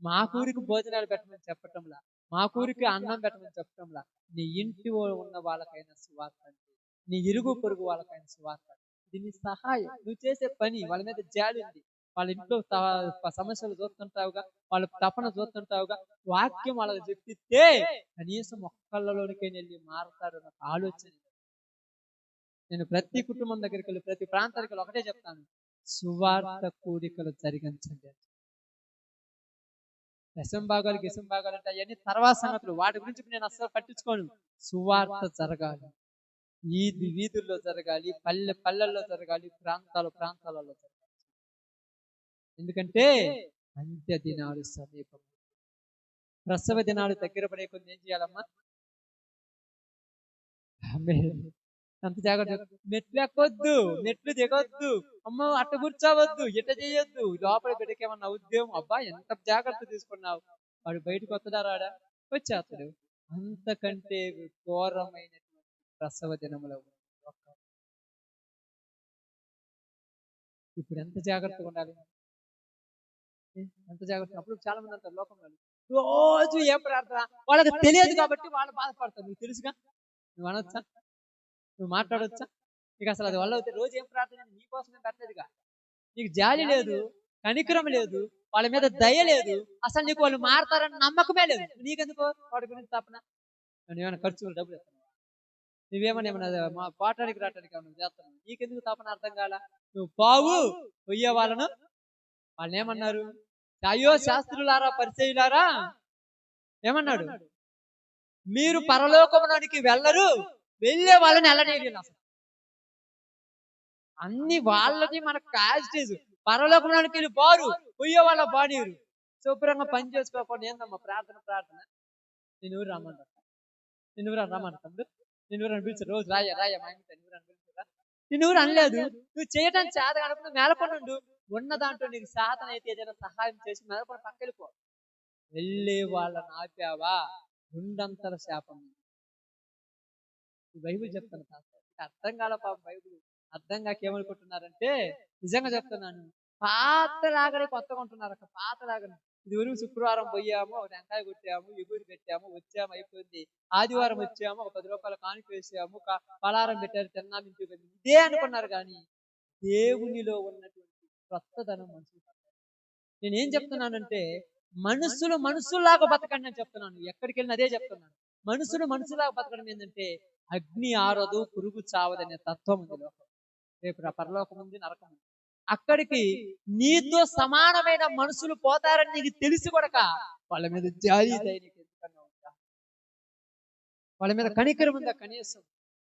B: మా కూరికి భోజనాలు పెట్టమని చెప్పటంలా, మా కూరికి అన్నం పెట్టమని చెప్పటంలా, నీ ఇంటి ఉన్న వాళ్ళకైనా సువార్త అంటే, నీ ఇరుగు పొరుగు వాళ్ళకైనా సువార్త. ఇది నీ సహాయం, నువ్వు చేసే పని. వాళ్ళ మీద జాలి ఉంది. వాళ్ళ ఇంట్లో సమస్యలు చూస్తుంటావుగా, వాళ్ళ తపన చూస్తుంటావుగా. వాక్యం వాళ్ళకి చెప్పిస్తే కనీసం ఒక్కళ్ళలోనికే వెళ్ళి మారతారు అన్న ఆలోచన. నేను ప్రతి కుటుంబం దగ్గరికి వెళ్ళి, ప్రతి ప్రాంతానికి వెళ్ళి ఒకటే చెప్తాను, సువార్త కూడికలు జరిగించండి. దశంభాగాలు గిశంభాగాలు అంటే అవన్నీ తర్వాత సంగతులు, వాటి గురించి నేను అస్సలు పట్టించుకోను. సువార్త జరగాలి, వీధుల్లో జరగాలి, పల్లెల్లో జరగాలి, ప్రాంతాలలో జరగాలి. ఎందుకంటే అంత్య దినాలు సమీపం. ప్రసవ దినాలు దగ్గర పడే కొన్ని ఏం చేయాలమ్మా? అంత జాగ్రత్త. మెట్లు ఎక్కొద్దు, మెట్లు దిగొద్దు, అమ్మ అట్ట కూర్చోవద్దు, ఇట్ట చేయొద్దు, లోపల బిడ్డకేమన్నా ఉద్యోగం. అబ్బా ఎంత జాగ్రత్త తీసుకున్నావు. వాడు బయటకు వస్తుందా రాడా? వచ్చేస్తాడు. అంతకంటే ఘోరమైనటువంటి ప్రసవ దినములో ఇప్పుడు ఎంత జాగ్రత్తగా ఉండాలి, ఎంత జాగ్రత్త. అప్పుడు చాలా మంది అంటారు లోకంలో, రోజు ఏం ప్రార్థన. వాళ్ళకి తెలియదు కాబట్టి వాళ్ళు బాధపడతారు. నువ్వు తెలుసుగా, నువ్వు అనొచ్చా, నువ్వు మాట్లాడొచ్చా? నీకు అసలు అది వల్ల అవుతుంది. రోజు ఏం ప్రార్థన? నీకోసమే పెట్టలేదుగా. నీకు జాలి లేదు, కనికరం లేదు, వాళ్ళ మీద దయ లేదు, అసలు నీకు వాళ్ళు మారతారని నమ్మకమే లేదు. నీకెందుకు వాడి గురించి తప్పన? నువ్వేమైనా ఖర్చులు డబ్బులు ఇస్తున్నావా? నువ్వేమన్నా మా పాటానికి రావడానికి ఏమన్నా చేస్తున్నావు? నీకెందుకు తప్పన? అర్థం కాల. నువ్వు పోయే వాళ్ళను వాళ్ళు ఏమన్నారు? అయ్యో శాస్త్రులారా, పరిసయ్యులారా, ఏమన్నాడు? మీరు పరలోకములోనికి వెళ్ళరు, వెళ్ళే వాళ్ళని వెళ్ళనీయరు. అసలు అన్ని వాళ్ళది మనకు కాస్టేజ్. పరలోకంలోనికి వెళ్ళి బారు, పోయే వాళ్ళ బానీరు. శుభ్రంగా పని చేసుకోకుండా ఏందమ్మా ప్రార్థన నేను ఊరు రమ్మంటా, నేను ఊరు రమ్మంట తమ్ముడు, నేను ఊరు అనిపించు రోజు రాయ మా ఇంటి నేను ఊరు అనిపించరా, నేను ఊరు అనలేదు. నువ్వు చేయడానికి చేత కనుక మేలకొండు, ఉన్న దాంట్లో నీకు శాతం అయితే ఏదైనా సహాయం చేసి మేలకొని పక్కెళ్ళిపో. వెళ్ళే వాళ్ళని ఆపావా, రెండంతల శాపం. బైబిల్ చెప్తాను అర్థం కాల పాపం. బైబిల్ అర్థం కాక ఏమనుకుంటున్నారంటే, నిజంగా చెప్తున్నాను, పాతలాగనే కొత్తగా ఉంటున్నారు. అక్కడ పాతలాగనే. ఇదివరకు శుక్రవారం పోయాము, ఒక టెంకాయ కొట్టాము, ఎగురు పెట్టాము, వచ్చాము, అయిపోయింది. ఆదివారం వచ్చాము, ఒక 10 రూపాయల కానుక వేసాము, పలారం పెట్టారు, తిన్నాము, ఇంటికి. ఇదే అనుకున్నారు. కానీ దేవునిలో ఉన్నటువంటి కొత్తదనం మనుషులు. నేనేం చెప్తున్నానంటే, మనుషులాగా బతకండి అని చెప్తున్నాను. ఎక్కడికి వెళ్ళిన అదే చెప్తున్నాను. మనుషులాగా బతకడం ఏంటంటే, అగ్ని ఆరదు, పురుగు చావదనే తత్వం ఉంది లోకం. రేపు పరలోకం ఉంది, నరకం ఉంది. అక్కడికి నీతో సమానమైన మనుషులు పోతారని నీకు తెలిసి కూడా వాళ్ళ మీద జాలి దైనిక ఎందుకన్నా ఉందా? వాళ్ళ మీద కనికరం ఉందా? కనీసం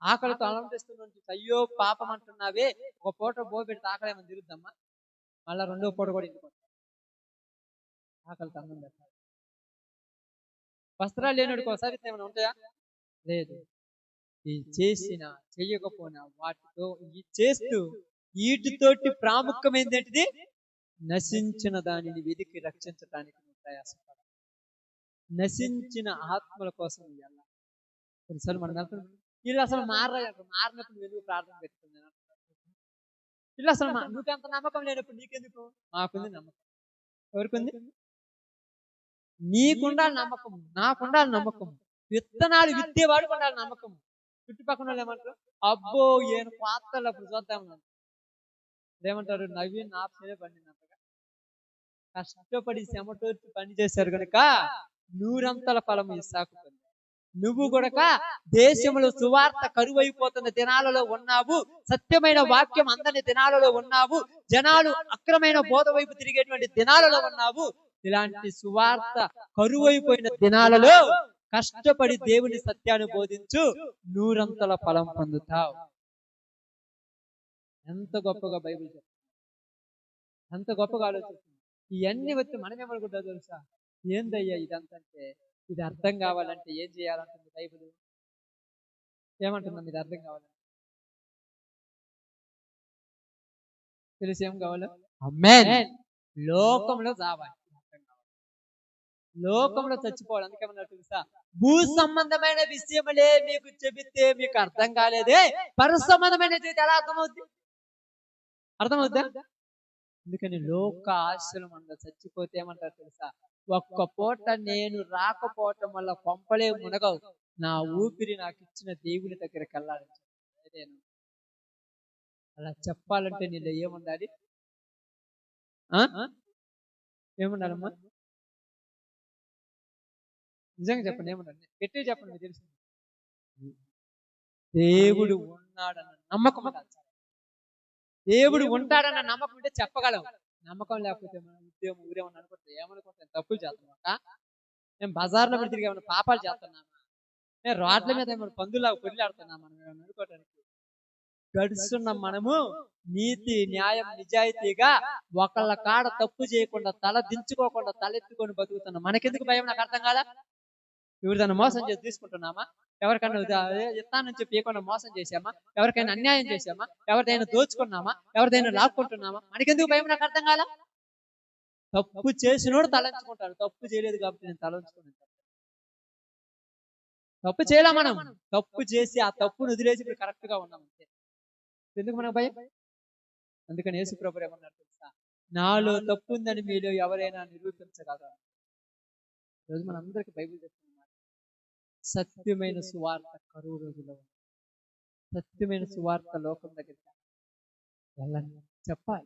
B: ఆకలితో అలంటిస్తున్న అయ్యో పాపం అంటున్నావే, ఒక పూట పోబెడితే ఆకలి ఏమని తిరుగుద్దమ్మా, మళ్ళా రెండో పూట కూడా ఇంటికి ఆకలితో అన్నం పెట్టాలి. వస్త్రాలు లేనివాడికి ఒకసారి ఏమైనా ఉంటాయా? లేదు. ఈ చేసిన చెయ్యకపోయినా వాటితో ఈ చేస్తూ వీటితోటి ప్రాముఖ్యమైనది ఏంటిది? నశించిన దానిని వెతికి రక్షించడానికి ప్రయాసపడాలి. నశించిన ఆత్మల కోసం వెళ్ళాలి. కొన్నిసార్లు మనం వెళ్తున్నాం, వీళ్ళు అసలు మారినప్పుడు వెలుగు ప్రార్థన పెట్టుకుంది. వీళ్ళు అసలు నువ్వెంత నమ్మకం లేనప్పుడు నీకెందుకు? మాకుంది నమ్మకం. ఎవరికుంది? నీకుండాలి నమ్మకం, నాకుండాలి నమ్మకం. విత్తనాలు విత్తేవాడు ఉండాలి నమ్మకం. చుట్టుపక్కల వాళ్ళు ఏమంటారు? అబ్బో ఏను పాత్రలు అప్పుడు చూద్దామన్నారు. ఏమంటారు? నవీన్ ఆప్షనే పండినంతగా కష్టపడి చెమటో పని చేశారు కనుక నూరంతల ఫలం ఇస్సాకు పొందాడు. నువ్వు కూడా దేశంలో సువార్త కరువైపోతున్న దినాలలో ఉన్నావు, సత్యమైన వాక్యం అందని దినాలలో ఉన్నావు, జనాలు అక్రమైన బోధ వైపు తిరిగేటువంటి దినాలలో ఉన్నావు. ఇలాంటి సువార్త కరువైపోయిన దినాలలో కష్టపడి దేవుని సత్యాన్ని బోధించు, నూరంతల ఫలం పొందుతావు. ఎంత గొప్పగా బైబిల్ చెప్తుంది, ఎంత గొప్పగా ఆలోచిస్తుంది. ఇవన్నీ వచ్చి మనమేమనుకుంటా తెలుసా? ఏందయ్యా ఇదంతా అంటే, ఇది అర్థం కావాలంటే ఏం చేయాలంటుంది బైబిల్? ఏమంటున్నాం? ఇది అర్థం కావాలంటే తెలిసి ఏం కావాలి? ఆమేన్. లోకంలో చావాలి, లోకంలో చచ్చిపోవాలి. అందుకేమన్నా తెలుసా? భూ సంబంధమైన విషయములే మీకు చెబితే మీకు అర్థం కాలేదే, పర సంబంధమైన జీవితం ఎలా అర్థమవుద్దా? అందుకని లోక ఆశలు మన చచ్చిపోతే ఏమంటారు తెలుసా? ఒక్క పూట నేను రాకపోవటం వల్ల కొంపలే మునగవు, నా ఊపిరి నాకు ఇచ్చిన దేవుని దగ్గరికి వెళ్ళాలని చెప్పాను. అలా చెప్పాలంటే నీలో ఏముండాలి? ఏముండాలమ్మా? నిజంగా చెప్పండి, ఏముండాలి? గట్టిగా చెప్పండి. మీకు తెలుసు దేవుడు ఉన్నాడన్న నమ్మకం ఉండాలి. దేవుడు ఉంటాడన్న నమ్మకం ఉంటే చెప్పగలం. నమ్మకం లేకపోతే మనం ఉద్యోగం ఊరేమని అనుకుంటే ఏమనుకుంటాం? తప్పులు చేస్తున్నామా? మేము బజార్లో పెట్టి తిరిగి ఏమైనా పాపాలు చేస్తున్నామా? మేము రోడ్ల మీద ఏమైనా పందులాగా పొరిలాడుతున్నామా? మనం ఏమైనా అనుకోవటానికి గడుస్తున్న మనము నీతి న్యాయం నిజాయితీగా ఒకళ్ళ కాడ తప్పు చేయకుండా, తల దించుకోకుండా, తలెత్తుకొని బతుకుతున్నాం. మనకెందుకు భయం? నాకు అర్థం కాదా? ఎవరిదైనా మోసం చేసి తీసుకుంటున్నామా? ఎవరికైనా ఇస్తానని చెప్పి ఏమన్నా మోసం చేసామా? ఎవరికైనా అన్యాయం చేసామా? ఎవరిదైనా దోచుకున్నామా? ఎవరిదైనా లాక్కుంటున్నామా? మనకెందుకు భయం? నాకు అర్థం కాదా? తప్పు చేసినోడు తలంచుకుంటాడు. తప్పు చేయలేదు కాబట్టి నేను తలంచుకున్నాను. తప్పు చేయలే మనం. తప్పు చేసి ఆ తప్పును వదిలేసి ఇప్పుడు కరెక్ట్ గా ఉన్నాం అంతే. ఎందుకు మనకు భయం? అందుకని యేసు ప్రభువు ఏమన్నారు తెలుసా? నాలో తప్పు ఉందని మీలో ఎవరైనా నిరూపించగలరా? ఈరోజు మనందరికి బైబిల్ చెప్తున్నారు, సత్యమైన సువార్త కరువు రోజులో ఉంది. సత్యమైన సువార్త లోకం దగ్గరికి వెళ్ళండి, చెప్పాలి,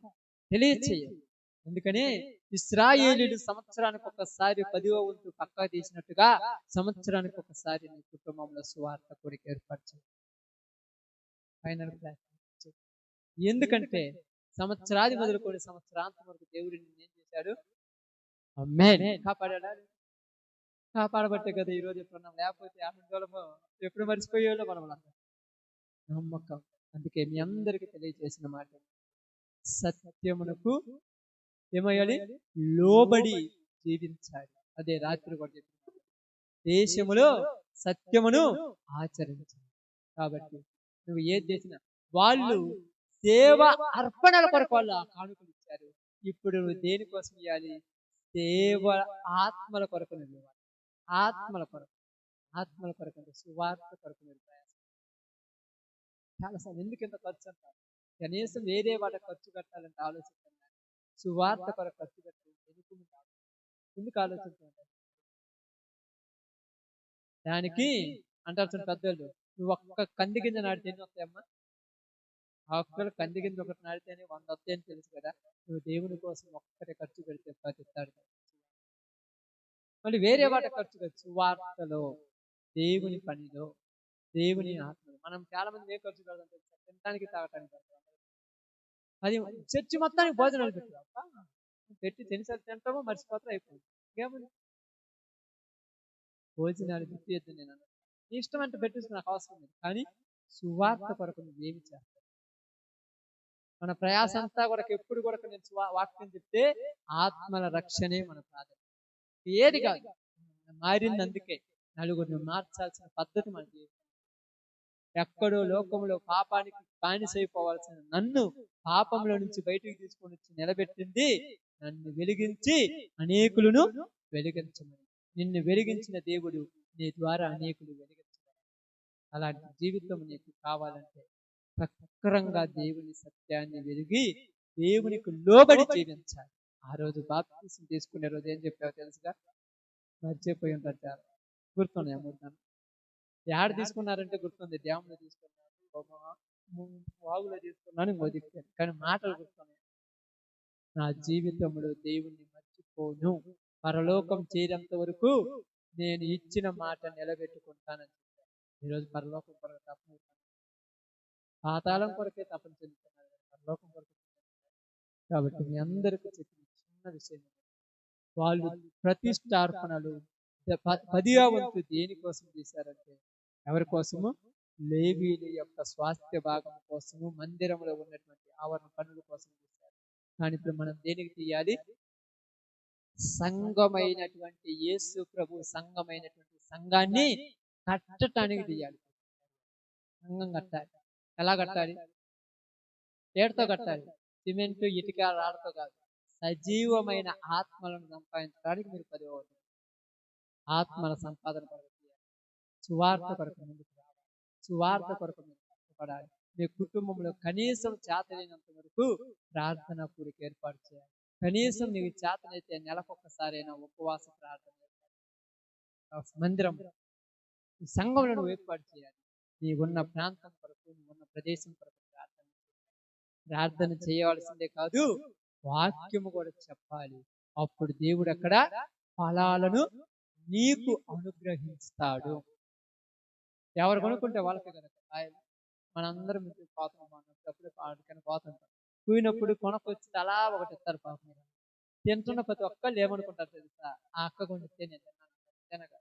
B: తెలియచేయాలి. అందుకని ఇశ్రాయేలీయులు సంవత్సరానికి ఒకసారి 10వ వంతు పక్కా తీసినట్టుగా సంవత్సరానికి ఒకసారి నీ కుటుంబంలో సువార్త కొరకు ఏర్పాటు చేయాలి. Final class. ఎందుకంటే సంవత్సరాది మొదలుకొని సంవత్సరాంతం వరకు దేవుడు నిన్ను ఏం చేశాడు? ఆమేన్. కాపాడా? కాపాడబట్టే కదా ఈ రోజు ఎప్పుడున్నాం. లేకపోతే ఆనందోళము ఎప్పుడు మర్చిపోయేవాళ్ళో మనం నమ్మకం. అందుకే మీ అందరికి తెలియజేసిన మాట, సత్యమునకు ఏమయ్యాలి? లోబడి జీవించాలి. అదే రాత్రి కూడా చెప్తున్నాను, దేశములో సత్యమును ఆచరించాలి. కాబట్టి నువ్వు ఏది చేసినా వాళ్ళు సేవ అర్పణల కొరకు వాళ్ళు ఆ కానుకలు ఇచ్చారు. ఇప్పుడు నువ్వు దేనికోసం ఇవ్వాలి? సేవ, ఆత్మల కొరకు నువ్వు ఇవ్వాలి. ఆత్మల కొరకు, ఆత్మల కొరకు అంటే సువార్త కొరకు మీరు ప్రయాసం. చాలాసార్లు ఎందుకు ఇంత ఖర్చు అంటారు? కనీసం వేరే వాటి ఖర్చు పెట్టాలంటే ఆలోచిస్తున్నాను. సువార్త కొరకు ఖర్చు పెట్టాలి ఎందుకు ఆలోచిస్తున్నాను? దానికి అంటారు చూడండి పెద్దోళ్ళు, నువ్వు ఒక్క కంది గింజ నాటితే ఎన్ని వస్తాయమ్మా? ఆ ఒక్కరు కంది గింజ ఒకటి నాటితేనే 100 వస్తాయని తెలుసు కదా. నువ్వు దేవుని కోసం ఒక్కటే ఖర్చు పెడితే పతిస్తాడు. మళ్ళీ వేరే వాటి ఖర్చు కాదు, సువార్తలో, దేవుని పనిలో, దేవుని ఆత్మలో. మనం చాలా మంది ఏ ఖర్చు పెడతాం తెలుసా? తినడానికి తాగటానికి పెడతాం. అది చర్చి మొత్తానికి భోజనాలు పెట్టావా? పెట్టి తినిసరి తింటామో మర్చిపోతాం, అయిపోయింది. ఇంకేముంది? భోజనాలు పెట్టేద్దు. నేను నీ ఇష్టం అంటే పెట్టేసి నాకు అవసరం లేదు, కానీ సువార్త కొరకు నువ్వు ఏమి చేస్తావు? మన ప్రయాస అంతా కూడా ఎప్పుడు కూడా నేను వాక్యం చెప్తే ఆత్మల రక్షణే మన ప్రాధాన్యత. ఏది కాదు, మారింది. అందుకే నలుగురిని మార్చాల్సిన పద్ధతి మనకి. ఎక్కడో లోకంలో పాపానికి బానిసైపోవాల్సిన నన్ను పాపంలో నుంచి బయటికి తీసుకొని వచ్చి నిలబెట్టింది నన్ను వెలిగించి అనేకులను వెలిగించమని. నిన్ను వెలిగించిన దేవుడు నీ ద్వారా అనేకులు వెలిగించమని. అలాంటి జీవితం నీకు కావాలంటే ప్రఖరంగా దేవుని సత్యాన్ని వెలిగి దేవునికి లోబడి జీవించాలి. ఆ రోజు బాప్తిసం తీసుకునే రోజు ఏం చెప్పావో తెలుసుగా? మర్చిపోయి ఉంటారు. చాలా గుర్తున్నాయి. అమ్ముతాను యాడ తీసుకున్నారంటే గుర్తుంది. డ్యామ్లో తీసుకున్నారు, వాగులో తీసుకున్నాను, మోదిక్కాను, కానీ మాటలు గుర్తున్నాయి. నా జీవితంలో దేవుణ్ణి మర్చిపోను, పరలోకం చేరేంత వరకు నేను ఇచ్చిన మాట నిలబెట్టుకుంటానని చెప్పాను. ఈరోజు పరలోకం కొరకు తప్పని, పాతాళం కొరకే తప్పని చెందుతున్నారు, పరలోకం కొరకు. కాబట్టి మీ అందరికీ చెప్పిన చిన్న విషయం, వాళ్ళు ప్రతిష్టార్పణలు 10వ వంతు దేనికోసం చేశారంటే ఎవరి కోసము? లేవీల యొక్క స్వాస్థ్య భాగం కోసము, మందిరంలో ఉన్నటువంటి ఆవరణ పనుల కోసం చేశారు. కానీ ఇప్పుడు మనం దేనికి తీయాలి? సంఘమైనటువంటి యేసు ప్రభు సంఘమైనటువంటి సంఘాన్ని కట్టడానికి తీయాలి. సంఘం కట్టాలి. ఎలా కట్టాలి? ఏడుతో కట్టాలి. సిమెంట్, ఇటుక, రాళ్ళతో కాదు. సజీవమైన ఆత్మలను సంపాదించడానికి మీరు 10వ వంతు ఆత్మల సంపాదన కొరకు, సువార్త కొరకు ముందుకు రావాలి. సువార్త కొరకు మీరు కష్టపడాలి. మీ కుటుంబంలో కనీసం చేతనైనంత వరకు ప్రార్థన కూడిక ఏర్పాటు చేయాలి. కనీసం నీకు చేతనైతే నెలకొకసారైనా ఉపవాస ప్రార్థన మందిరం, సంఘంలో నువ్వు ఏర్పాటు చేయాలి. నీ ఉన్న ప్రాంతం కొరకు, నువ్వు ఉన్న ప్రదేశం కొరకు ప్రార్థన చేయవలసిందే కాదు, వాక్యము కూడా చెప్పాలి. అప్పుడు దేవుడు అక్కడ ఫలాలను నీకు అనుగ్రహిస్తాడు. ఎవరు కొనుక్కుంటే వాళ్ళకే కనుక ఆయన. మనందరం పోతాం, అన్నప్పుడు పాడుకని పోతుంటాం. పోయినప్పుడు కొనకొచ్చి అలా ఒకటి ఇస్తారు పాపం. తింటున్న ప్రతి ఒక్కళ్ళు ఏమనుకుంటారు తెలుసా? ఆ అక్క కొనిస్తే నేను తినగా,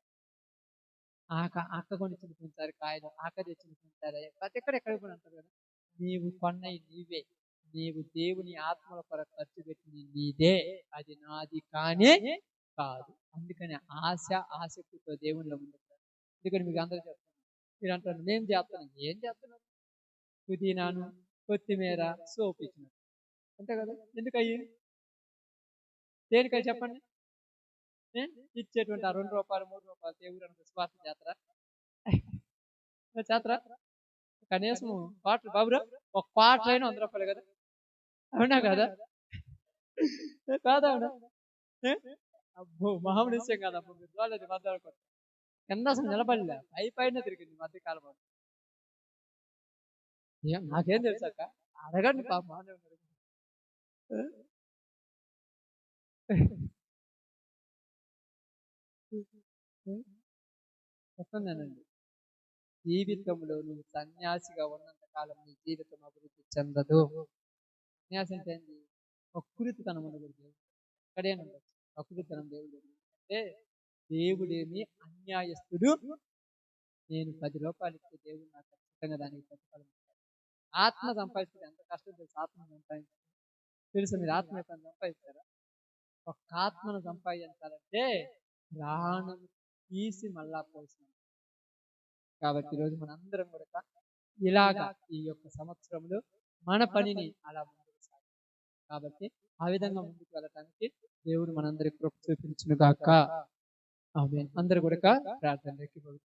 B: అక్క కొని చినిపించారు కాయలు, అక్క తెచ్చి చినిపించారు. ప్రతి ఎక్కడికి కూడా అంటారు కదా, నీవు కొన్నవి నీవే, నీవు దేవుని ఆత్మల కొరకు ఖర్చు పెట్టింది నీదే, అది నాది కానే కాదు. అందుకని ఆసక్తితో దేవుళ్ళ ముందుకు. అందుకని మీకు అందరూ చెప్తాను, మీరు అంటారు నేను చేస్తాను. ఏం చేస్తున్నారు? పుదీనాను, కొత్తిమీర, సోపు ఇచ్చినారు అంతే కదా. ఎందుకయ్యి? దేనికై చెప్పండి? ఇచ్చేటువంటి ఆ 2 రూపాయలు 3 రూపాయలు దేవుడు స్వార్థ చేతరా? చేతరా? కనీసం క్వార్టర్ బాబురా, ఒక క్వార్టర్ అయినా 100 రూపాయలు కదా. అవునా కదా? కాదా? అబ్బో మహామనిశ్యం కాదమ్మా. మీరు చూడలేదు మధ్య కింద అసలు నిలబడలే, పైన తిరిగింది మధ్యకాలం. నాకేం తెలుసాక అడగండి పాప. చెప్తున్నానండి, జీవితంలో నువ్వు సన్యాసిగా ఉన్నంత కాలం నీ జీవితం అభివృద్ధి చెందదు. సన్యాసి అంటే ఏంటి? ప్రకృతితనం ఉండకూడదు. ఎక్కడైనా ఉండొచ్చు ప్రకృతితనం దేవుడు దగ్గర. అంటే దేవుడేమి అన్యాయస్తుడు. నేను 10 రూపాయలు ఇస్తే దేవుడు నాకు ఖచ్చితంగా దానికి ప్రతిఫలం ఇస్తాడు. ఆత్మ సంపాదించడం ఎంత కష్టం తెలుసు. ఆత్మ సంపాదించడం తెలుసు. మీరు ఆత్మ ఎప్పుడు సంపాదిస్తారా? ఒక ఆత్మను సంపాదించాలంటే ప్రాణం తీసి మళ్ళా పోసిన. కాబట్టి ఈరోజు మనందరం కూడా ఇలాగా ఈ యొక్క సంవత్సరంలో మన పనిని అలా ముందుకు సాగాలి. కాబట్టి ఆ విధంగా ముందుకు వెళ్ళటానికి దేవుడు మనందరికి కృప చూపించును గాక. ఆమేన్. అందరూ కూడా ప్రార్థనలోకి